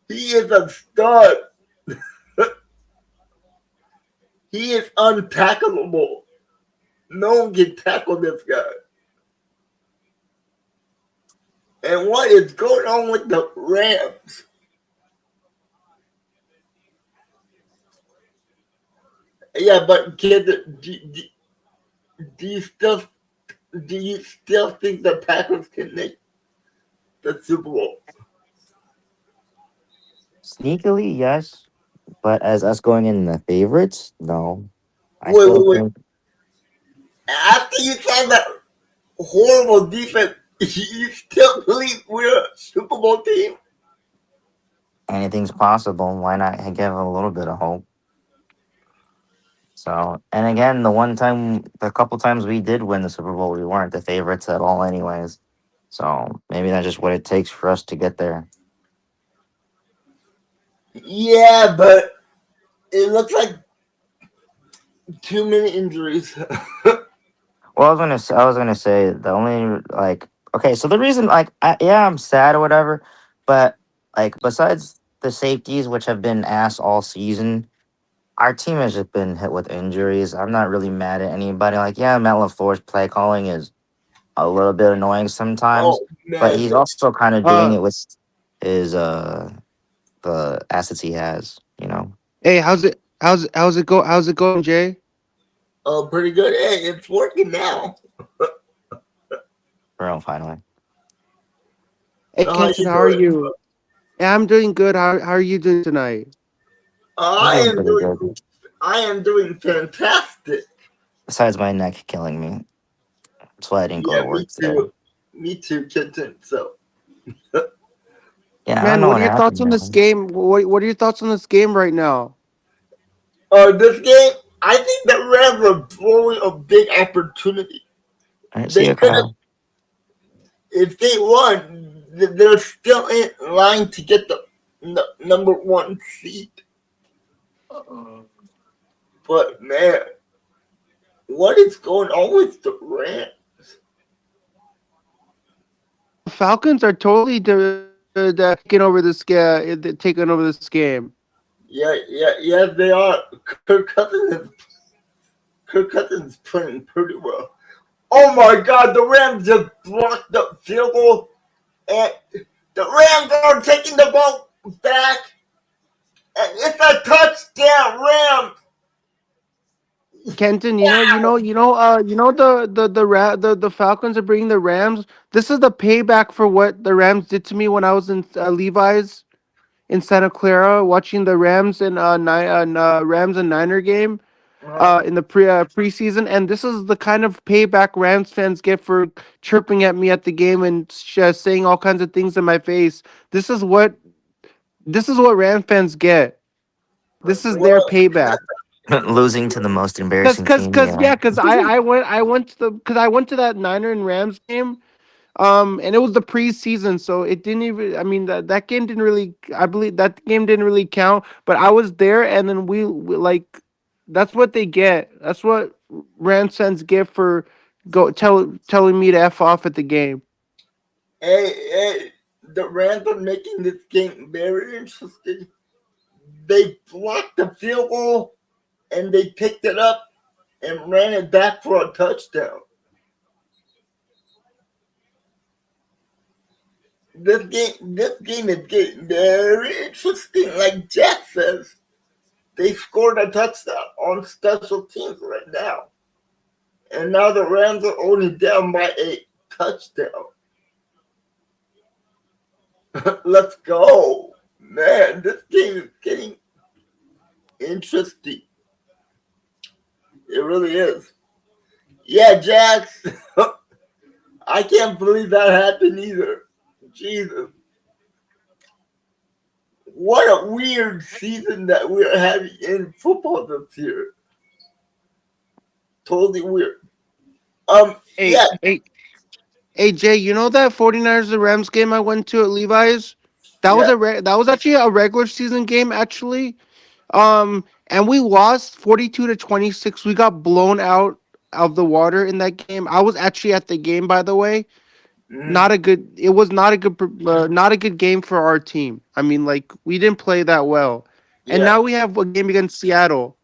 He is a stud. He is untackleable. No one can tackle this guy. And what is going on with the Rams? Yeah, but kid, do you still think the Packers can make the Super Bowl? Sneakily, yes, but as us going in the favorites, no. I Wait, still wait, wait. think After you saw that horrible defense, you still believe we're a Super Bowl team? anything's possible. Why not give a little bit of hope? So, and again, the couple times we did win the Super Bowl, we weren't the favorites at all, anyways. So maybe that's just what it takes for us to get there. Yeah, but it looks like too many injuries. Well, I was gonna say the only like okay, so the reason yeah, I'm sad or whatever, but like besides the safeties which have been ass all season, our team has just been hit with injuries. I'm not really mad at anybody. Like, yeah, Matt LaFleur's play calling is a little bit annoying sometimes, Oh but man, he's also kind of doing Uh, it with his the assets he has. You know, hey, how's it going, Jay? oh, pretty good. Hey, it's working now. for real, finally. Hey, So how Kenton, you how are doing? you? Yeah, I'm doing good. How are you doing tonight? I'm I doing am pretty doing. good. I am doing fantastic. Besides my neck killing me, that's why I didn't go Yeah, to me work today. too. Me too, kitten. So, Yeah, I don't Man, know what what are your thoughts happened, on this man. game? What are your thoughts on this game right now? this game, I think the Rams are blowing a big opportunity. All right, see They you, could have, Kyle. if they won, they're still in line to get the number one seed. But man, what is going on with the Rams? Falcons are totally taking over this game. Yeah, they are. Kirk Cousins is playing pretty well. Oh my God, the Rams just blocked the field goal, and the Rams are taking the ball back, and it's a touchdown, Rams. Kenton, the Falcons are bringing the Rams. This is the payback for what the Rams did to me when I was in Levi's in Santa Clara watching the Rams and Niner game in the preseason, and this is the kind of payback Rams fans get for chirping at me at the game and saying all kinds of things in my face. This is what Rams fans get. This is their Well, payback. Losing to the most Cause, embarrassing cause, team, cause, yeah. yeah, cause I went to that Niner and Rams game. And it was the preseason, so it didn't even. I mean, that game didn't really. I believe that game didn't really count. But I was there, and then we like. That's what they get. That's what Rams fans get for telling me to f off at the game. hey, the Rams are making this game very interesting. They blocked the field goal, and they picked it up and ran it back for a touchdown. This game is getting very interesting. Like Jack says, they scored a touchdown on special teams right now, and now the Rams are only down by a touchdown. Let's go, man! This game is getting interesting. It really is. Yeah, Jax. I can't believe that happened either. Jesus, what a weird season that we're having in football this year. Totally weird. Hey, Yeah. hey, hey, Jay. You know that 49ers and Rams game I went to at Levi's? Yeah. That was actually a regular season game, actually. And we lost 42-26. We got blown out of the water in that game. I was actually at the game, by the way. Mm, It was not a good game for our team. I mean, like we didn't play that well. And yeah. now we have a game against Seattle,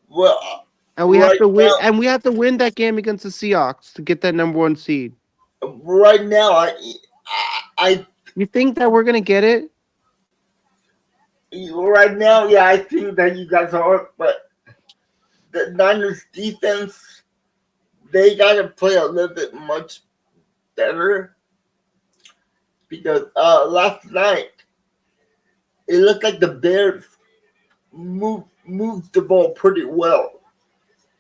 Well, and we have right to win. now, And we have to win that game against the Seahawks to get that number one seed. right now, I, You think that we're gonna get it? right now, yeah, I think that you guys are, but the Niners defense, they got to play a little bit much better because last night it looked like the Bears moved the ball pretty well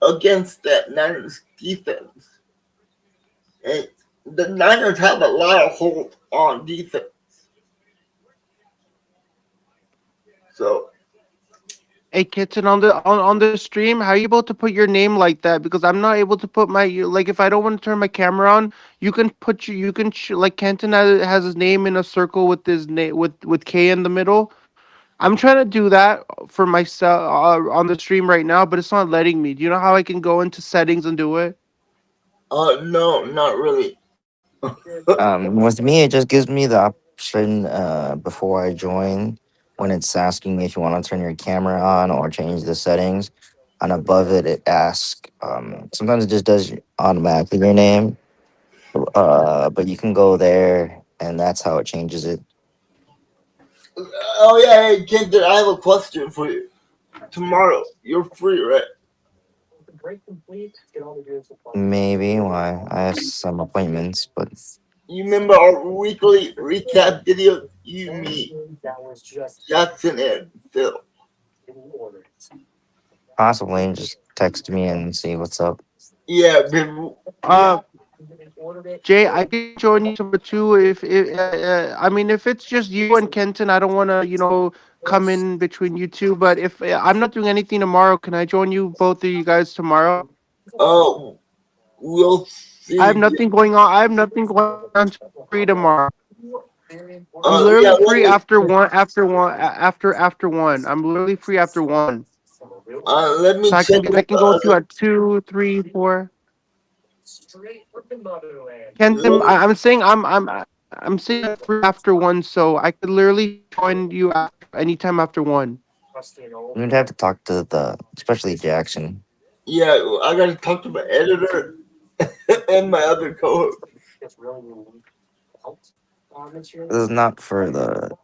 against that Niners defense. And the Niners have a lot of hold on defense. So Hey, kitten, on the stream, how are you able to put your name like that? Because I'm not able to put my like if I don't want to turn my camera on, you can put you can like Kenton has his name in a circle with his name with K in the middle. I'm trying to do that for myself on the stream right now, but it's not letting me. Do you know how I can go into settings and do it? No, not really. With me, it just gives me the option before I join when it's asking me if you want to turn your camera on or change the settings. And above it, it asks. Sometimes it just does automatically your name, but you can go there, and that's how it changes it. Oh yeah, hey Kenton, I have a question for you. Tomorrow, you're free, right? Maybe why I have some appointments, but You remember our weekly recap video? You, me, Jackson, and Phil. possibly just text me and see what's up. Yeah, Uh, Jay, I can join you tomorrow too. If I mean, if it's just you and Kenton, I don't want to, come in between you two. But if I'm not doing anything tomorrow, can I join you both of you guys tomorrow? uh, we'll I have see. nothing going on. I have nothing going on. I'm free tomorrow. I'm Yeah, literally let free me. after one. I'm literally free after one. Let me So check I with can the go to other. at two, three, four. Kenton, Let I'm saying I'm free after one, so I could literally join you after anytime after one. You'd have to talk to especially Jackson. Yeah, I gotta talk to my editor and my other co-host. This is not for the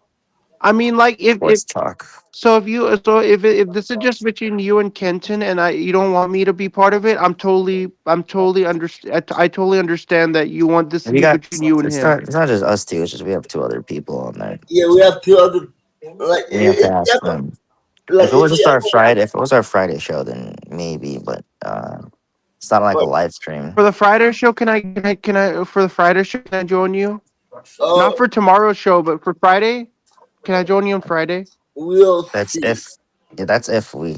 I mean, like if sports talk. so, if this is just between you and Kenton, and you don't want me to be part of it, I'm totally understand. I totally understand that you want this to We be got between you and him. it's not just us two. It's just we have two other people on there. Yeah, we have two other. Like, We have to if you ask ever, them. like, If it if was just you our ever, Friday, if it was our Friday show, then maybe. But it's not like a but, live stream. For the Friday show, can I for the Friday show, can I join you? uh, Not for tomorrow's show, but for Friday, can I join you on Friday? we'll That's see. if yeah, that's if we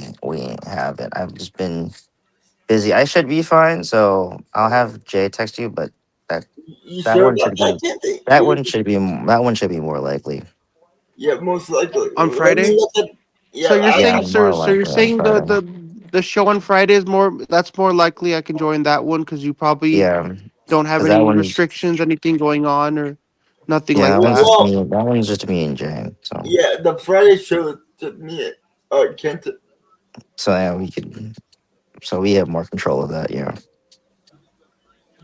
have it. I've just been busy. I should be fine, so I'll have Jay text you. But that You that sure one about should that, be Kenton? that one should be that one should be more likely. Yeah, most likely. On Let me Friday? look at. So Yeah, you're Yeah, saying, more so you're likely on saying Friday. the show on Friday is more that's more likely I can join that one because you probably Yeah, don't have because that any one's restrictions, anything going on, or nothing yeah, like that one's that. just me. well, That one's just me and Jay. So yeah, the Friday show took me. Kenton. yeah, we could. So we have more control of that. Yeah.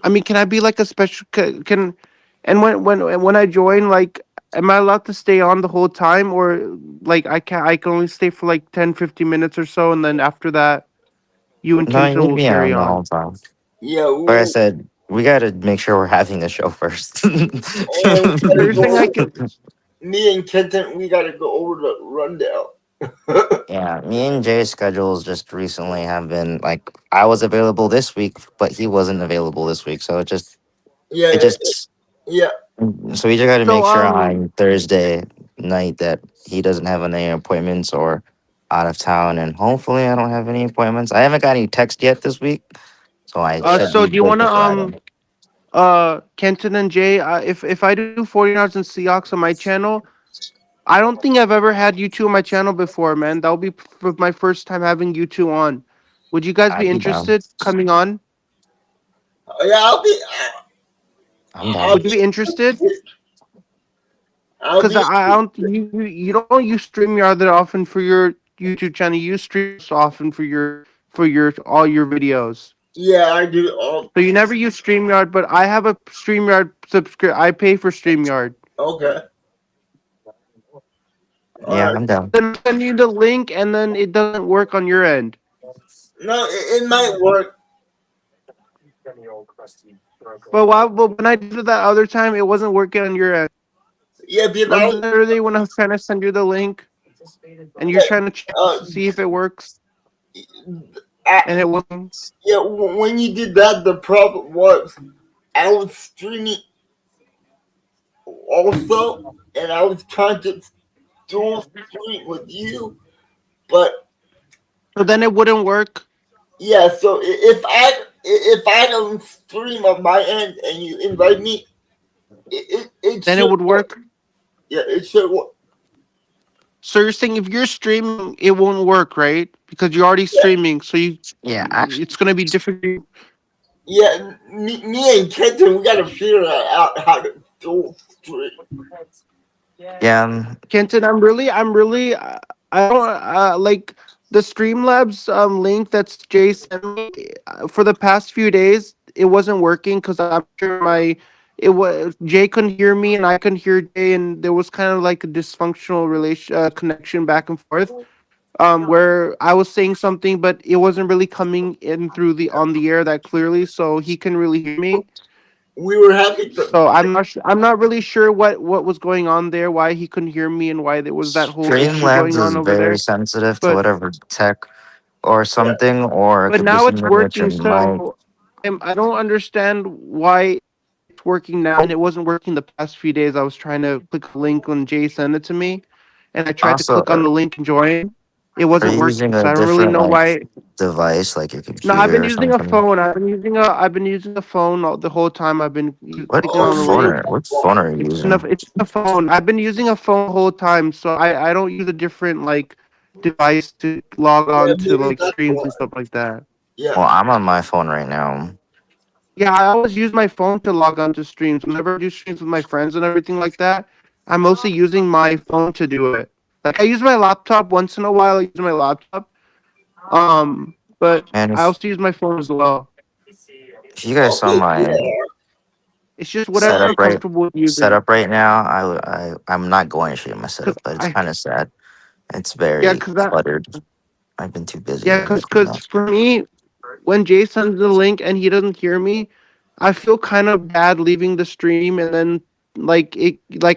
I mean, can I be like a special? Can and when I join, like, am I allowed to stay on the whole time, or like I can only stay for like 10, 15 minutes or so, and then after that, you and No, Kenton you'd will be carry on the on. whole time. Yeah, Like I said, we got to make sure we're having the show first. and we So gotta you're saying go I over. can? Me and Kenton, we gotta go over the rundown. Yeah, me and Jay's schedules just recently have been like I was available this week, but he wasn't available this week. So Yeah, it just yeah. so we just got to So make sure on Thursday night that he doesn't have any appointments or out of town, and hopefully I don't have any appointments. I haven't got any text yet this week, so I should so be do you good want for to Friday. Kenton and Jay, if I do 49ers and Seahawks on my channel, I don't think I've ever had you two on my channel before, man. That'll be my first time having you two on. Would you guys be I'd be down. interested coming on? Yeah, I'm I'll down. Would you be, be interested? I'll Because be, I don't you don't use StreamYard that often for your YouTube channel. You use Stream so often for your all your videos. yeah, I do. All So you never use StreamYard, but I have a StreamYard subscription. I pay for StreamYard. okay. All Yeah, right. I'm down. Then I send you the link, and then it doesn't work on your end. No, it might work. But when I did it that other time, it wasn't working on your end. Yeah, because Remember that earlier when I was trying to send you the link, and you're trying to check uh, to see if it works, I, and it wasn't. yeah, when you did that, the problem was I was streaming also, and I was trying to dual stream with you, but So then it wouldn't work. Yeah, so if I don't stream on my end and you invite me, it Then it should would work. work. Yeah, it should work. So you're saying if you're streaming, it won't work, right? Because you're already Yeah, streaming, so Yeah, actually, it's gonna be difficult. yeah. Me and Kenton, we gotta figure out how to do stream. yeah. Kenton, I'm really, I don't like the Streamlabs link that's Jay sent me for the past few days. It wasn't working because I'm sure it was Jay couldn't hear me and I couldn't hear Jay, and there was kind of like a dysfunctional relation connection back and forth. Where I was saying something, but it wasn't really coming in through the on the air that clearly, so he can really hear me. We were having the So I'm not really sure what was going on there, why he couldn't hear me, and why there was that whole issue Streamlabs going is on over very there. sensitive to But whatever tech or yeah. something, or it but could be now it's something with your working. mic. So I don't understand why it's working now, and it wasn't working the past few days. I was trying to click a link when Jay sent it to me, and I tried to Also, click on the link and join. It are wasn't you using working, a so I don't really different know like why. device, like your No, I've computer been or using a something? phone. I've been using a phone the whole time. I've been clicking Oh, on the you use link. What that phone are you using? It's a phone. I've been using a phone the whole time, so I don't use a different like device to log Yeah, on to maybe like that's streams why. and stuff like that. Yeah. Well, I'm on my phone right now. Yeah, I always use my phone to log on to streams. Whenever I do streams with my friends and everything like that, I'm mostly using my phone to do it. Like I use my laptop once in a while. I use my laptop. But And I also use my phone as well. if you guys saw Okay. my Yeah. It's just whatever I'm setup right comfortable with using. setup right now, I'm not going to show you my Cause setup, but it's I kind of sad. It's yeah, very cause that cluttered. I've been too busy yeah, and cause everything cause else. for me, when Jay sends the link and he doesn't hear me, I feel kind of bad leaving the stream and then like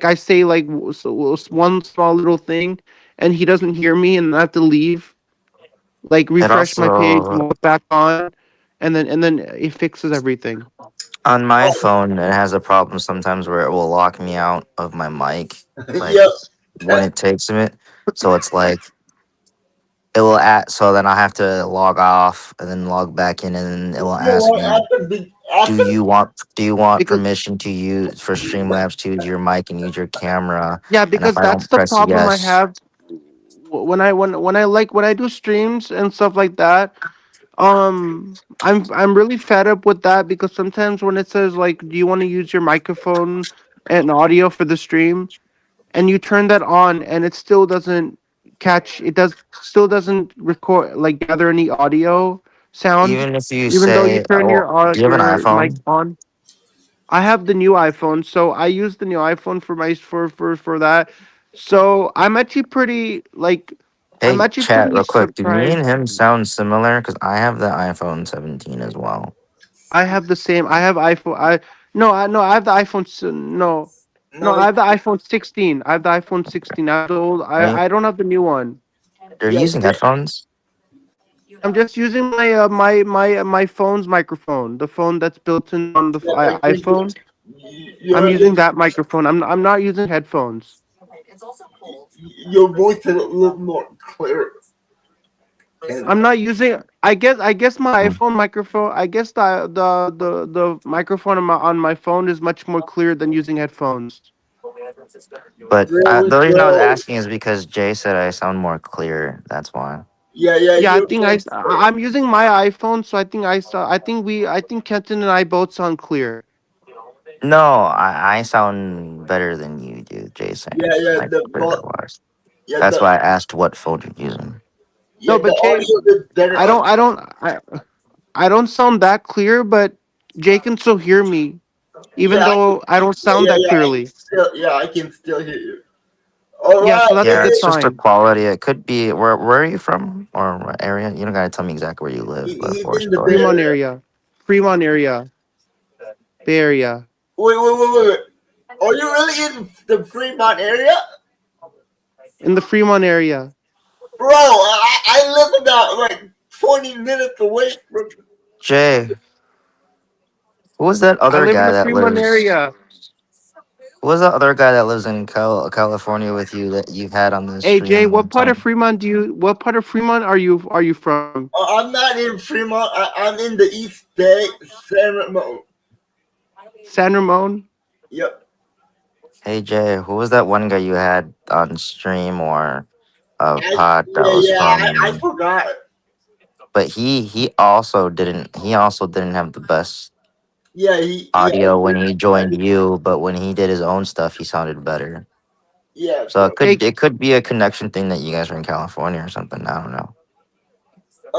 I say one small little thing and he doesn't hear me and I have to leave, like It refresh my page, also log back on, and then it fixes everything. on my Oh, phone it has a problem sometimes where it will lock me out of my mic, like yeah. when it takes it. So it's like it will add. So then I have to log off and then log back in, and then it will You know ask what? me, After do you want Because permission to use for Streamlabs to use your mic and use your camera? yeah, And if because I that's don't the press problem I yes, have when I do streams and stuff like that. I'm really fed up with that because sometimes when it says like, do you want to use your microphone and audio for the stream, and you turn that on, and it still doesn't still doesn't record like gather any audio sound, even if you even though you say, turn oh, do you have an your mic iPhone? on. I have the new iPhone, so I use the new iPhone for my for that. So I'm Hey, actually chat, pretty real quick. Do me surprised. and him sound similar? Because I have the iPhone 17 as well. I have the same. I have iPhone. I have the iPhone. No, no, I have the iPhone 16. I have the iPhone 16. I have the old. Hey, I don't have the new one. you're yeah, using headphones? I'm just using my phone's microphone. The phone that's built in on the yeah, I think iPhone. I'm you're using that microphone. I'm not using headphones. your voice is a little more clear. And I'm not using. I guess my Hmm. iPhone microphone. I guess the microphone on my phone is much more clear than using headphones. But there we the reason I was go. asking is because Jay said I sound more clear. That's why. Yeah, yeah, Yeah, you're more clear. I'm using my iPhone, so I think Kenton and I both sound clear. No, I sound better than you do, Jason. Yeah, yeah, Like the clear but wise. yeah, That's why I asked what phone you're using. yeah, No, the but Jay, audio is better I on. don't I don't I don't sound that clear, but Jay can still hear me, even Yeah, though I don't yeah, sound yeah, that yeah. clearly. I can still hear you. All Yeah, right, so that's a Yeah, good it's just a sign. quality. It could be where are you from or what area? You don't gotta tell me exactly where you live, but he's for in the sure. Bay Fremont Area. area, Fremont area, Bay Area, Wait. Are you really in the Fremont area, in the Fremont area. bro? I live about like 20 minutes away from. Jay, who was that I other live in guy the that Fremont lives? area. Who was the other guy that lives in California with you that you've had on the Hey Jay, stream one what part of time? Fremont do you? What part of Fremont are you from? I'm not in Fremont. I'm in the East Bay, San Ramon. San Ramon. Yep. Hey Jay, who was that one guy you had on stream or a pod that was I from? forgot. But he also didn't have the best Yeah, audio when he he joined you, but when he did his own stuff, he sounded better. yeah. So So Hey, it could be a connection thing that you guys are in California or something. I don't know.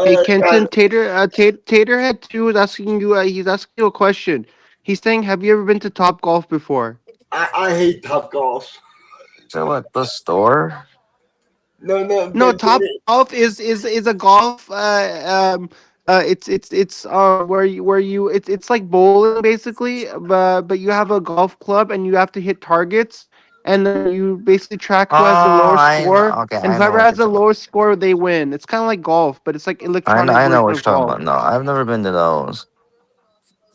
hey, guys, Kenton Taterhead too is asking you. He's asking you a question. He's saying, "Have you ever been to Top Golf before?" I hate Top Golf. So what the store? No, No, Top Golf is a golf. It's where you it's like bowling basically, but you have a golf club and you have to hit targets, and then you basically track Oh, who has the lower score, and I know whoever what has you're the talking. lowest score they win. It's kind of like golf, but it's like electronic I know version what you're of talking golf. about. No, I've never been to those.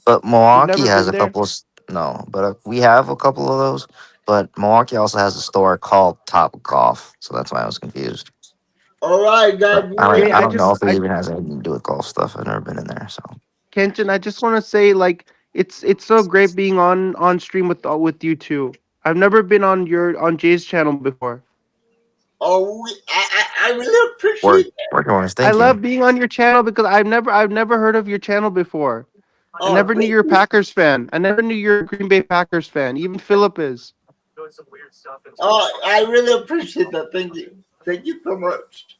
But You've Milwaukee never has been a there? couple. No, but we have a couple of those. But Milwaukee also has a store called Top Golf, so that's why I was confused. All right, But guys. Jay, I don't know if it even has anything to do with golf stuff. I've never been in there, so. Kenton, I just want to say, like, it's so great being on stream with you two. I've never been on Jay's channel before. I really appreciate that. Working on this. I Thank you. love being on your channel because I've never heard of your channel before. I Oh, never knew thank you're a you. Packers fan. I never knew you're a Green Bay Packers fan. Even Philip is. Oh, I really appreciate that. Thank you. Thank you so much.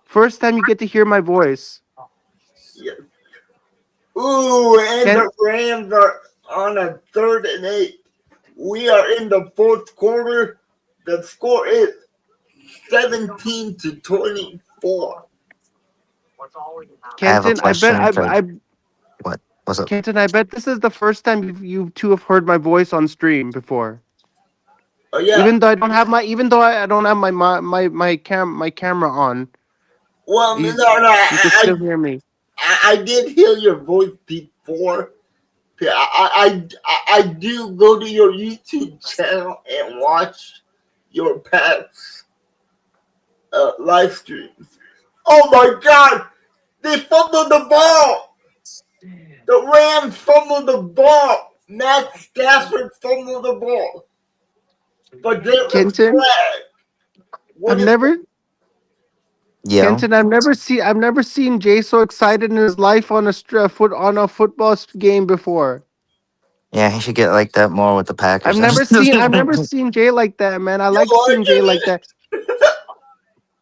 First time you get to hear my voice. Yeah. Ooh, and Ken, the Rams are on a 3rd and 8. We are in the fourth quarter. The score is 17-24. I have a Kenton, I bet question. What? What's up? Kenton, I bet this is the first time you two have heard my voice on stream before. Oh yeah. Even though I don't have my camera on, Well, no, he's you can still hear me. I did hear your voice before. I do go to your YouTube channel and watch your past live streams. Oh my God! They fumbled the ball. The Rams fumbled the ball. Matt Stafford fumbled the ball. But there's a Kenton, flag. What I've is never Yo. Kenton, I've never seen Jay so excited in his life on a football game before. Yeah, he should get like that more with the I've Packers. never seen I've never seen Jay like that, man. I like seeing Jay like that.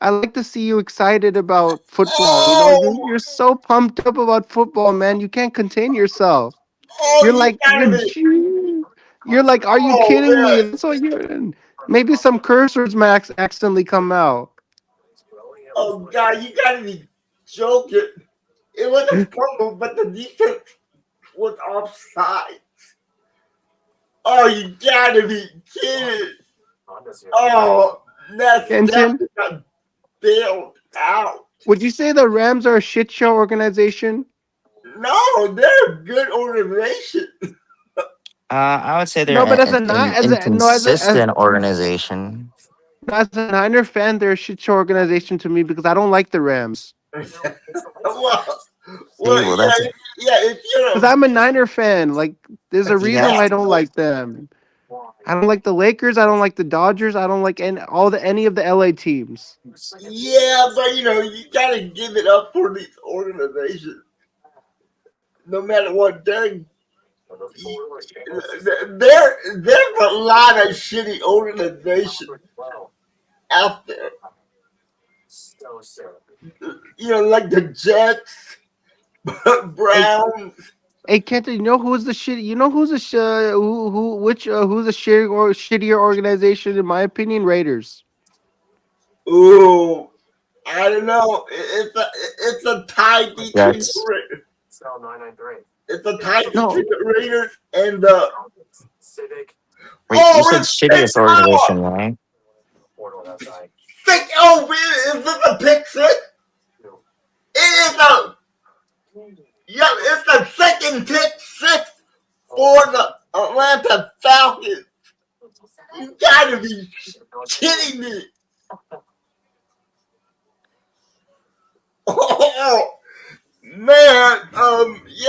I like to see you excited about football. You know, you're Oh, so pumped up about football, man. You can't contain yourself. oh, You're you like gotta be. you're like, are you Oh kidding me? man. That's what you're. Maybe some curse words might accidentally come out. Oh God, you gotta be joking. It was a fumble, but the defense was offside. Oh, you gotta be kidding. Oh, that Kenton, Stafford got bailed out. would you say the Rams are a shit show organization? No, they're a good organization. I would say they're No, but as a an as a no inconsistent organization. as a Niner fan, they're a shit show organization to me because I don't like the Rams. well, See, well, yeah, that's yeah. If you're Because I'm a Niner fan. Like, there's a you reason have why I to. don't like them. I don't like the Lakers. I don't like the Dodgers. I don't like any of the LA teams. yeah, but you gotta give it up for these organizations. No matter what, there's a lot of shitty organizations out there. Like the Jets, Hey, Browns. hey, Kenta, you know who's the shit? You know who's the who's a shittier organization in my opinion? Raiders. Ooh, I don't know. It's a tie between That's it's a tie between No, the Raiders and the wait. You said let's pick shittiest off. organization, right? Pick is this a pick six? It is a it's the second pick six for the Atlanta Falcons. You gotta be kidding me. Oh man,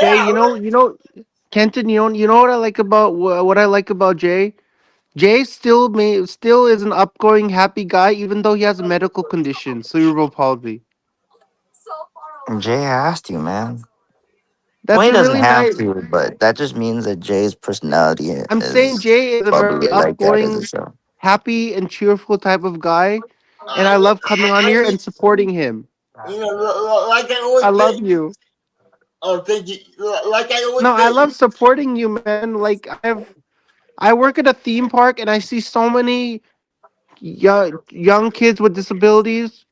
Jay, yeah. Kenton, you know what I like about what I like about Jay. Jay still is an upgoing happy guy, even though he has a medical condition, cerebral palsy. Jay asked you, man. Well, That's he a doesn't really have nice. to, but that just means that Jay's personality I'm saying is Jay is a very bubbly like that as a upgoing, show. happy, and cheerful type of guy, and I I mean, love coming on here and supporting him. like I I always love say. you. Oh, thank you. Like I always No, I say. love supporting you, man. Like I work at a theme park and I see so many young kids with disabilities,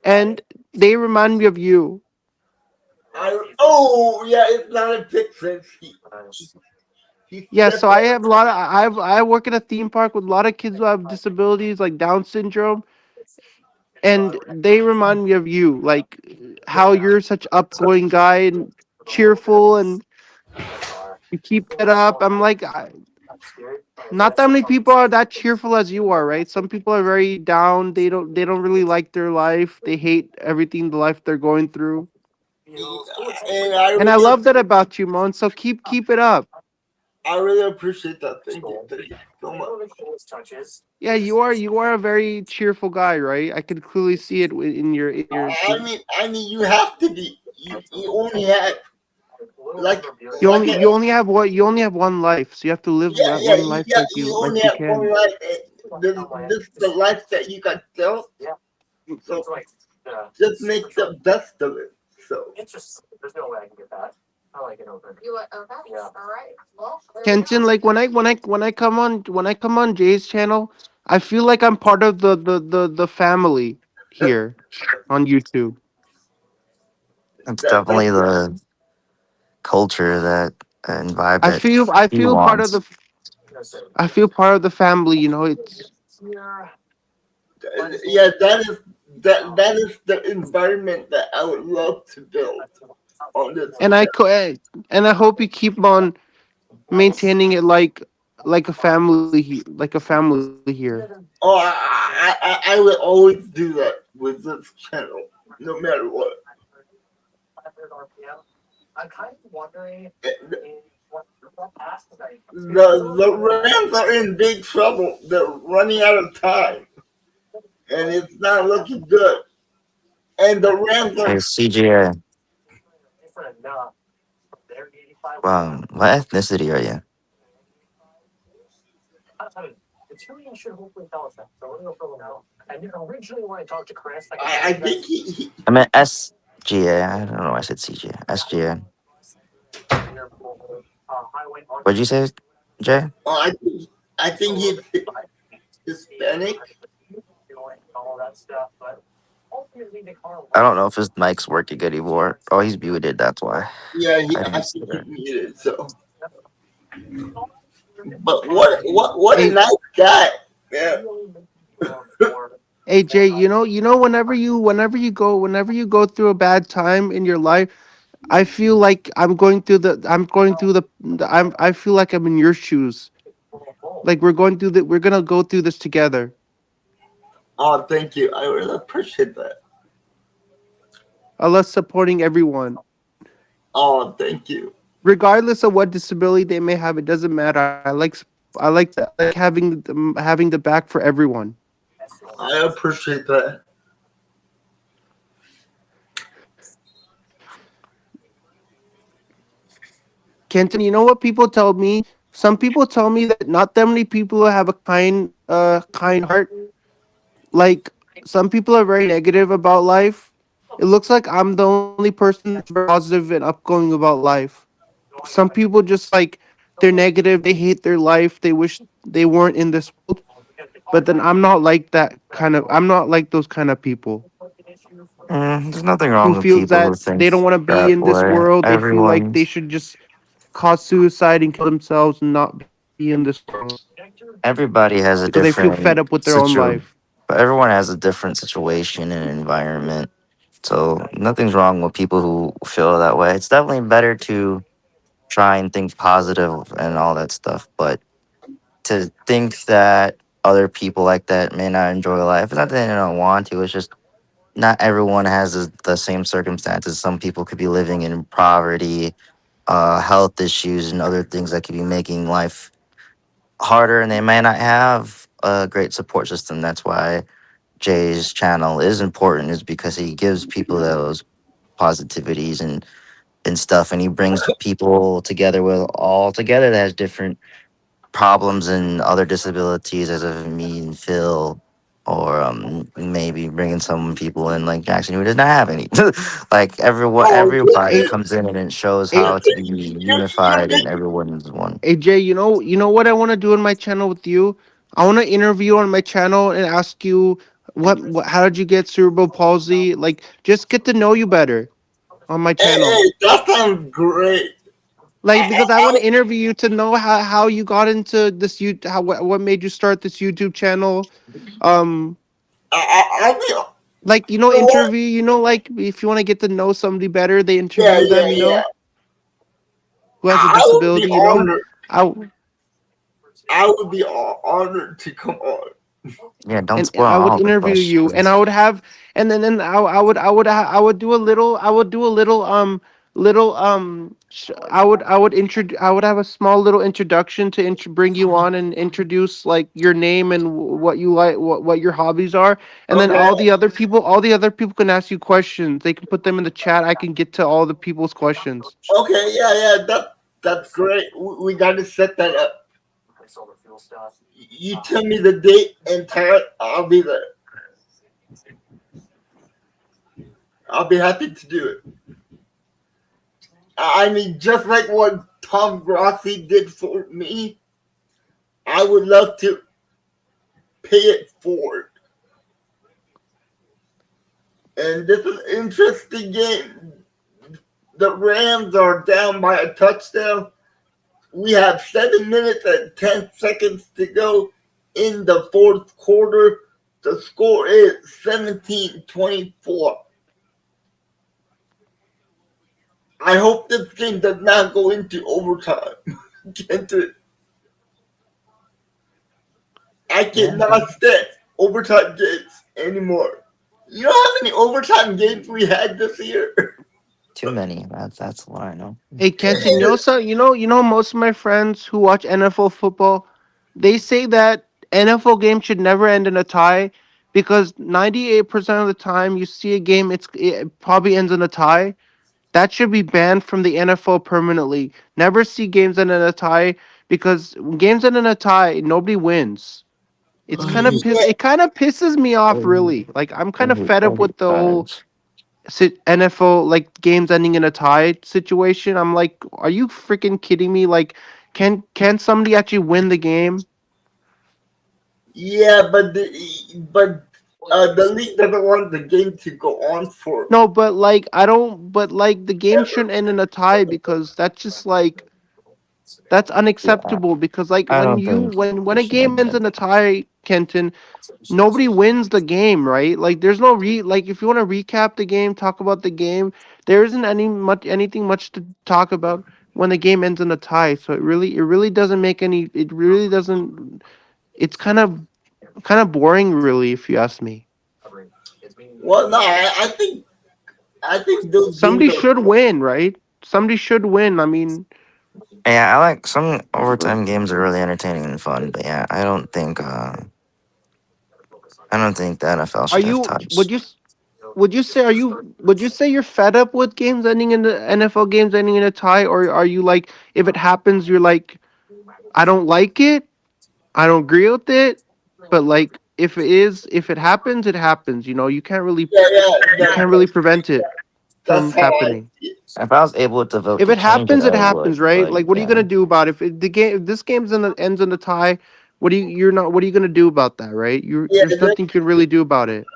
and they remind me of you. Oh yeah, it's not a pick since he Yeah, so stepped I up. have a lot of I work at a theme park with a lot of kids who have disabilities like Down syndrome, and they remind me of you, like how you're such upgoing guy and cheerful, and you keep that up. I'm like, not that many people are that cheerful as you are, right? Some people are very down. They don't really like their life. They hate everything the life they're going through. And And I love that about you, Mon. So keep it up. I really appreciate that. Thank you so much. Yeah, you are a very cheerful guy, right? I could clearly see it in your You have to be. You only have like like I, you only have what you only have one life, so you have to live yeah, that yeah, one life you like only you have one can. life. This is the life that you got dealt. So just make the best of it. So Kenton, like when I come on Jay's channel, I feel like I'm part of the family here on YouTube. It's that's definitely good. the culture that and vibe I that feel I he feel part of wants. the I feel part of the family. It's Yeah, that is the environment that I would love to build on this and channel. I hope you keep on maintaining it like a family like a family here. Oh, I will always do that with this channel, no matter what. The Rams are in big trouble. They're running out of time, and it's not looking good. And the Rams Hey, are. CGA, what ethnicity are you? I think I meant SGA. I don't know why I said CGA. SGA. What'd you say, Jay? I think he's Hispanic. I don't know if his mic's working anymore. Oh, he's muted. That's why. Yeah, I I didn't see think he's that. muted. So, but what a Hey, nice guy. Yeah. hey Jay, whenever you go through a bad time in your life, I feel like I feel like I'm in your shoes. Like we're gonna go through this together. Oh, thank you. I really appreciate that. I love supporting everyone, Oh, thank you. regardless of what disability they may have. It doesn't matter. I like having the back for everyone. I appreciate that. Kenton, you know what people tell me? Some people tell me that not that many people have a kind heart. Like some people are very negative about life. It looks like I'm the only person that's very positive and upgoing about life. Some people just like they're negative, they hate their life, they wish they weren't in this world. But then I'm not like those kind of people There's nothing who wrong with feels people that who think they don't want to be that in this way. world. They feel like they Everyone's should just cause suicide and kill themselves and not be in this world everybody has a because they feel fed different up with their own situ, life. but everyone has a different situation and environment. So nothing's wrong with people who feel that way. It's definitely better to try and think positive and all that stuff. But to think that other people like that may not enjoy life, it's not that they don't want to. It's just not everyone has the same circumstances. Some people could be living in poverty, health issues, and other things that could be making life harder, and they may not have a great support system. That's why Jay's channel is important, is because he gives people those positivities and stuff, and he brings people together with all together that has different problems and other disabilities, as of me and Phil, or maybe bringing some people in like Jackson who does not have any. Like Oh, everybody Hey, comes in and it shows hey, how to be you unified and everyone's one. hey, Jay. You know what I want to do on my channel with you. I want to interview on my channel and ask you how did you get cerebral palsy? Like, just get to know you better on my channel. hey, that sounds great. Like, I, because I want to interview you to know how you got into this how what made you start this YouTube channel. Um, I'll be. like, You know what? interview, like if you want to get to know somebody better, they Yeah, interview yeah, them, yeah. who has a I would be disability, honored. I I would be honored to come on. Yeah, don't and spoil I would all the interview you, and I questions. would have, and then I would do a little, I would have a small little introduction to bring you on and introduce like your name and what you like, what your hobbies are, and then Okay, all the other people can ask you questions. They can put them in the chat. I can get to all the people's questions. okay, yeah, yeah. That's great. We got to set that up. You tell me the date and time. I'll be there. I'll be happy to do it. I mean, just like what Tom Grossi did for me, I would love to pay it forward. And this is an interesting game. The Rams are down by a touchdown. We have 7 minutes and 10 seconds to go in the fourth quarter. The score is 17-24. I hope this game does not go into overtime. I Yeah, cannot stand overtime games anymore. You know how many overtime games we had this year? too many. That's what I know. Hey Kenton, most of my friends who watch NFL football, they say that NFL games should never end in a tie because 98% of the time you see a game, it probably ends in a tie. That should be banned from the NFL permanently. Never see games end in a tie because games end in a tie, nobody wins. Yeah, It kind of pisses me off Oh, really. Like I'm kind of oh, fed up oh, with the whole guys. NFL like games ending in a tie situation. I'm like, are you freaking kidding me? Like, can somebody actually win the game? yeah, but the league doesn't want the game to go on for. No, but like I don't. But like the game shouldn't end in a tie because that's just like that's Yeah, unacceptable. Because like I don't think when it a should game end ends that. in a tie, Kenton, nobody wins the game, right? Like there's no like if you want to recap the game, talk about the game, there isn't anything much to talk about when the game ends in a tie. So it really doesn't make any it really doesn't it's kind of boring really if you ask me. Well, no, I think those games Somebody are. should win, right? Somebody should win. I mean, Yeah, I like some overtime games are really entertaining and fun, but yeah, I don't think the NFL are should have you ties. would you say you're fed up with games ending in the NFL games ending in a tie, or are you like if it happens you're like I don't like it, I don't agree with it, but like if it happens, it happens. Yeah, yeah, You can't really prevent it that's from how I happening. see it. If I was able to vote If to it change it, happens, it I would. happens, right? But Like, what are you gonna yeah, do about it? If the game, if this game's ends in a tie, what are you gonna do about that, right? Yeah, There's nothing you can really do about it.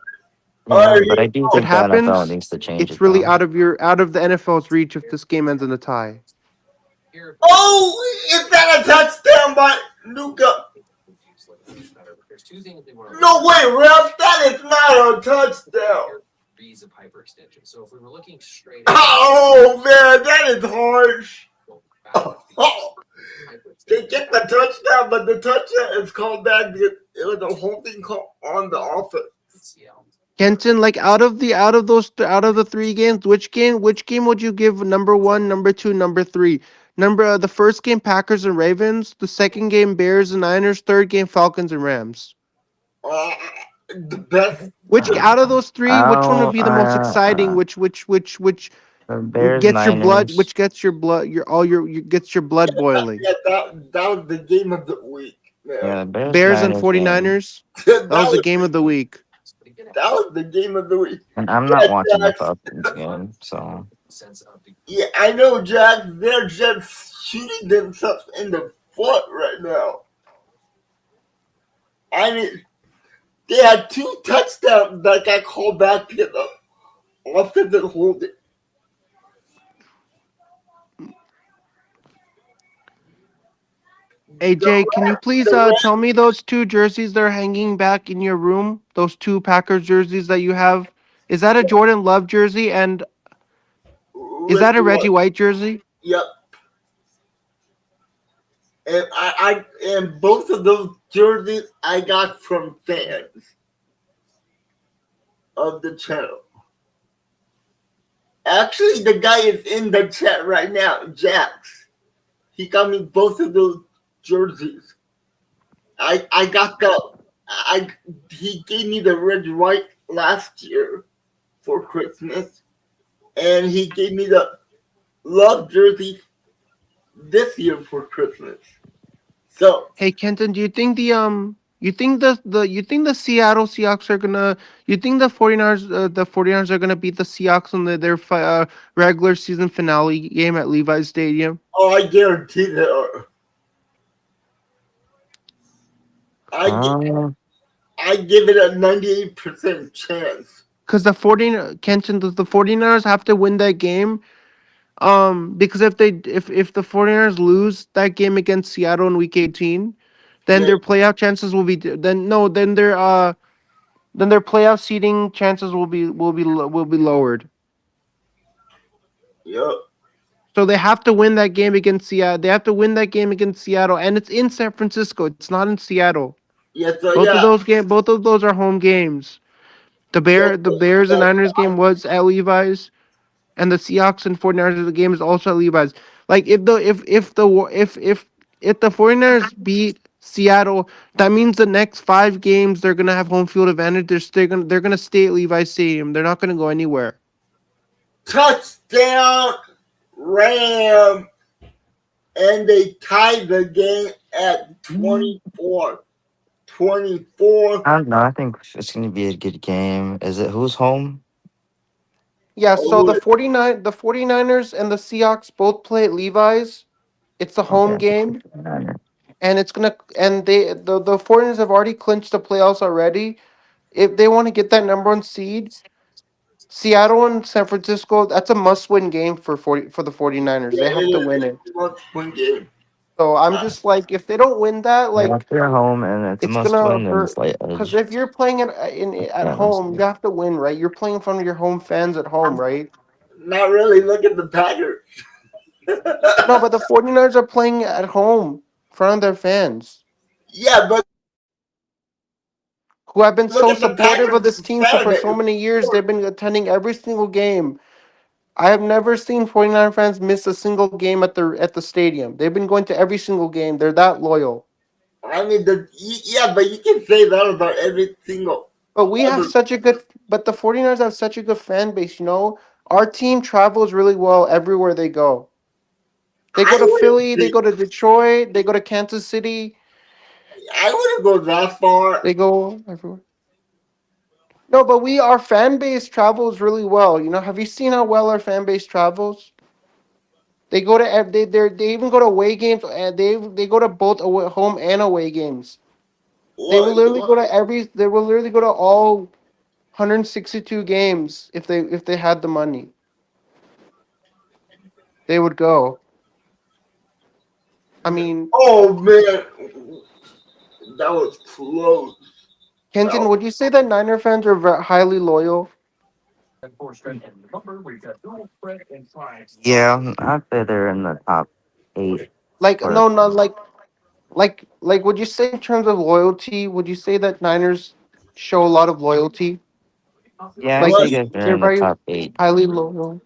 all yeah, but I right. do If it think the NFL happens, needs to change it's it really though. out of the NFL's reach if this game ends in a tie. Oh, is that a touchdown by Luca? No way, ref. That is not a touchdown. Oh man, that is harsh. Oh, they get the touchdown, but the touchdown is called back because it was a holding call on the offense. Kenton, like out of the three games, which game would you give number one, number two, number three? The first game Packers and Ravens, the second game Bears and Niners, third game Falcons and Rams. Uh, the best. Which out of those three, which one would Oh, be the most exciting? the Bears Gets your blood, Niners. which gets your blood, gets your blood boiling. Yeah, that was the game of the week. Yeah, Man. the Bears Bears and Niners game. 49ers. that That was the was game of the week. that was the game of the week. And I'm Yeah, not watching the Jack. Falcons game, so Yeah, I know, Jack. They're just shooting themselves in the foot right now. I mean, they had two touchdowns that got called back because of offensive holding. The AJ, can you please the tell me those two jerseys that are hanging back in your room? Those two Packers jerseys that you have. Is that a Jordan Love jersey and is that a Reggie Reggie White. White jersey? Yep. And and both of those jerseys I got from fans of the channel. Actually, the guy is in the chat right now, Jax. He got me both of those jerseys. I got the I he gave me the red white last year for Christmas, and he gave me the love jersey this year for Christmas. So Hey Kenton, do you think you think the Seattle Seahawks are gonna you think the 49ers are gonna beat the Seahawks in their regular season finale game at Levi's Stadium? I guarantee they are. I uh, I give it a 98% chance. Because the 49ers have to win that game. Because if the 49ers lose that game against Seattle in week 18, then Yeah, their playoff chances will be then no, then their playoff seeding chances will be lowered. yep, So they have to win that game against Seattle. They have to win that game against Seattle, and it's in San Francisco. It's not in Seattle. yeah. So yeah, Both of those are home games. yeah. The Bears and That's Niners game was at Levi's, and the Seahawks and 49ers the game is also at Levi's. Like if the 49ers beat Seattle, that means the next 5 games they're gonna have home field advantage. They're gonna stay at Levi's Stadium. They're not gonna go anywhere. touchdown Ram, and they tied the game at 24. 24. I don't know. I think it's gonna be a good game. Is it who's home? Yeah, so Oh, the 49ers and the Seahawks both play at Levi's. It's a home Okay. game, and the 49ers have already clinched the playoffs already. If they want to get that number one seed, Seattle and San Francisco, that's a must-win game for the 49ers. yeah, They have to it win is it. a must-win game. So I'm Uh, just like, if they don't win that, Yeah, if like they're home and it's a it's must gonna win, then hurt. slight Because edge. if you're playing at Yeah, let's home, see. you have to win, right? You're playing in front of your home fans at home, right? Not really. Look at the Packers. No, but the 49ers are playing at home in front of their fans, Yeah, but who have been look so at the supportive of Packers this team for so fan. many years. They've been attending every single game. I have never seen 49 fans miss a single game at the stadium. They've been going to every single game. They're that loyal. I mean, yeah, but you can say that about every single But we have other. such a good but the 49ers have such a good fan base, you know? Our team travels really well everywhere they go. They go I to wouldn't Philly, they say, go to Detroit, they go to Kansas City, I wouldn't go that far. they go everywhere. No, but our fan base travels really well. You know, have you seen how well our fan base travels? They go to they even go to away games and they go to both home and away games. What, They will literally go to all 162 games if they had the money. They would go. I mean, oh man, that was close. That Kenton, was, would you say that Niner fans are highly loyal? Yeah, I'd say they're in the top. 8 Like for no, not like. Would you say in terms of loyalty? Would you say that Niners show a lot of loyalty? yeah, I Like Well, say that they're they're in the very top 8. highly loyal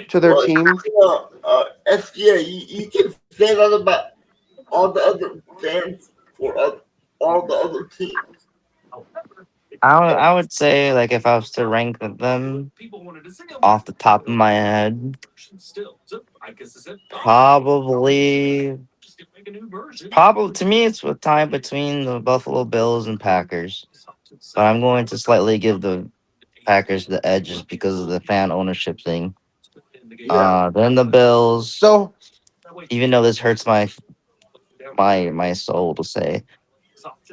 to their well, team. SGA, you can say that about all the other fans for all the other teams. I would say like if I was to rank them off the top of my head, probably probably to me it's a tie between the Buffalo Bills and Packers. But I'm going to slightly give the Packers the edge just because of the fan ownership thing. Yeah. Then the Bills, So even though this hurts my soul to say,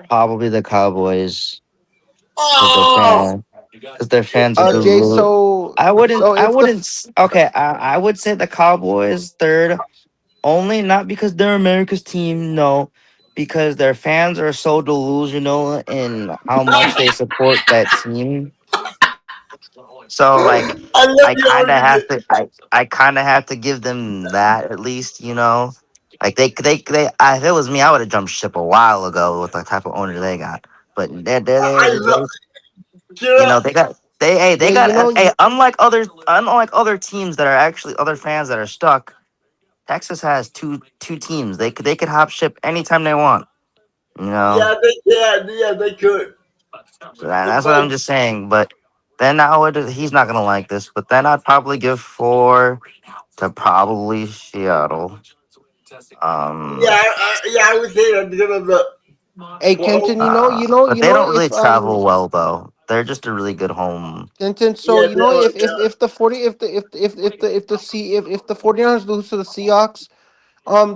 probably the Cowboys because Oh, their fans are Jay, deluded. so I if the wouldn't. Okay, I would say the Cowboys third, only not because they're America's team. No, because their fans are so delusional in how much they support that team. So like, I love your argument. I kind of have to give them that at least. Like if it was me, I would have jumped ship a while ago with the type of owner they got. But I love you know, Kira. they yeah, got unlike other teams that are actually other fans that are stuck. Texas has two teams. They could hop ship anytime they want. You know, Yeah, they could. so that's what But I'm just saying. But then I would. He's not gonna like this. But then I'd probably give 4 to probably Seattle. yeah, Um, I would say that because of the hey 12. Kenton, but they don't really if travel well though. They're just a really good home. Kenton, so Yeah, they are. if the 40 if the C if the 49ers lose to the Seahawks,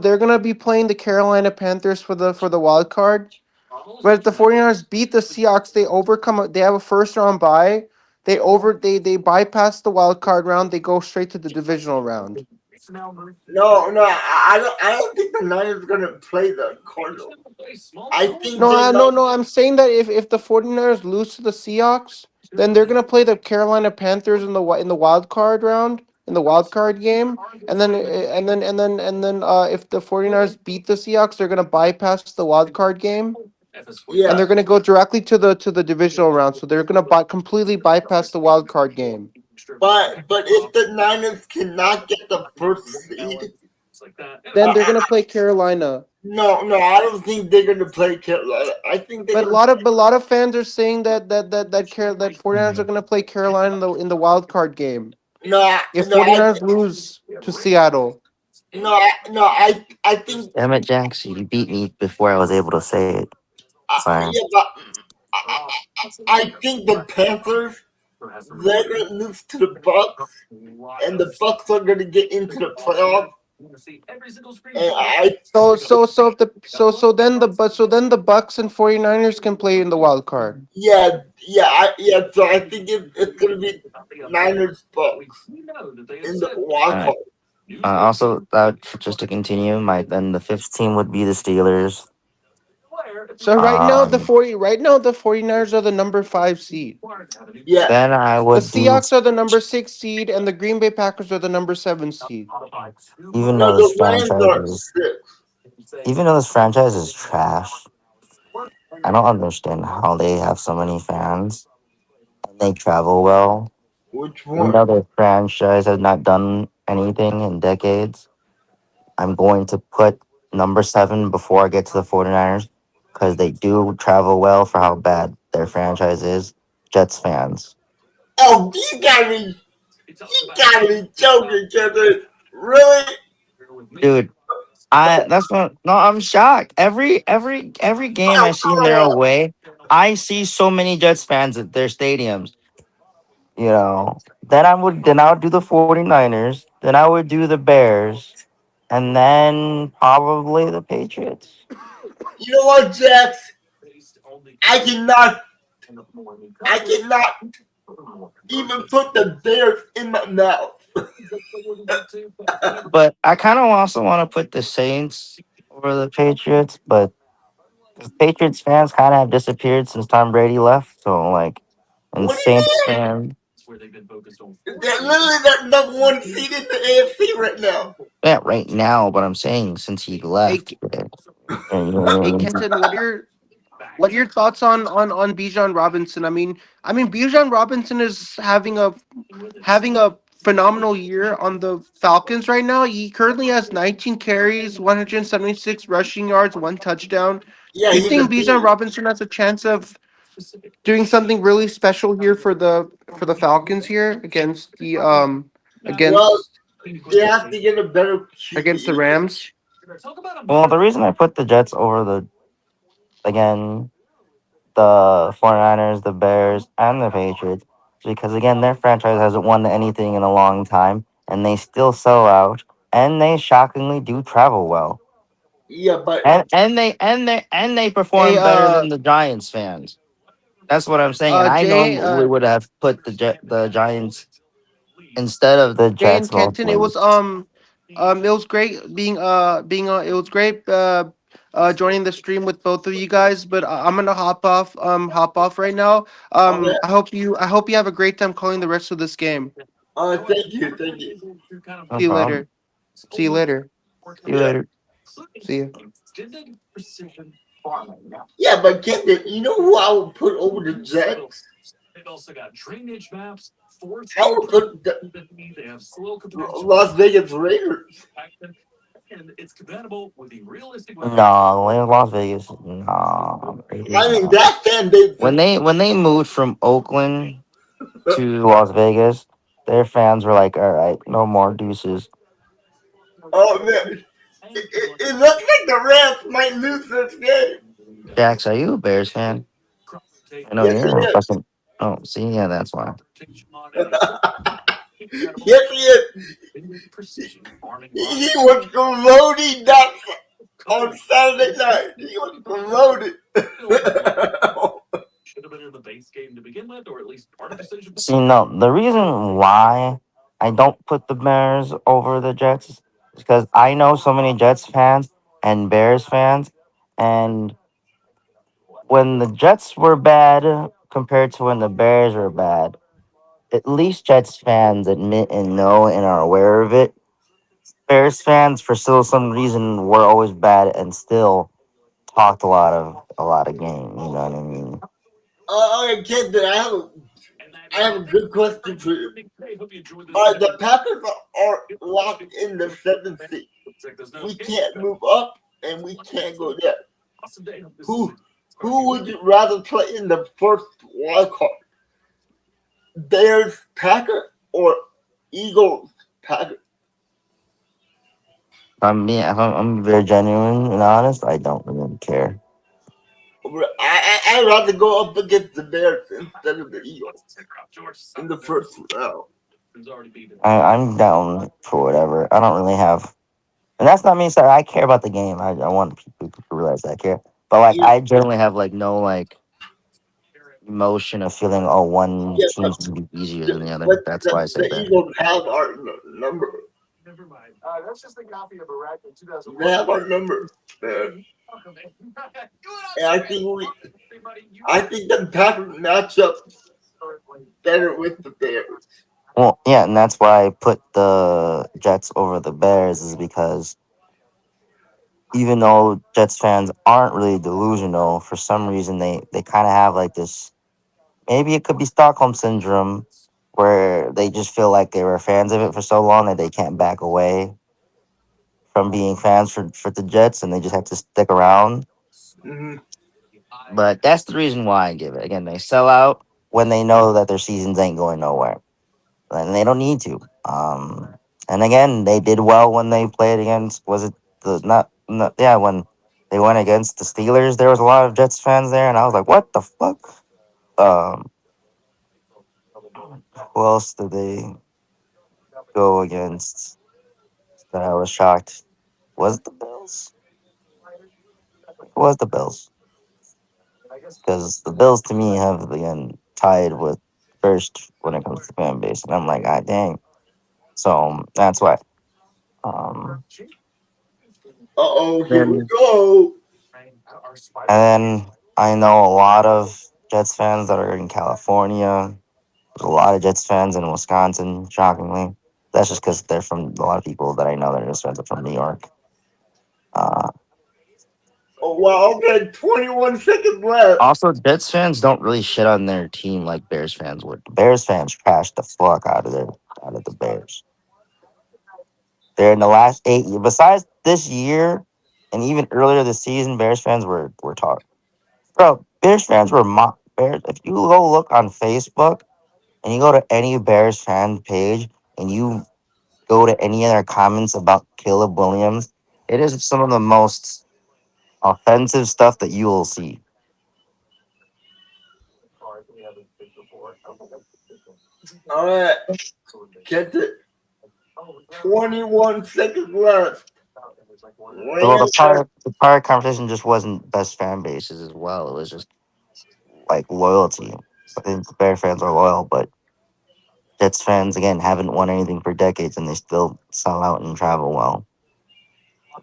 they're gonna be playing the Carolina Panthers for the wild card. But if the 49ers beat the Seahawks, they have a first round bye. They bypass the wild card round, they go straight to the divisional round. No, I don't think the Niners are gonna play the Cardinals. I think No, they know. no, I'm saying that if the 49ers lose to the Seahawks, then they're gonna play the Carolina Panthers in the wild card round, in the wild card game, and then if the 49ers beat the Seahawks, they're gonna bypass the wild card game, and Yeah, they're gonna go directly to the divisional round. So they're gonna completely bypass the wild card game. but if the Niners cannot get the first seed, Then they're I, gonna play Carolina. no, I don't think they're gonna play Carolina. I think they're But gonna. a lot of fans are saying that 49ers are gonna play Carolina in the wild card game. No, If no, I 49ers lose to Seattle. no, I think Damn it, Jax! You beat me before I was able to say it. Fine. yeah, but I think the Panthers they're gonna lose to the Bucks, and the Bucks are gonna get into the playoffs. And I So then the Bucks and 49ers can play in the wild card. yeah. So I think it's gonna be Niners Bucks in the All wild right. card. Also, just to continue, my then the fifth team would be the Steelers. So Um, right now the 49ers are the number 5 seed. Yeah, then I The would do, Seahawks are the number 6 seed and the Green Bay Packers are the number 7 seed. even no, though the this Rams franchise are is, six. even though this franchise is trash, I don't understand how they have so many fans and they travel well. Which Even one? though their franchise has not done anything in decades, I'm going to put number 7 before I get to the 49ers because they do travel well for how bad their franchise is. Jets fans. Oh, you gotta be joking, Kevin. Really? Dude, that's what no, I'm shocked. Every game I Oh, see in come their on. away, I see so many Jets fans at their stadiums. Then I would do the 49ers, then I would do the Bears, and then probably the Patriots. You know what, Jax? I cannot, I cannot even put the Bears in my mouth. But I kind of also want to put the Saints over the Patriots, but the Patriots fans kind of have disappeared since Tom Brady left. So like, and What do you Saints mean? fans. They're literally that number one seed in the AFC right now. Yeah, right now, but I'm saying since he Hey, left. hey, Kenton, what are your thoughts on Bijan Robinson? I mean, Bijan Robinson is having a phenomenal year on the Falcons right now. He currently has 19 carries, 176 rushing yards, one touchdown. Yeah, Do you he's a think Bijan beast. Robinson has a chance of doing something really special here for the Falcons here Well, against they have to get a better against the QB. Rams? Well, the reason I put the Jets over again, the 49ers, the Bears, and the Patriots is because, again, their franchise hasn't won anything in a long time, and they still sell out, and they shockingly do travel well. Yeah, but And they Hey, perform better than the Giants fans. That's what I'm saying. And I Jay, normally would have put the Giants instead of the Jay and Jets Kenton, mostly. it was great it was great joining the stream with both of you guys. But I'm gonna hop off right now. okay. I hope you have a great time calling the rest of this game. Thank you, thank you. No See you problem. later. See you later. See you Yeah, later. See you. yeah, but Kenton, you know who I would put over the Jets? I would put the Las Vegas Raiders. No, Las Vegas. No, I mean, no. that fan base When is. they moved from Oakland to Las Vegas, their fans were like, "All right, no more deuces." Oh man, it looks like the Rams might lose this game. Jax, are you a Bears fan? I know Yes, he you're a is. fucking. Oh, see, yeah, that's why. Yes, he is. He was gloating that on Saturday night. He was gloating. See, no, the reason why I don't put the Bears over the Jets is because I know so many Jets fans and Bears fans, and when the Jets were bad compared to when the Bears were bad, at least Jets fans admit and know and are aware of it. Bears fans, for still some reason, were always bad and still talked a lot of game. You know what I mean? Okay, kid, I have a good question for you. All right, the Packers are locked in the seventh seed. We can't move up and we can't go there. Who who would you rather play in the first wild card? Bears Packers or Eagles Packers? If I'm very genuine and honest. I don't really care. I'd rather go up against the Bears instead of the Eagles in the first round. I'm down for whatever. I don't really have, and that's not me saying I care about the game. I want people to realize that I care, but like Yeah, I generally have like no like emotion of feeling oh one yeah, seems to be easier than the other. but That's why I say the that. Eagles have our number. They have our number. Man. And I think the Packers match up better with the Bears. Well, yeah, and that's why I put the Jets over the Bears is because even though Jets fans aren't really delusional, for some reason they kind of have like this. Maybe it could be Stockholm syndrome, where they just feel like they were fans of it for so long that they can't back away from being fans for the Jets, and they just have to stick around. Hmm. But that's the reason why I give it. Again, they sell out when they know that their seasons ain't going nowhere, and they don't need to. And again, they did well when they played against. Was it the not yeah, when they went against the Steelers? There was a lot of Jets fans there, and I was like, what the fuck? Um, who else did they go against? That I was shocked. Was it the Bills? It was the Bills because the Bills to me have again tied with first when it comes to fan base, and I'm like, God dang. So that's why. Um, Here we then go. and then I know a lot of Jets fans that are in California, There's a lot of Jets fans in Wisconsin, shockingly. That's just because they're from a lot of people that I know that are Jets fans are from New York. Uh, Oh, well, okay, 21 seconds left. Also, Jets fans don't really shit on their team like Bears fans would. Bears fans trash the fuck out of the Bears. They're in the last 8 years. Besides this year, and even earlier this season, Bears fans were talking. Bro, Bears fans were Bears. If you go look on Facebook and you go to any Bears fan page and you go to any of their comments about Caleb Williams, it is some of the most offensive stuff that you will see. All right, get it. 21 seconds left. Well, Rams are the prior conversation just wasn't best fan bases as well. It was just like loyalty. I think Bear fans are loyal, but Jets fans again haven't won anything for decades, and they still sell out and travel well.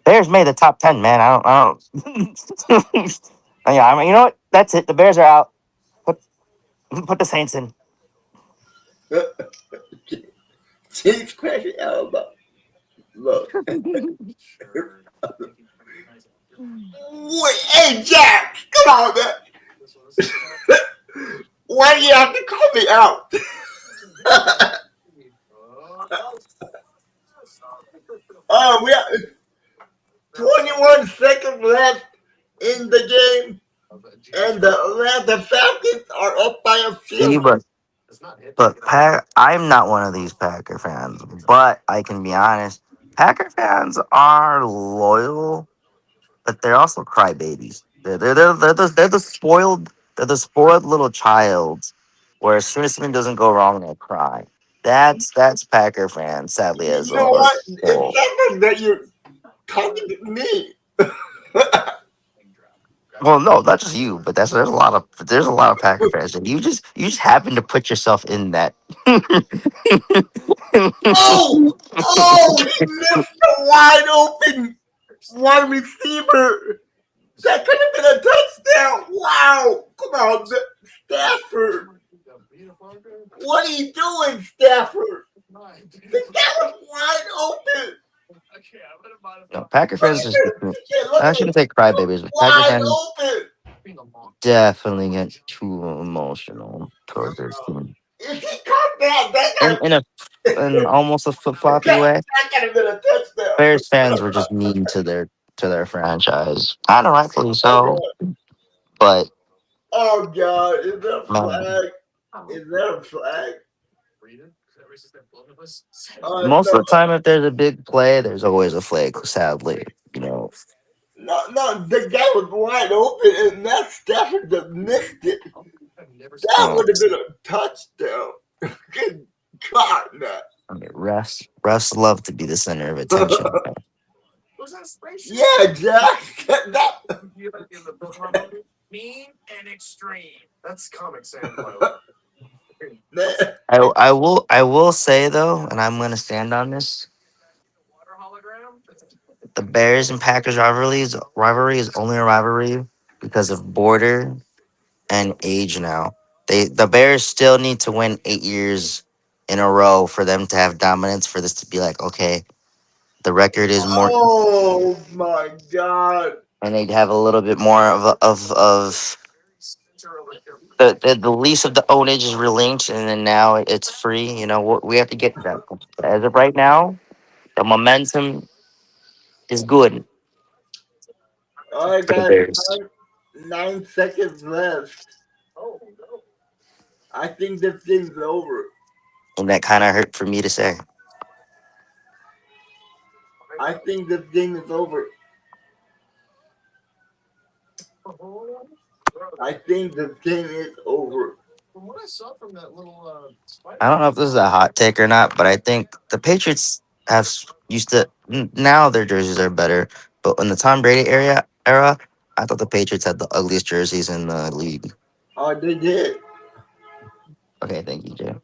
Bears made the top 10, man. I don't. Yeah, I mean, you know what? That's it. The Bears are out. Put put the Saints in. Chiefs crashing Alabama. Look. Wait, hey, Jack, come on, man. Why do you have to call me out? Oh, we have 21 seconds left in the game, and the Atlanta Falcons are up by a See, field. I'm not one of these Packer fans, but I can be honest. Packer fans are loyal, but they're also crybabies. They're the spoiled little child, where as soon as something doesn't go wrong, they cry. That's Packer fans, sadly, as You a know what? whole. It sounds that you're talking to me. Well, no, not just you, but there's a lot of Packer fans, and you just happen to put yourself in that. Oh, oh, he missed a wide open wide receiver. That could have been a touchdown. Wow. Come on, Stafford. What are you doing, Stafford? That was wide open. No, Packer Look fans at just. this. Look I at shouldn't this. say crybabies, but Packer Wide fans open. definitely get too emotional towards their team. If he caught that, In in a in almost a flip floppy that way. could have been a touchdown. Bears fans were just mean to their franchise. I know, rightfully Oh, so, God. but Oh, God. Is there a man, flag? Is there a flag? most No, of the time, if there's a big play, there's always a flag. Sadly, you know. no, the guy was wide open, and that Stafford just missed it. That Well, would have been a touchdown. Good God, man. I mean, refs love to be the center of attention. Yeah, Jack. That, man. I will say though, and I'm gonna stand on this. The Bears and Packers rivalry is only a rivalry because of border and age now. The Bears still need to win 8 years in a row for them to have dominance for this to be like, okay, the record is more, Oh, my God. and they'd have a little bit more of the lease of the ownage is relinked, and then now it's free. You know, we have to get to that. But as of right now, the momentum is good All right, for the guys. Bears, 9 seconds left. I think this thing's over. and that kind of hurt for me to say. I think this game is over. I think this game is over. I don't know if this is a hot take or not, but I think the Patriots used to now their jerseys are better. But in the Tom Brady era, I thought the Patriots had the ugliest jerseys in the league. Oh, they did. Okay, thank you, Jay.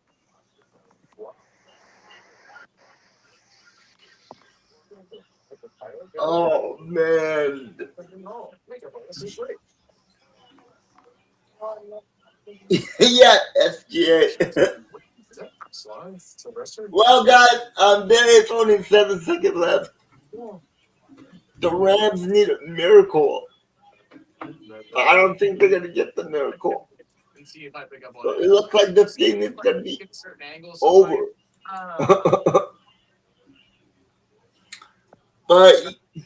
Oh, man. Yeah, SGA. Well, guys, there is only 7 seconds left. The Rams need a miracle. I don't think they're gonna get the miracle. So it looks like this game is gonna be over. But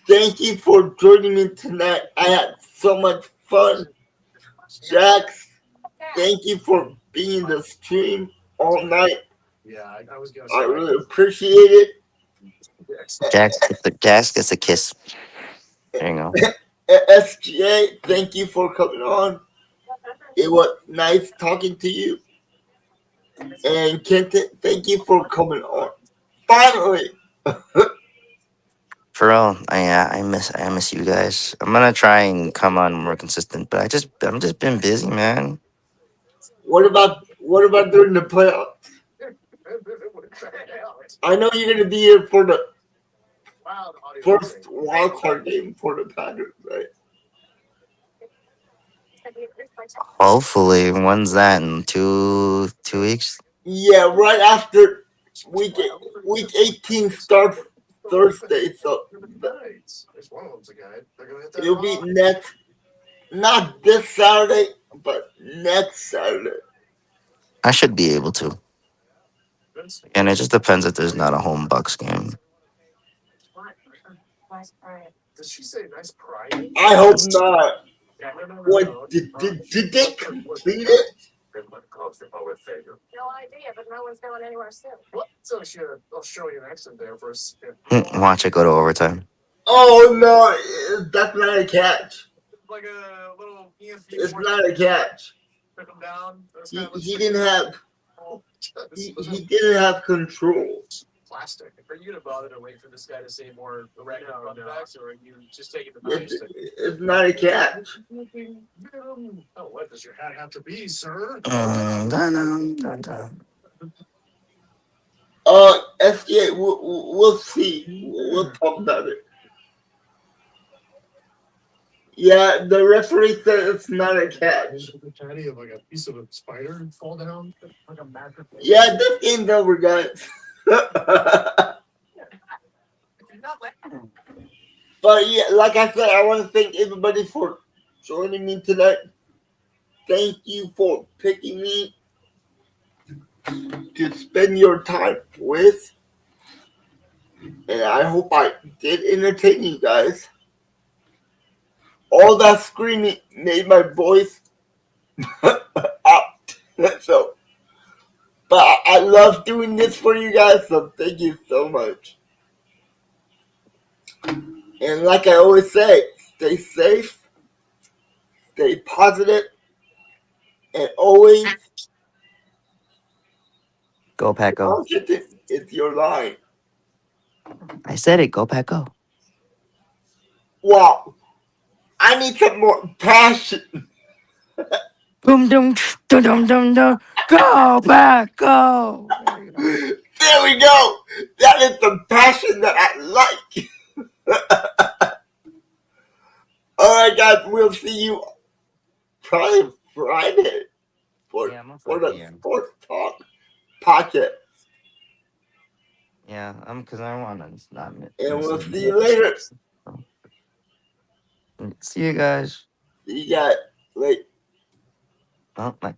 thank you for joining me tonight. I had so much fun. Jax, thank you for being the stream all night. I really appreciate it. Jax gets a kiss. There you go. SGA, thank you for coming on. It was nice talking to you. And Kenton, thank you for coming on. Finally. For real, I miss you guys. I'm gonna try and come on more consistent, but I'm just been busy, man. What about during the playoffs? I know you're gonna be here for the first wild card game for the Packers, right? Hopefully, when's that in 2 weeks? Yeah, right after week 18 starts Thursday, so it'll be next, not this Saturday, but next Saturday. I should be able to, and it just depends if there's not a home Bucks game. I hope not. What did they complete it? Watch it go to overtime. Oh no, that's not a catch. It's not a catch. He didn't have. He didn't have control. It's not a catch. SJ, we'll see. We'll talk about it. Yeah, the referee said it's not a catch. Yeah, this game's over, guys. But yeah, like I said, I want to thank everybody for joining me tonight. Thank you for picking me to spend your time with. And I hope I did entertain you guys. All that screaming made my voice out. So, but I love doing this for you guys, so thank you so much. And like I always say, stay safe, stay positive, and always Go Pack Go. confident is your line. I said it. Go Pack Go. Wow, I need some more passion. Boom dum dum dum dum dum. Go Pack Go. There you go. There we go. That is the passion that I like. All right, guys, we'll see you probably Friday for the Sports Talk podcast. Yeah, because I want to not. And we'll see you later. See you guys. See you guys later. Oh, my.